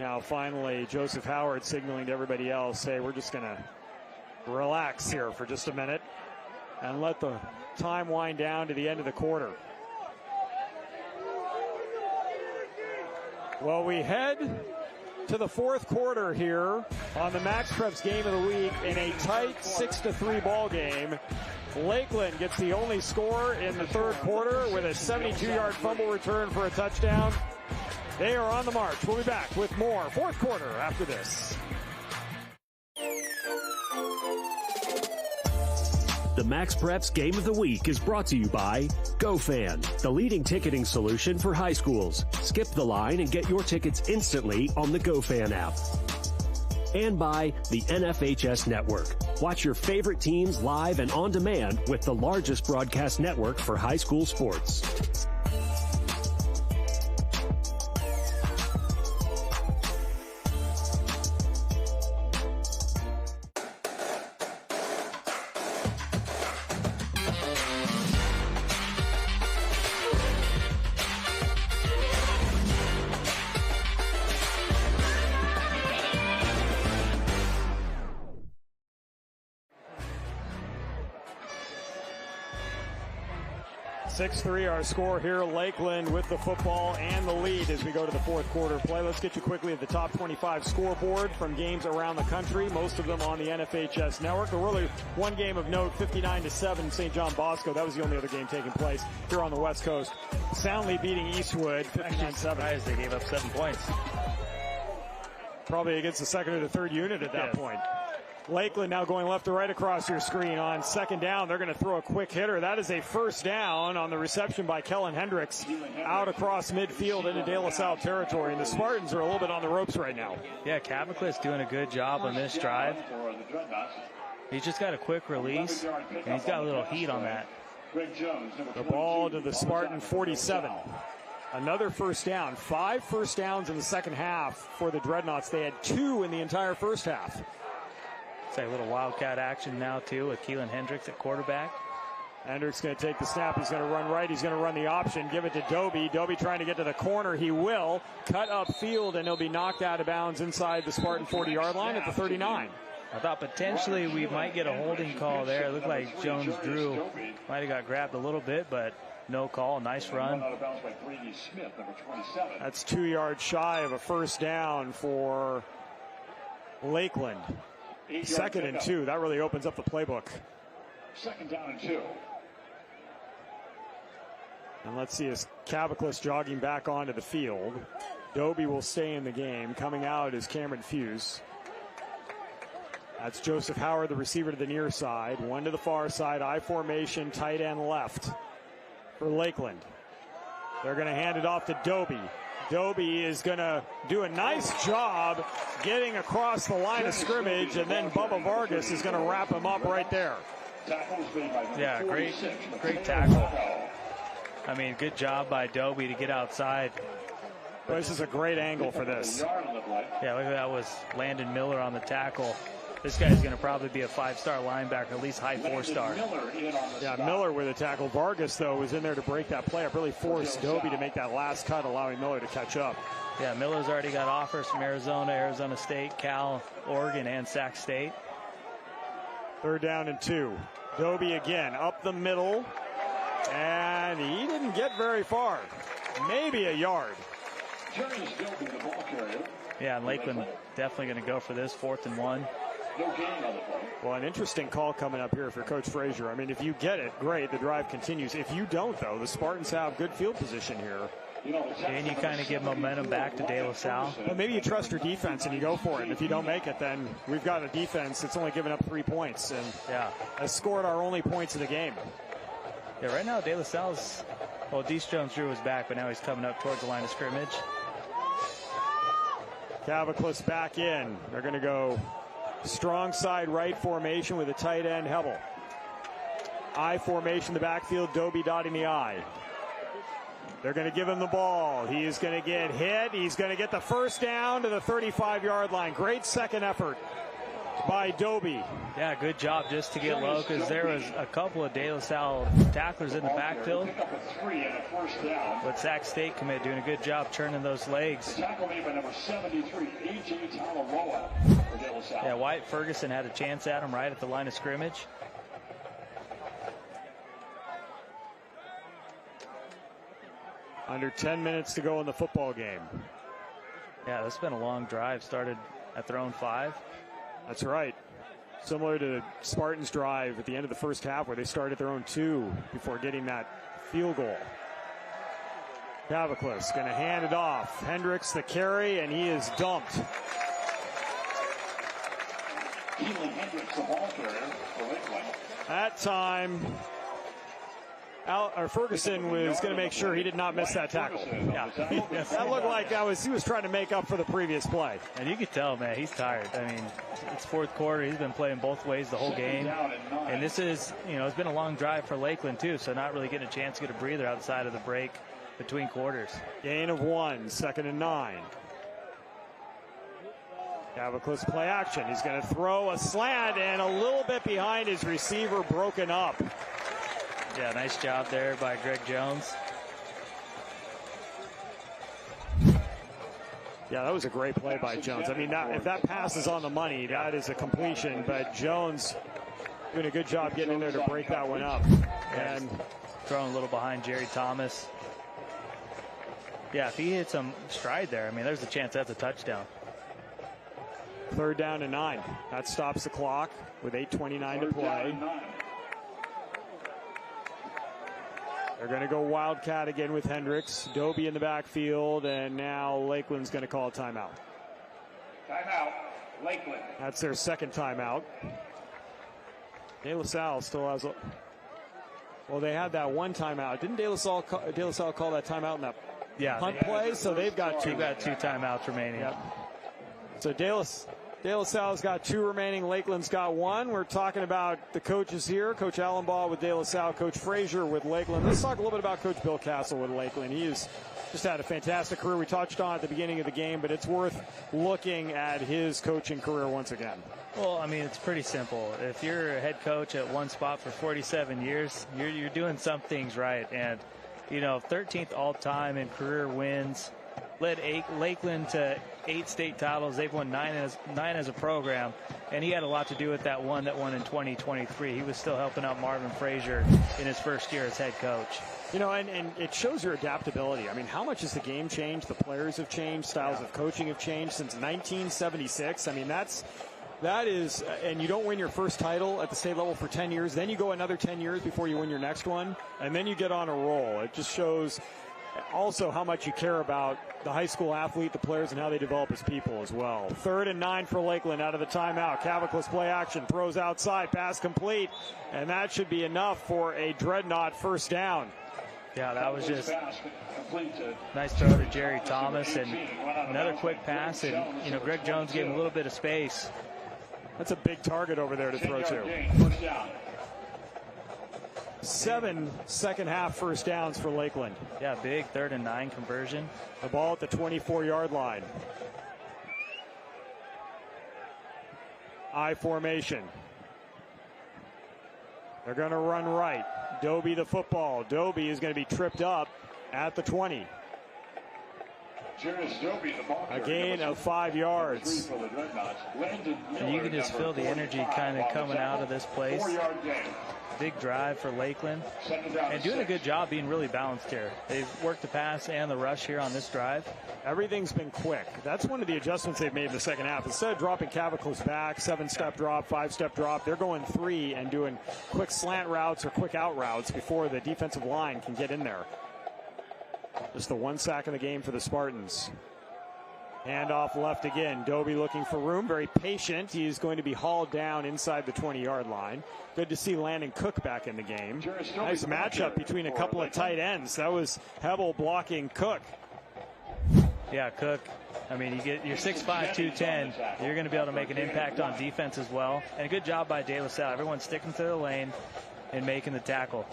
now finally Joseph Howard signaling to everybody else, hey, we're just going to relax here for just a minute and let the time wind down to the end of the quarter. Well, we head to the fourth quarter here on the MaxPreps Game of the Week in a tight 6-3 ball game. Lakeland gets the only score in the third quarter with a 72-yard fumble return for a touchdown. They are on the march. We'll be back with more fourth quarter after this. The MaxPreps Game of the Week is brought to you by GoFan, the leading ticketing solution for high schools. Skip the line and get your tickets instantly on the GoFan app. And by the NFHS Network. Watch your favorite teams live and on demand with the largest broadcast network for high school sports. 6-3 our score here. Lakeland with the football and the lead as we go to the fourth quarter play. Let's get you quickly at the top 25 scoreboard from games around the country, most of them on the NFHS network. But really one game of note, 59-7 St. John Bosco. That was the only other game taking place here on the West Coast. Soundly beating Eastwood 59-7. They gave up 7 points. Probably against the second or the third unit at that point. Lakeland now going left to right across your screen on second down. They're going to throw a quick hitter. That is a first down on the reception by Kellen Hendricks out across midfield into De La Salle territory. And the Spartans are a little bit on the ropes right now. Yeah, Caviclis doing a good job on this drive. He's just got a quick release, and he's got a little heat on that. The ball to the Spartan 47. Another first down. 5 first downs in the second half for the Dreadnoughts. They had 2 in the entire first half. It's a little wildcat action now, too, with Keelan Hendricks at quarterback. Hendricks going to take the snap. He's going to run right. He's going to run the option. Give it to Dobie. Dobie trying to get to the corner. He will. Cut upfield, and he'll be knocked out of bounds inside the Spartan 40-yard line at the 39. I thought potentially we might get a holding call there. It looked like Jones-Drew might have got grabbed a little bit, but no call. Nice run. That's 2 yards shy of a first down for Lakeland. 2nd and 2. That really opens up the playbook. 2nd down and 2. And let's see as Caviclis jogging back onto the field. Dobie will stay in the game. Coming out is Cameron Fuse. That's Joseph Howard, the receiver to the near side. One to the far side. I formation, tight end left for Lakeland. They're going to hand it off to Dobie. Dobie is going to do a nice job getting across the line of scrimmage, and then Bubba Vargas is going to wrap him up right there. Yeah, great tackle. I mean, good job by Dobie to get outside. Well, this is a great angle for this. Yeah, look at that was Landon Miller on the tackle. This guy's going to probably be a 5-star linebacker, at least high 4-star. Yeah, Miller with a tackle. Vargas, though, was in there to break that play up, really forced Dobie to make that last cut, allowing Miller to catch up. Yeah, Miller's already got offers from Arizona, Arizona State, Cal, Oregon, and Sac State. 3rd down and 2. Dobie again up the middle, and he didn't get very far. Maybe a yard. Yeah, and Lakeland definitely going to go for this 4th and 1. Well, an interesting call coming up here for Coach Frazier. I mean, if you get it, great. The drive continues. If you don't, though, the Spartans have good field position here. And you kind of give momentum back to De La Salle. Well, maybe you trust your defense and you go for it. And if you don't make it, then we've got a defense that's only given up 3 points and has scored our only points of the game. Yeah, right now De La Salle's, well, Deese Jones-Drew was back, but now he's coming up towards the line of scrimmage. Caviclis back in. They're going to go strong side right formation with a tight end, Hebel. I formation, the backfield, Dobie dotting the I. They're going to give him the ball. He is going to get hit. He's going to get the first down to the 35-yard line. Great second effort by Dobie. Yeah, good job just to get low, because there was a couple of De La Salle tacklers in the backfield. But Sac State commit doing a good job turning those legs. Tackle made by number 73, A.J. Talaroa. Yeah, Wyatt Ferguson had a chance at him right at the line of scrimmage. Under 10 minutes to go in the football game. Yeah, this has been a long drive. Started at their own 5. That's right. Similar to Spartans' drive at the end of the first half, where they started at their own 2 before getting that field goal. Caviclis going to hand it off. Hendricks the carry, and he is dumped. Keelan Hendricks, the ball carrier for Lakeland. That time, Ferguson was going to make sure he did not miss that tackle. Yeah, that looked like he was trying to make up for the previous play. And you could tell, man, he's tired. I mean, it's fourth quarter. He's been playing both ways the whole game. And this is, it's been a long drive for Lakeland, too, so not really getting a chance to get a breather outside of the break between quarters. Gain of 1, 2nd and 9. Caviclis play action. He's going to throw a slant, and a little bit behind his receiver, broken up. Yeah, nice job there by Greg Jones. Yeah, that was a great play by Jones. I mean, if that pass is on the money, that is a completion. But Jones doing a good job getting in there to break that one up. And throwing a little behind Jerry Thomas. Yeah, if he hits some stride there, I mean, there's a chance that's a touchdown. 3rd down and 9. That stops the clock with 8:29 to play. They're going to go Wildcat again with Hendricks. Dobie in the backfield, and now Lakeland's going to call a timeout. Timeout, Lakeland. That's their 2nd timeout. De La Salle still has well, they had that one timeout. Didn't De La Salle call that timeout in that punt play? So they've got two timeouts remaining. Yep. So De La Salle's got 2 remaining. Lakeland's got 1. We're talking about the coaches here. Coach Allenbaugh with De La Salle, Coach Frazier with Lakeland. Let's talk a little bit about Coach Bill Castle with Lakeland. He has just had a fantastic career. We touched on at the beginning of the game, but it's worth looking at his coaching career once again. Well, I mean, it's pretty simple. If you're a head coach at one spot for 47 years, you're doing some things right. And, 13th all-time in career wins, led Lakeland to 8 state titles. They've won 9 as a program, and he had a lot to do with that one in 2023. He was still helping out Marvin Frazier in his first year as head coach. And it shows your adaptability. I mean, how much has the game changed? The players have changed. Styles of coaching have changed since 1976. I mean, that is, and you don't win your first title at the state level for 10 years. Then you go another 10 years before you win your next one, and then you get on a roll. It just shows also how much you care about the high school athlete, the players, and how they develop as people as well. 3rd and 9 for Lakeland out of the timeout. Cavicles play action, throws outside, pass complete, and that should be enough for a Dreadnought 1st down. Yeah, that was just nice throw to Jerry Thomas, and another quick pass, and Greg Jones gave him a little bit of space. That's a big target over there to throw to. 7 second half 1st downs for Lakeland. Yeah, big 3rd and 9 conversion. The ball at the 24-yard line. I formation. They're going to run right. Dobie the football. Dobie is going to be tripped up at the 20. A gain of 5 yards. And you can just feel the energy kind of coming out of this place. Big drive for Lakeland. And doing a good job being really balanced here. They've worked the pass and the rush here on this drive. Everything's been quick. That's one of the adjustments they've made in the second half. Instead of dropping Cavicles back, 7-step drop, 5-step drop, they're going 3 and doing quick slant routes or quick out routes before the defensive line can get in there. Just the 1 sack in the game for the Spartans. Handoff left again. Dobie looking for room. Very patient. He's going to be hauled down inside the 20-yard line. Good to see Landon Cook back in the game. Nice matchup between a couple of tight ends. That was Hebel blocking Cook. Yeah, Cook. I mean, you get your 6'5", 210. You're going to be able to make an impact on defense as well. And a good job by De La Salle. Everyone's sticking to the lane and making the tackle.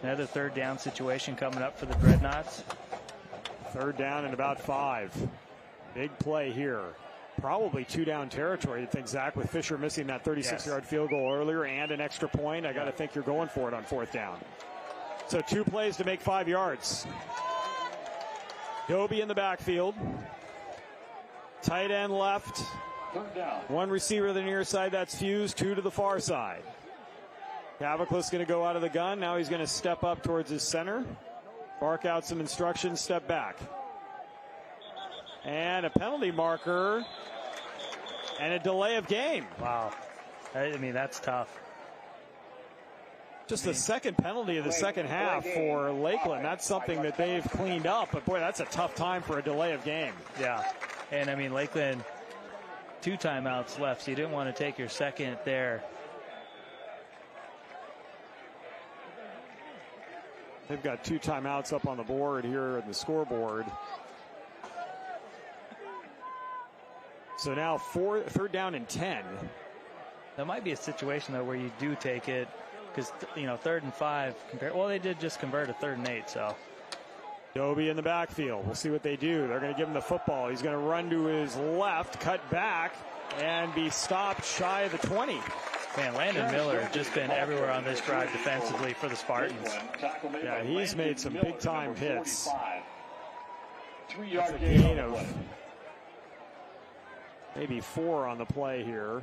Another 3rd down situation coming up for the Dreadnoughts. 3rd down and about 5. Big play here. Probably 2-down territory. You think, Zach, with Fisher missing that 36-yard field goal earlier and an extra point, I got to think you're going for it on 4th down. So 2 plays to make 5 yards. Dobie in the backfield. Tight end left. 1 receiver to the near side. That's Fuse. 2 to the far side. Cavicles going to go out of the gun. Now he's going to step up towards his center. Bark out some instructions. Step back. And a penalty marker. And a delay of game. Wow. I mean, that's tough. Just the second penalty of the second half for Lakeland. That's something that they've cleaned up. But, boy, that's a tough time for a delay of game. Yeah. And, I mean, Lakeland, 2 timeouts left, so you didn't want to take your second there. They've got 2 timeouts up on the board here in the scoreboard. So now 3rd down and 10. That might be a situation, though, where you do take it because, 3rd and 5. Well, they did just convert a 3rd and 8, so. Dobie in the backfield. We'll see what they do. They're going to give him the football. He's going to run to his left, cut back, and be stopped shy of the 20. Man, Landon Miller has just been everywhere on this drive defensively for the Spartans. Yeah, he's made some big-time hits. That's a gain of maybe 4 on the play here.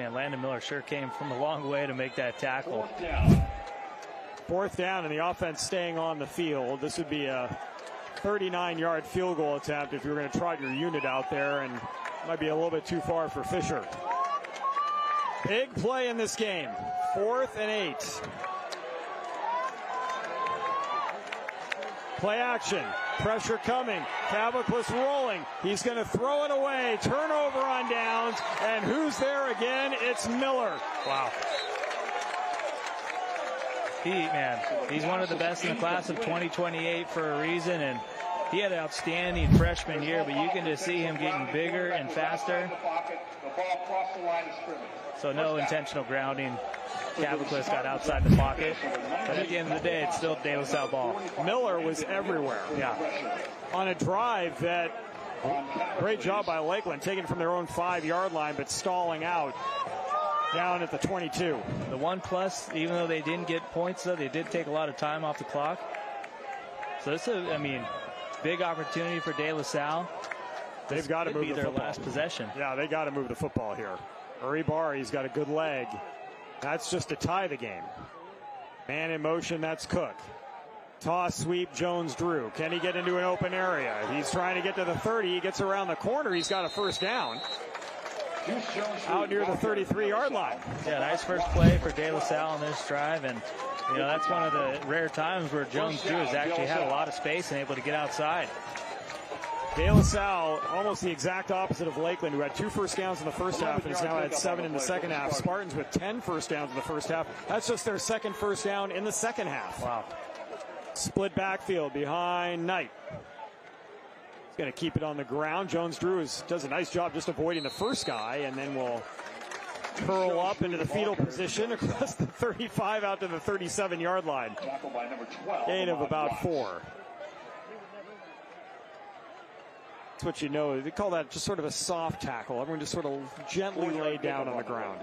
man, Landon Miller sure came from a long way to make that tackle. Fourth down, and the offense staying on the field. This would be a 39-yard field goal attempt if you were going to trot your unit out there, and might be a little bit too far for Fisher. Big play in this game. 4th and 8. Play action. Pressure coming. Calif rolling. He's going to throw it away. Turnover on downs. And who's there again? It's Miller. Wow. He's one of the best in the class of 2028 for a reason. And he had an outstanding freshman year, but you can just see him getting bigger and faster. So no intentional grounding. Calif got outside the pocket. But at the end of the day, it's still De La Salle ball. Miller was everywhere. Yeah. On a drive that, great job by Lakeland, taken from their own 5-yard line, but stalling out down at the 22. The 1+, even though they didn't get points, though, they did take a lot of time off the clock. So this is, big opportunity for De La Salle. They've got to move the their football. Last possession. Yeah, they got to move the football here. He's got a good leg. That's just to tie the game. Man in motion, that's Cook. Toss, sweep, Jones-Drew. Can he get into an open area? He's trying to get to the 30. He gets around the corner. He's got a first down. Out near the 33-yard line. Yeah, nice first play for De La Salle on this drive. And, that's one of the rare times where Jones-Drew has actually had a lot of space and able to get outside. De La Salle, almost the exact opposite of Lakeland, who had 2 first downs in the first half and has now had 7 in the second half. Spartans with 10 first downs in the first half. That's just their second first down in the second half. Wow. Split backfield behind Knight. He's going to keep it on the ground. Jones-Drew does a nice job just avoiding the first guy, and then will curl up into the fetal position across the 35 out to the 37-yard line. Gain of about 4. That's what you know. They call that just sort of a soft tackle. Everyone just sort of gently laid down on the ground.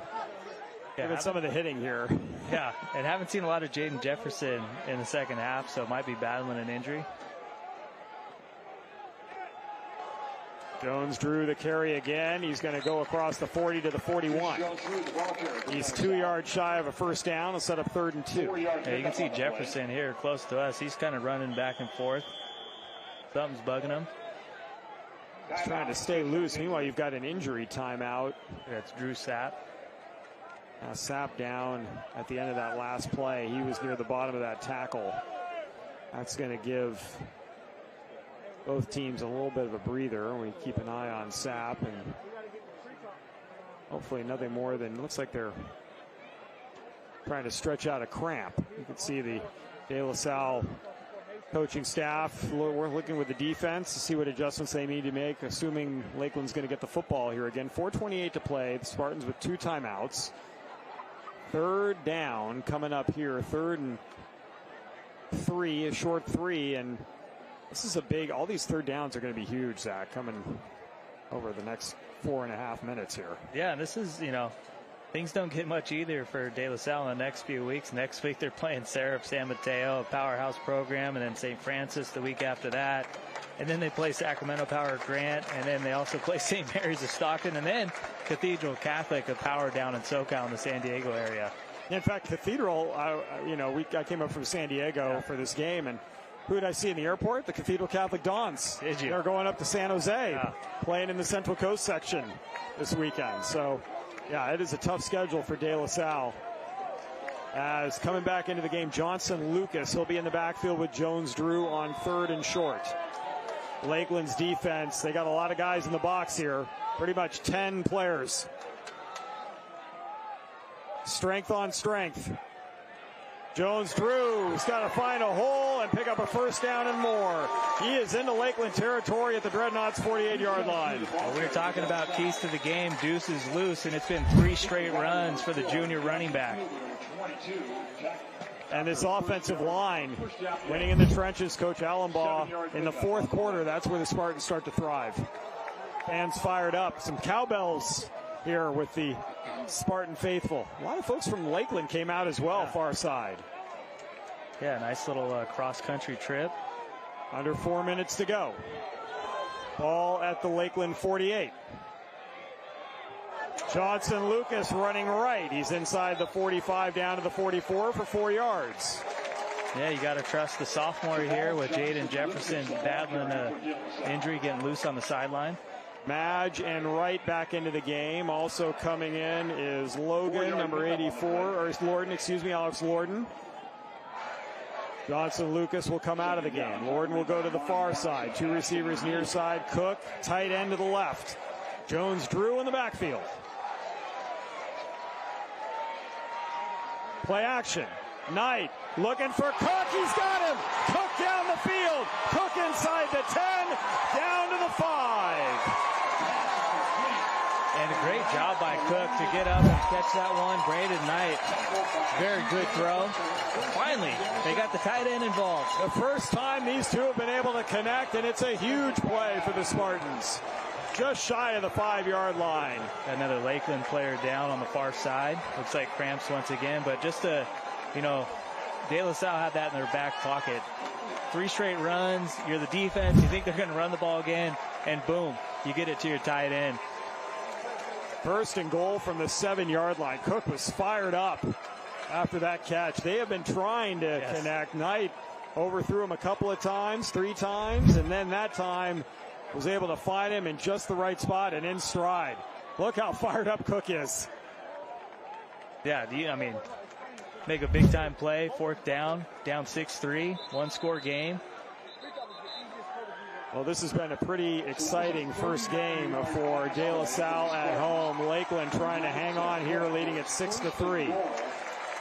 Yeah, Even some of the hitting here. Yeah, and haven't seen a lot of Jaden Jefferson in the second half, so might be battling an injury. Jones-Drew the carry again. He's going to go across the 40 to the 41. He's 2 yards shy of a first down. He'll set up 3rd and 2. Yeah, you can see Jefferson here close to us. He's kind of running back and forth. Something's bugging him. He's trying to stay loose. Meanwhile, you've got an injury timeout. That's Drew Sapp. Sapp down at the end of that last play. He was near the bottom of that tackle. That's going to give both teams a little bit of a breather. We keep an eye on Sapp, and hopefully nothing more than, looks like they're trying to stretch out a cramp. You can see the De La Salle coaching staff, we're looking with the defense to see what adjustments they need to make, assuming Lakeland's going to get the football here again. 4:28 to play. The Spartans with 2 timeouts. 3rd down coming up here. 3rd and 3, a short 3. And this is a big, all these 3rd downs are going to be huge, Zach, coming over the next 4.5 minutes here. Yeah, this is, things don't get much either for De La Salle in the next few weeks. Next week they're playing Seraph San Mateo, a powerhouse program, and then St. Francis the week after that. And then they play Sacramento Power Grant, and then they also play St. Mary's of Stockton, and then Cathedral Catholic, a power down in SoCal in the San Diego area. In fact, Cathedral, I came up from San Diego for this game, and who did I see in the airport? The Cathedral Catholic Dons. Did you? They're going up to San Jose, playing in the Central Coast section this weekend. So, yeah, it is a tough schedule for De La Salle. As coming back into the game, Johnson Lucas, he'll be in the backfield with Jones-Drew on 3rd and short. Lakeland's defense, they got a lot of guys in the box here, pretty much 10 players. Strength on strength. Jones-Drew's got to find a hole and pick up a first down and more. He is into Lakeland territory at the Dreadnoughts' 48-yard line. Well, we were talking about keys to the game. Deuce is loose, and it's been 3 straight runs for the junior running back. And this offensive line, winning in the trenches, Coach Allenbaugh, in the 4th quarter, that's where the Spartans start to thrive. Fans fired up. Some cowbells here with the Spartan faithful. A lot of folks from Lakeland came out as well, far side. Yeah, nice little cross-country trip. Under 4 minutes to go. Ball at the Lakeland 48. Johnson Lucas running right. He's inside the 45 down to the 44 for 4 yards. Yeah, you got to trust the sophomore here with Jaden Jefferson battling an injury, getting loose on the sideline. Madge and Wright back into the game. Also coming in is Logan, number 84, or Lorden, excuse me, Alex Lorden. Johnson Lucas will come out of the game. Lorden will go to the far side. 2 receivers near side. Cook, tight end to the left. Jones Drew in the backfield. Play action. Knight looking for Cook. He's got him. Cook down the field. Cook inside the 10, down to the 5. And a great job by Cook to get up and catch that one. Braden Knight, very good throw. Finally, they got the tight end involved. The first time these two have been able to connect, and it's a huge play for the Spartans. Just shy of the 5-yard line. Another Lakeland player down on the far side. Looks like cramps once again, but just to, you know, De La Salle had that in their back pocket. 3 straight runs, you're the defense, you think they're going to run the ball again, and boom, you get it to your tight end. First and goal from the 7-yard line. Cook was fired up after that catch. They have been trying to connect. Knight overthrew him a couple of times, 3 times, and then that time was able to find him in just the right spot and in stride. Look how fired up Cook is. Yeah, I mean, make a big-time play, 4th down 6-3, 1-score game. Well, this has been a pretty exciting first game for De La Salle at home. Lakeland trying to hang on here, leading at 6-3.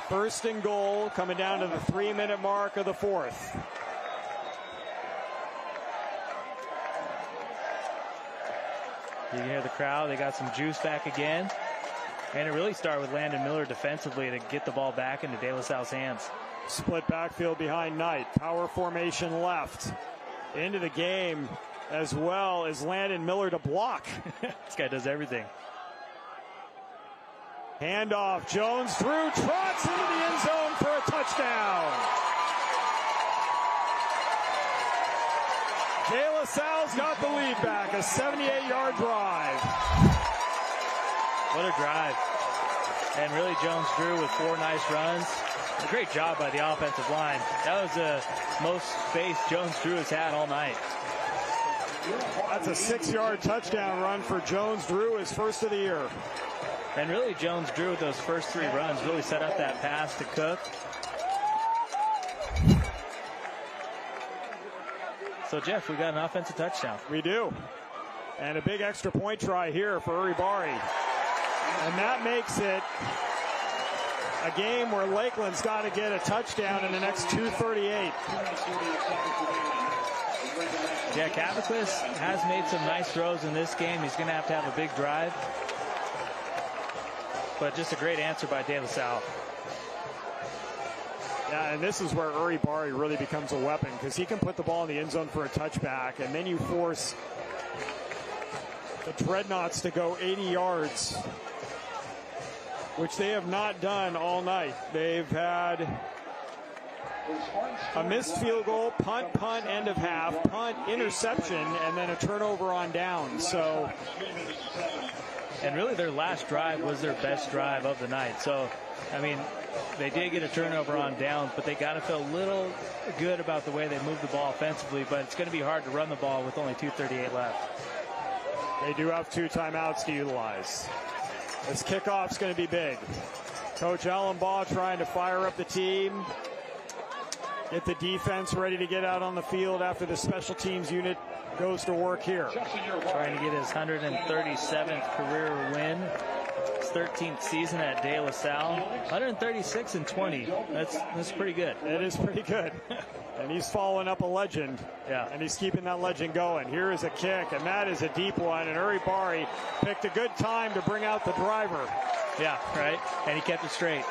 First and goal coming down to the 3-minute mark of the 4th. You can hear the crowd. They got some juice back again. And it really started with Landon Miller defensively to get the ball back into De La Salle's hands. Split backfield behind Knight. Power formation left. Into the game as well as Landon Miller to block. This guy does everything. Handoff. Jones Drew trots into the end zone for a touchdown. De La Salle's got the lead back. A 78-yard drive. What a drive. And really Jones Drew with 4 nice runs. A great job by the offensive line. That was the most space Jones Drew has had all night. That's a 6-yard touchdown run for Jones Drew, his first of the year. And really Jones Drew with those first 3 runs really set up that pass to Cook. So Jeff, we got an offensive touchdown. We do. And a big extra point try here for Uribari. And that makes it a game where Lakeland's got to get a touchdown in the next 2:38. Yeah, Caviclis has made some nice throws in this game. He's going to have a big drive. But just a great answer by De La Salle. Yeah, and this is where Uribari really becomes a weapon because he can put the ball in the end zone for a touchback, and then you force the Dreadnoughts to go 80 yards, which they have not done all night. They've had a missed field goal, punt, end of half, punt, interception, and then a turnover on down. So, and really their last drive was their best drive of the night. So, I mean, they did get a turnover on downs, but they got to feel a little good about the way they moved the ball offensively, but it's going to be hard to run the ball with only 2:38 left. They do have 2 timeouts to utilize. This kickoff's going to be big. Coach Allenbaugh trying to fire up the team, get the defense ready to get out on the field after the special teams unit goes to work here. Trying to get his 137th career win. His 13th season at De La Salle. 136-20. That's pretty good. It is pretty good. And he's following up a legend. Yeah. And he's keeping that legend going. Here is a kick, and that is a deep one. And Uribari picked a good time to bring out the driver. Yeah, right. And he kept it straight.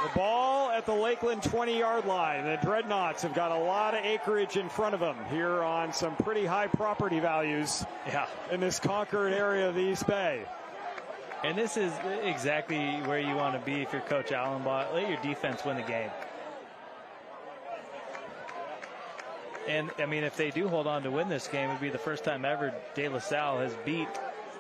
The ball at the Lakeland 20-yard line. The Dreadnoughts have got a lot of acreage in front of them here on some pretty high property values in this Concord area of the East Bay. And this is exactly where you want to be if you're Coach Allenbaugh. Let your defense win the game. And, I mean, if they do hold on to win this game, it would be the first time ever De La Salle has beat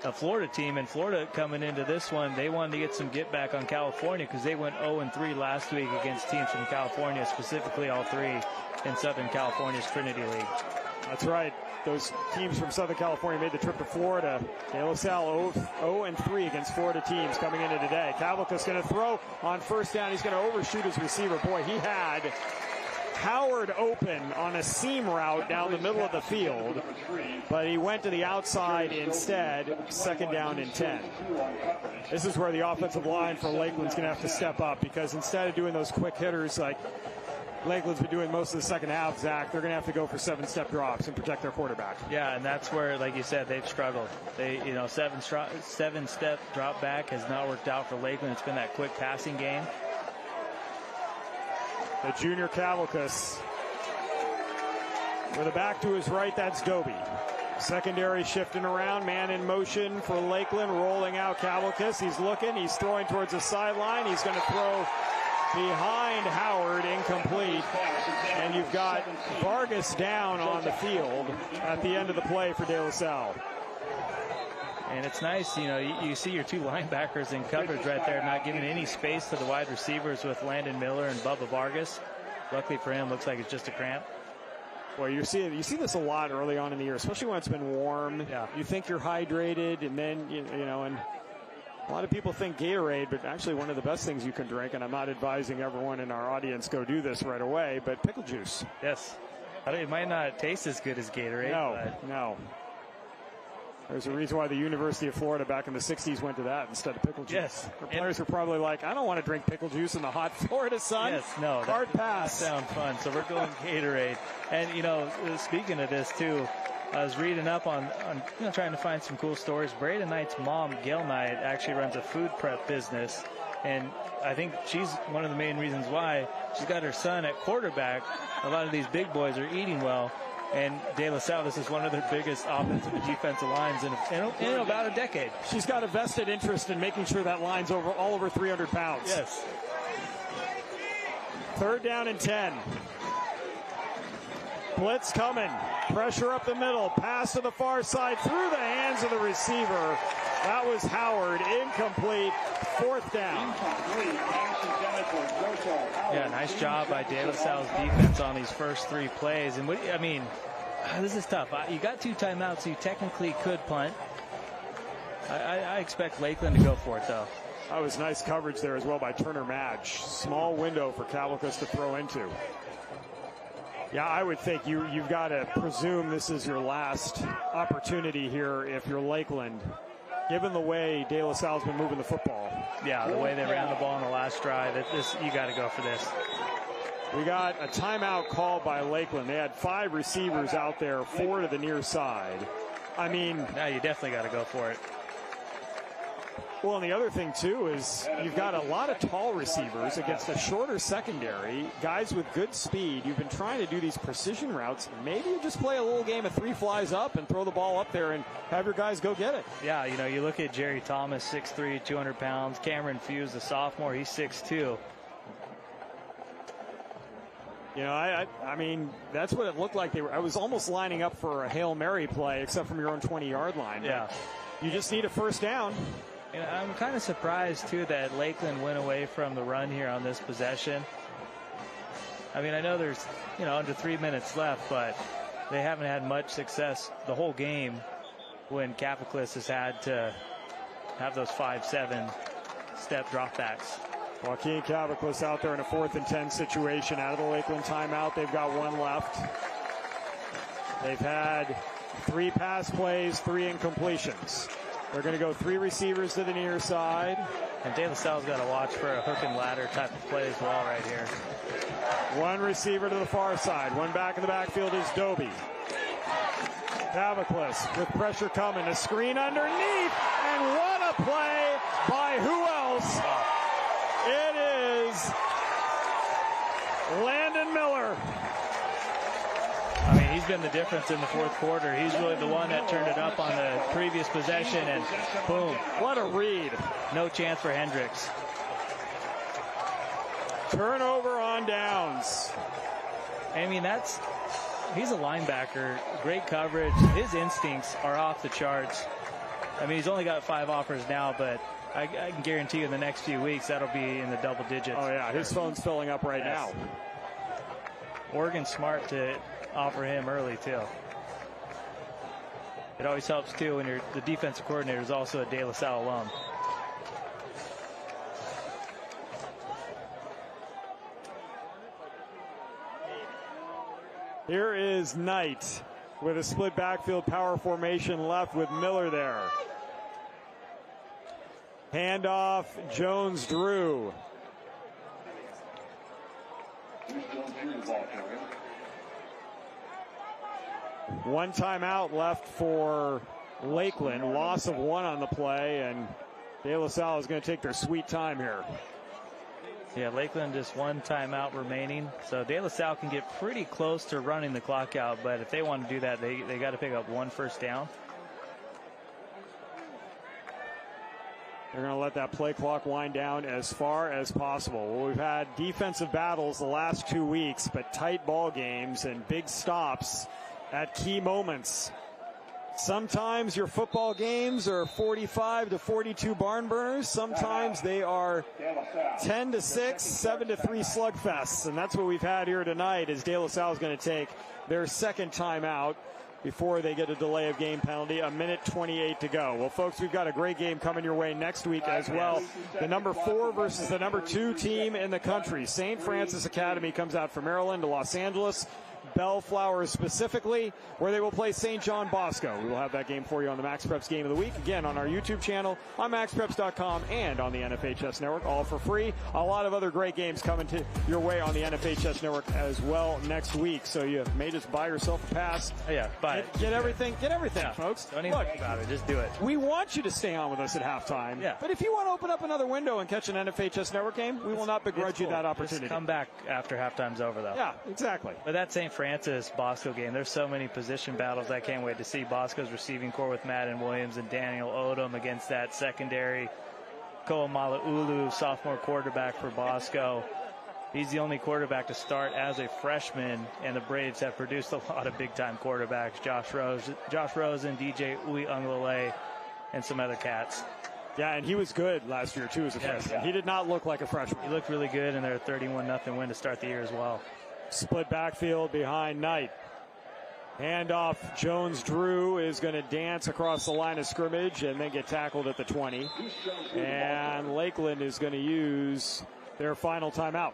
a Florida team. And Florida coming into this one, they wanted to get some get back on California because they went 0-3 last week against teams from California, specifically all three in Southern California's Trinity League. That's right. Those teams from Southern California made the trip to Florida. De La Salle 0-3 against Florida teams coming into today. Calif is going to throw on first down. He's going to overshoot his receiver. Boy, he had Howard open on a seam route down the middle of the field, but he went to the outside instead. Second down and 10. This is where the offensive line for Lakeland's going to have to step up, because instead of doing those quick hitters like Lakeland's been doing most of the second half, Zach, they're going to have to go for 7-step drops and protect their quarterback. Yeah, and that's where, like you said, they've struggled. They, 7-step drop back has not worked out for Lakeland. It's been that quick passing game. The junior Calif with a back to his right, that's Dobie. Secondary shifting around, man in motion for Lakeland, rolling out Calif. He's looking, he's throwing towards the sideline. He's going to throw behind Howard, incomplete. And you've got Vargas down on the field at the end of the play for De La Salle. And it's nice, you see your two linebackers in coverage right there, not giving any space to the wide receivers with Landon Miller and Bubba Vargas. Luckily for him, looks like it's just a cramp. Well, you see this a lot early on in the year, especially when it's been warm. Yeah. You think you're hydrated, and then, and a lot of people think Gatorade, but actually one of the best things you can drink, and I'm not advising everyone in our audience go do this right away, but pickle juice. Yes. It might not taste as good as Gatorade. No. There's a reason why the University of Florida back in the 60s went to that instead of pickle juice. Yes. The players were probably like, I don't want to drink pickle juice in the hot Florida sun. Yes, no. Hard pass. That sounds fun. So we're going Gatorade. And, speaking of this, too, I was reading up on trying to find some cool stories. Braden Knight's mom, Gail Knight, actually runs a food prep business. And I think she's one of the main reasons why. She's got her son at quarterback. A lot of these big boys are eating well. And De La Salle, this is one of their biggest offensive and defensive lines in about a decade. She's got a vested interest in making sure that line's all over 300 pounds. Yes. Third down and 10. Blitz coming. Pressure up the middle. Pass to the far side through the hands of the receiver. That was Howard. Incomplete. Fourth down. Yeah, nice job by De La Salle's defense on these first three plays. And this is tough. You got two timeouts, so you technically could punt. I expect Lakeland to go for it, though. That was nice coverage there as well by Turner Madge. Small window for Calif to throw into. Yeah, I would think you've got to presume this is your last opportunity here if you're Lakeland, given the way De La Salle's been moving the football. Yeah, the way they ran the ball on the last drive, you got to go for this. We got a timeout called by Lakeland. They had 5 receivers out there, 4 to the near side. Yeah, you definitely got to go for it. Well, and the other thing, too, is you've got a lot of tall receivers against a shorter secondary, guys with good speed. You've been trying to do these precision routes. Maybe you just play a little game of 3 flies up and throw the ball up there and have your guys go get it. Yeah, you look at Jerry Thomas, 6'3", 200 pounds. Cameron Fuse, the sophomore, he's 6'2". I mean, that's what it looked like. I was almost lining up for a Hail Mary play, except from your own 20-yard line. Yeah. You just need a first down. I'm kind of surprised, too, that Lakeland went away from the run here on this possession. I mean, I know there's, under 3 minutes left, but they haven't had much success the whole game when Calif has had to have those 5-7-step dropbacks. Joaquin Calif out there in a 4th and 10 situation out of the Lakeland timeout. They've got 1 left. They've had 3 pass plays, 3 incompletions. They're going to go 3 receivers to the near side. And De La Salle's got to watch for a hook and ladder type of play as well right here. 1 receiver to the far side. 1 back in the backfield is Dobie. Calif with pressure coming. A screen underneath. And what a play by who else? It is Landon Miller. I mean, he's been the difference in the 4th quarter. He's really the one that turned it up on the previous possession, and boom. What a read. No chance for Hendricks. Turnover on downs. I mean, that's he's a linebacker, great coverage. His instincts are off the charts. I mean, he's only got 5 offers now, but I can guarantee you in the next few weeks that'll be in the double digits. Oh, yeah, his phone's filling up right now. Oregon's smart to offer him early, too. It always helps, too, when the defensive coordinator is also a De La Salle alum. Here is Knight with a split backfield power formation left with Miller there. Handoff, Jones-Drew. One timeout left for Lakeland. Loss of 1 on the play, and De La Salle is going to take their sweet time here. Yeah, Lakeland just 1 timeout remaining. So De La Salle can get pretty close to running the clock out, but if they want to do that, they got to pick up 1 first down. They're going to let that play clock wind down as far as possible. Well, we've had defensive battles the last 2 weeks, but tight ball games and big stops at key moments. Sometimes your football games are 45 to 42 barn burners. Sometimes they are 10 to 6, 7 to 3 slugfests. And that's what we've had here tonight, as De La Salle is going to take their second timeout before they get a delay of game penalty. 1:28 to go. Well, folks, we've got a great game coming your way next week as well. The number 4 versus the number 2 team in the country. St. Francis Academy comes out from Maryland to Los Angeles. Bellflower specifically, where they will play St. John Bosco. We will have that game for you on the MaxPreps Game of the Week, again on our YouTube channel, on MaxPreps.com, and on the NFHS Network, all for free. A lot of other great games coming to your way on the NFHS Network as well next week. So you may just buy yourself a pass. Yeah, buy it. Get everything, folks. Don't even think about it. Just do it. We want you to stay on with us at halftime. Yeah. But if you want to open up another window and catch an NFHS Network game, we will not begrudge you that opportunity. Just come back after halftime's over, though. Yeah, exactly. But that St. Francis Bosco game, there's so many position battles I can't wait to see. Bosco's receiving core with Madden Williams and Daniel Odom against that secondary. Koamalaulu, sophomore quarterback for Bosco. He's the only quarterback to start as a freshman, and the Braves have produced a lot of big-time quarterbacks. Josh Rosen, DJ Uiagalelei, and some other cats. Yeah, and he was good last year, too, as a freshman. Yeah. He did not look like a freshman. He looked really good, and they're a 31-0 win to start the year as well. Split backfield behind Knight. Handoff, Jones-Drew is going to dance across the line of scrimmage and then get tackled at the 20. And Lakeland is going to use their final timeout.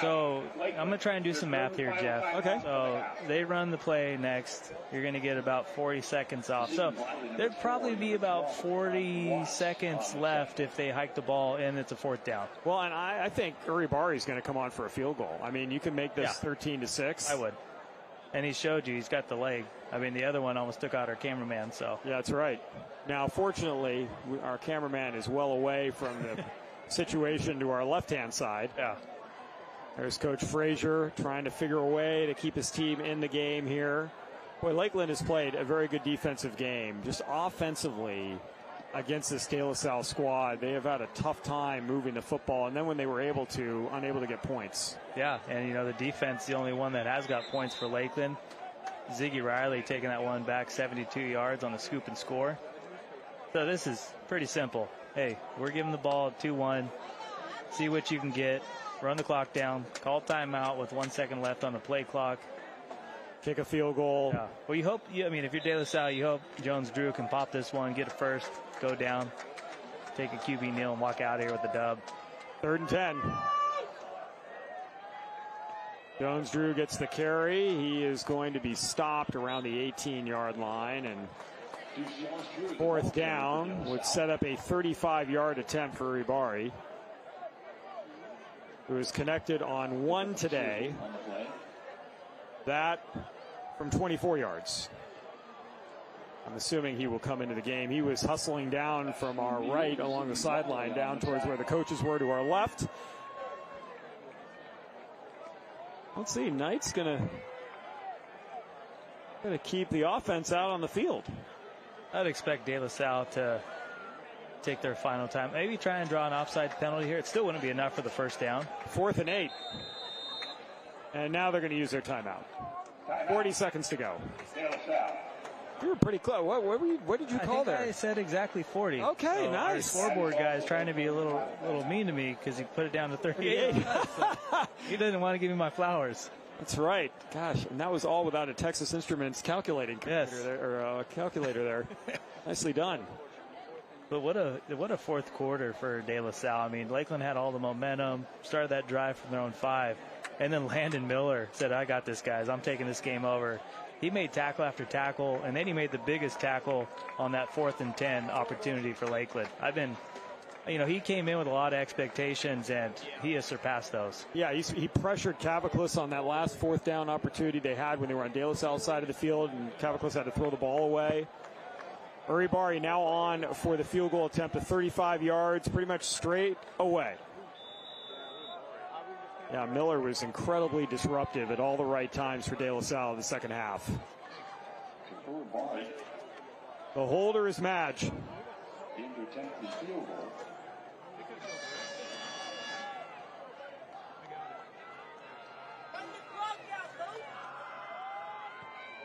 So I'm going to try and do some math here, Jeff. Okay. So they run the play next. You're going to get about 40 seconds off. So there'd probably be about 40 seconds left if they hike the ball and it's a 4th down. Well, and I think Uribarri is going to come on for a field goal. I mean, you can make this 13 to 6. I would. And he showed you he's got the leg. I mean, the other one almost took out our cameraman. So yeah, that's right. Now, fortunately, our cameraman is well away from the situation to our left-hand side. Yeah. There's Coach Frazier trying to figure a way to keep his team in the game here. Boy, Lakeland has played a very good defensive game. Just offensively against this De La Salle squad, they have had a tough time moving the football, and then when they were unable to get points. Yeah, and you know, the defense, the only one that has got points for Lakeland. Ziggy Riley taking that one back 72 yards on a scoop and score. So this is pretty simple. Hey, we're giving the ball 2-1. See what you can get. Run the clock down. Call timeout with 1 second left on the play clock. Kick a field goal. Yeah. Well, you hope, if you're De La Salle, you hope Jones-Drew can pop this one, get it first, go down, take a QB kneel, and walk out here with the dub. 3rd and 10. Jones-Drew gets the carry. He is going to be stopped around the 18-yard line, and 4th down would set up a 35-yard attempt for Uribarri, who is connected on 1 today. That from 24 yards. I'm assuming he will come into the game. He was hustling down from our right along the sideline down towards where the coaches were to our left. Let's see, Knight's gonna keep the offense out on the field. I'd expect De La Salle to take their final time. Maybe try and draw an offside penalty here. It still wouldn't be enough for the 1st down. 4th and 8. And now they're going to use their timeout. 40 seconds to go. De La Salle. You were pretty close. What did you call there? I said exactly 40. Okay, so nice. Our scoreboard guy is trying to be a little mean to me because he put it down to 38. He doesn't want to give me my flowers. That's right. Gosh, and that was all without a Texas Instruments calculating computer there, or calculator there. Nicely done. But what a fourth quarter for De La Salle. I mean, Lakeland had all the momentum, started that drive from their own 5, and then Landon Miller said, "I got this, guys. I'm taking this game over." He made tackle after tackle, and then he made the biggest tackle on that 4th and 10 opportunity for Lakeland. He came in with a lot of expectations, and he has surpassed those. Yeah, he pressured Caviclis on that last 4th down opportunity they had when they were on De La Salle's side of the field, and Caviclis had to throw the ball away. Uribari now on for the field goal attempt at 35 yards, pretty much straight away. Yeah, Miller was incredibly disruptive at all the right times for De La Salle in the second half. The holder is Madge.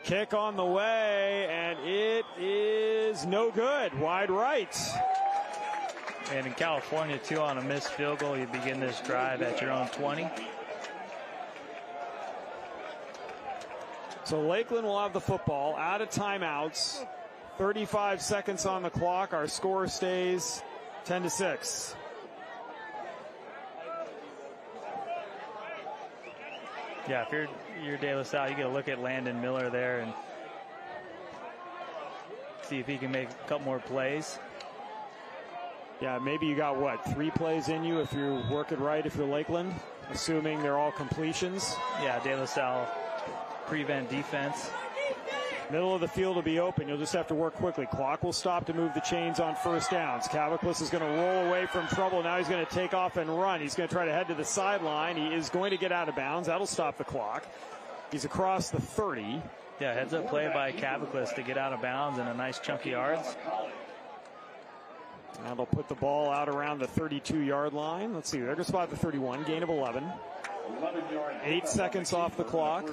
Kick on the way, and it is no good. Wide right. And in California, too, on a missed field goal, you begin this drive at your own 20. So Lakeland will have the football out of timeouts. 35 seconds on the clock. Our score stays 10-6. Yeah, if you're De La Salle, you got to look at Landon Miller there and see if he can make a couple more plays. Yeah, maybe you got, 3 plays in you if you work it right, if you're Lakeland, assuming they're all completions. Yeah, De La Salle prevent defense. Middle of the field will be open. You'll just have to work quickly. Clock will stop to move the chains on first downs. Caviclis is going to roll away from trouble. Now he's going to take off and run. He's going to try to head to the sideline. He is going to get out of bounds. That'll stop the clock. He's across the 30. Yeah, heads up play by Caviclis to get out of bounds and a nice chunky yards. Now they'll put the ball out around the 32-yard line. Let's see, they're going to spot the 31, gain of 11. 8 seconds off the clock.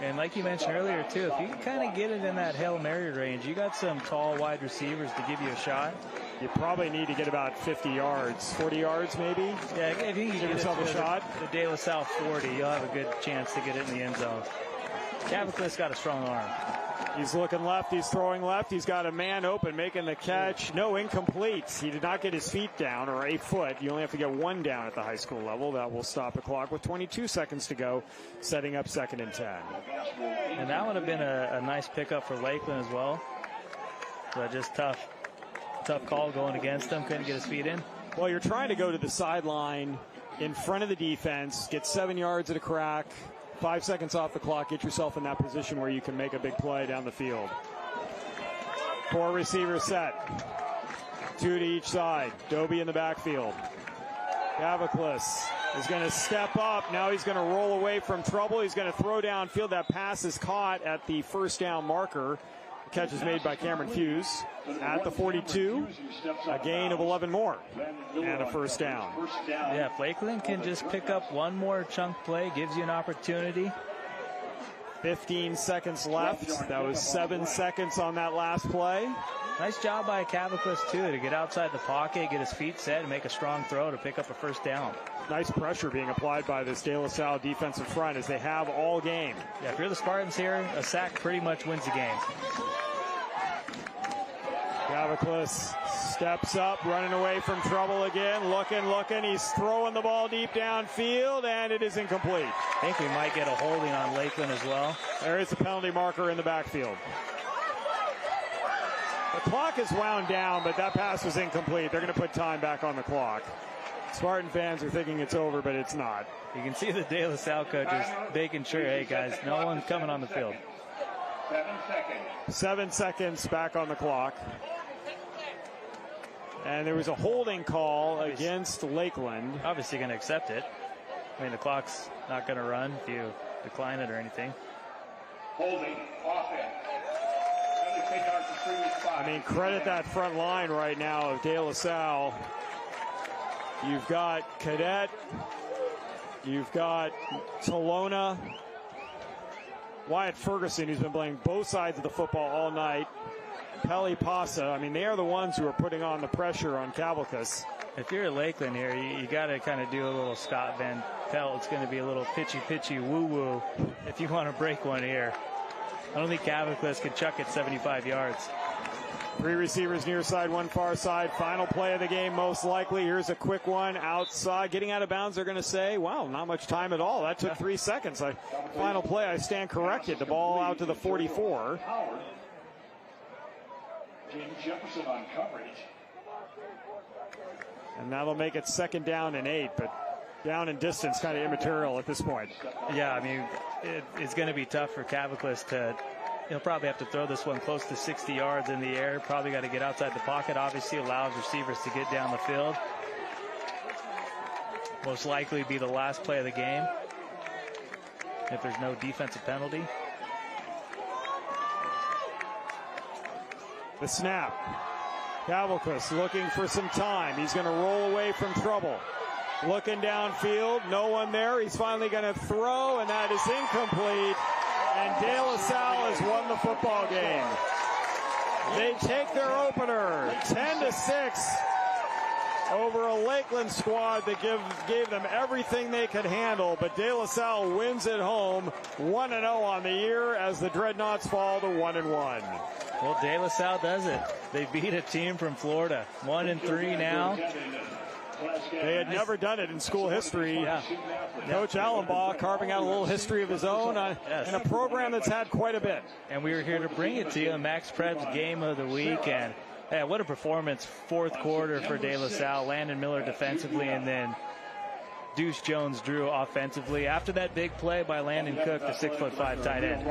And like you mentioned earlier, too, if you can kind of get it in that Hail Mary range, you got some tall wide receivers to give you a shot. You probably need to get about 50 yards, 40 yards maybe. Yeah, if you can give yourself a shot. The De La Salle 40, you'll have a good chance to get it in the end zone. Caviclis got a strong arm. He's looking left. He's throwing left. He's got a man open, making the catch. No, incomplete. He did not get his feet down, or a foot. You only have to get 1 down at the high school level. That will stop the clock with 22 seconds to go, setting up 2nd and 10. And that would have been a nice pickup for Lakeland as well. But just tough call going against him. Couldn't get his feet in. Well, you're trying to go to the sideline in front of the defense, get 7 yards at a crack. 5 seconds off the clock, get yourself in that position where you can make a big play down the field. 4 receivers set. 2 to each side. Dobie in the backfield. Caviclis is going to step up. Now he's going to roll away from trouble. He's going to throw downfield. That pass is caught at the first down marker. The catch is made by Cameron Hughes at the 42. A gain of 11 more and a first down. Yeah, if Lakeland can just pick up 1 more chunk play, gives you an opportunity. 15 seconds left. That was 7 seconds on that last play. Nice job by Caviclis, too, to get outside the pocket, get his feet set, and make a strong throw to pick up a first down. Nice pressure being applied by this De La Salle defensive front as they have all game. Yeah, if you're the Spartans here, a sack pretty much wins the game. Caviclis steps up, running away from trouble again. Looking. He's throwing the ball deep downfield, and it is incomplete. I think we might get a holding on Lakeland as well. There is a penalty marker in the backfield. The clock is wound down, but that pass was incomplete. They're going to put time back on the clock. Spartan fans are thinking it's over, but it's not. You can see the De La Salle coaches making sure, hey, guys, no one's coming on the field. 7 seconds. 7 seconds back on the clock. And there was a holding call against Lakeland. Obviously going to accept it. I mean, the clock's not going to run if you decline it or anything. Holding, offense. I mean, credit that front line right now of De La Salle. You've got Cadet, You've got Talona, Wyatt Ferguson, who's been playing both sides of the football all night. Peli Pasa. I mean, they are the ones who are putting on the pressure on Calif. If you're at Lakeland here, you got to kind of do a little Scott Van Pelt. It's going to be a little pitchy woo-woo if you want to break one here. I don't think Calif could chuck it 75 yards. 3 receivers near side, 1 far side. Final play of the game, most likely. Here's a quick one outside. Getting out of bounds, they're going to say, wow, not much time at all. That took 3 seconds. Final play, I stand corrected. The ball out to the 44. James Jefferson on coverage. And that'll make it 2nd down and 8, but down in distance, kind of immaterial at this point. Yeah, I mean, it's going to be tough for Calif to... He'll probably have to throw this one close to 60 yards in the air. Probably got to get outside the pocket. Obviously allows receivers to get down the field. Most likely be the last play of the game if there's no defensive penalty. The snap. Calif looking for some time. He's going to roll away from trouble. Looking downfield, no one there. He's finally going to throw, and that is incomplete. And De La Salle has won the football game. They take their opener, 10-6, over a Lakeland squad that gave them everything they could handle. But De La Salle wins at home, 1-0 on the year as the Dreadnoughts fall to 1-1. Well, De La Salle does it. They beat a team from Florida, 1-3 now. They had never done it in school history. Yeah. Coach Allenbaugh carving out a little history of his own in a program that's had quite a bit. And we were here to bring it to you, MaxPreps Game of the Week. And what a performance, 4th quarter for De La Salle. Landon Miller defensively, and then Deuce Jones-Drew offensively. After that big play by Landon Cook, the 6'5" tight end.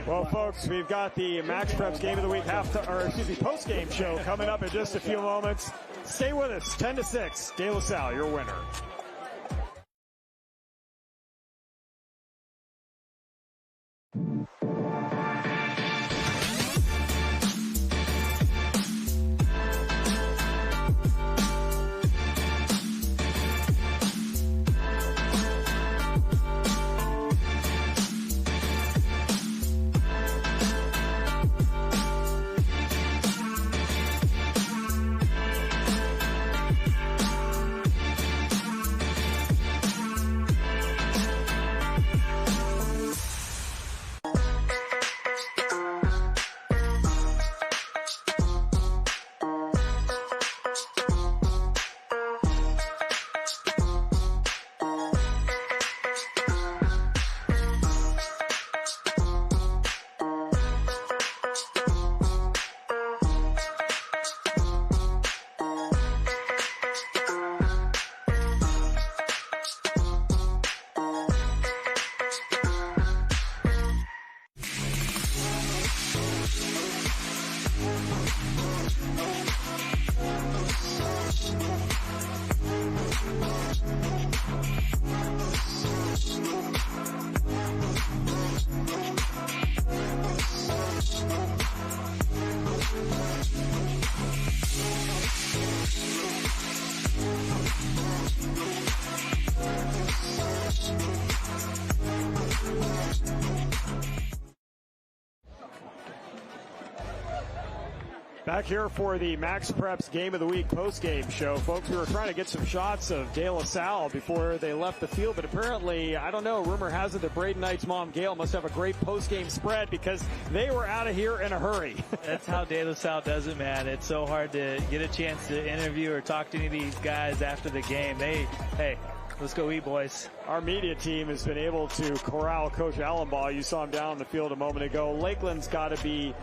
Well, folks, we've got the MaxPreps Game of the Week post-game show coming up in just a few moments. Stay with us. 10-6, De La Salle, your winner. Back here for the MaxPreps Game of the Week post-game show. Folks, we were trying to get some shots of De La Salle before they left the field, but apparently, I don't know, rumor has it that Braden Knight's mom, Gail, must have a great post-game spread because they were out of here in a hurry. That's how De La Salle does it, man. It's so hard to get a chance to interview or talk to any of these guys after the game. Hey, let's go eat, boys. Our media team has been able to corral Coach Allenbaugh. You saw him down the field a moment ago. Lakeland's got to be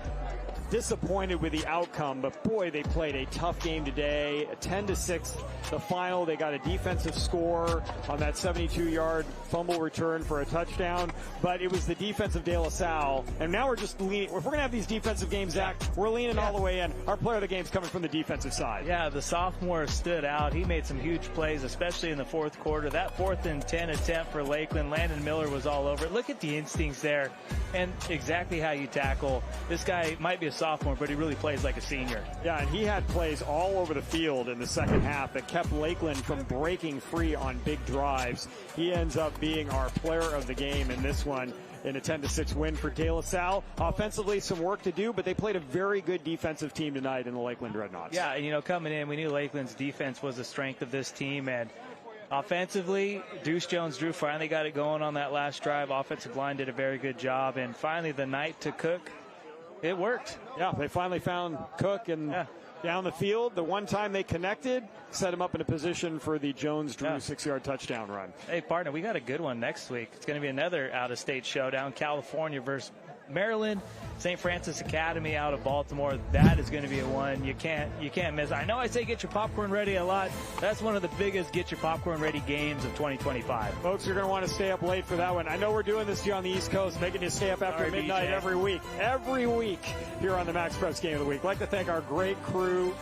disappointed with the outcome, but boy, they played a tough game today. 10-6, the final. They got a defensive score on that 72-yard fumble return for a touchdown, but it was the defense of De La Salle. And now we're just leaning. If we're going to have these defensive games, Zach, we're leaning all the way in. Our player of the game's coming from the defensive side. Yeah, the sophomore stood out. He made some huge plays, especially in the 4th quarter. That 4th and 10 attempt for Lakeland, Landon Miller was all over it. Look at the instincts there and exactly how you tackle. This guy might be a sophomore, but he really plays like a senior. Yeah, and he had plays all over the field in the second half that kept Lakeland from breaking free on big drives. He ends up being our player of the game in this one, in a 10-6 win for De La Salle. Offensively, some work to do, but they played a very good defensive team tonight in the Lakeland Dreadnoughts. Yeah, and coming in, we knew Lakeland's defense was the strength of this team, and offensively, Deuce Jones-Drew finally got it going on that last drive. Offensive line did a very good job, and finally the night to Cook, it worked. Yeah, they finally found Cook and down the field. The one time they connected, set him up in a position for the Jones-Drew 6-yard touchdown run. Hey, partner, we got a good one next week. It's going to be another out-of-state showdown, California versus Maryland. St. Francis Academy out of Baltimore. That is going to be a one you can't miss. I know I say get your popcorn ready a lot. That's one of the biggest get your popcorn ready games of 2025. Folks, you're going to want to stay up late for that one. I know we're doing this here on the East Coast, making you stay up after midnight every week here on the MaxPreps Game of the Week. I'd like to thank our great crew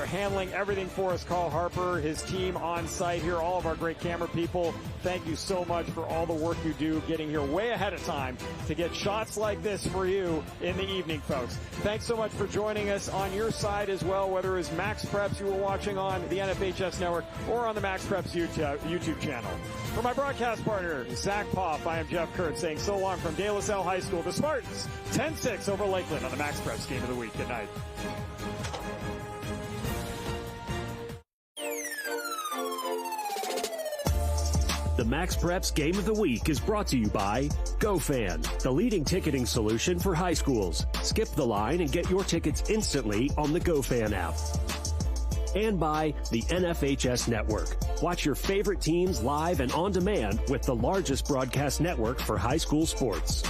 handling everything for us. Carl Harper, his team on site here, all of our great camera people. Thank you so much for all the work you do getting here way ahead of time to get shots like this for you in the evening, folks. Thanks so much for joining us on your side as well, whether it's MaxPreps you were watching on the NFHS Network or on the MaxPreps YouTube channel. For my broadcast partner, Zach Poff, I am Jeff Kurtz saying so long from De La Salle High School. The Spartans, 10-6 over Lakeland on the MaxPreps Game of the Week. Good night. The MaxPreps Game of the Week is brought to you by GoFan, the leading ticketing solution for high schools. Skip the line and get your tickets instantly on the GoFan app. And by the NFHS Network. Watch your favorite teams live and on demand with the largest broadcast network for high school sports.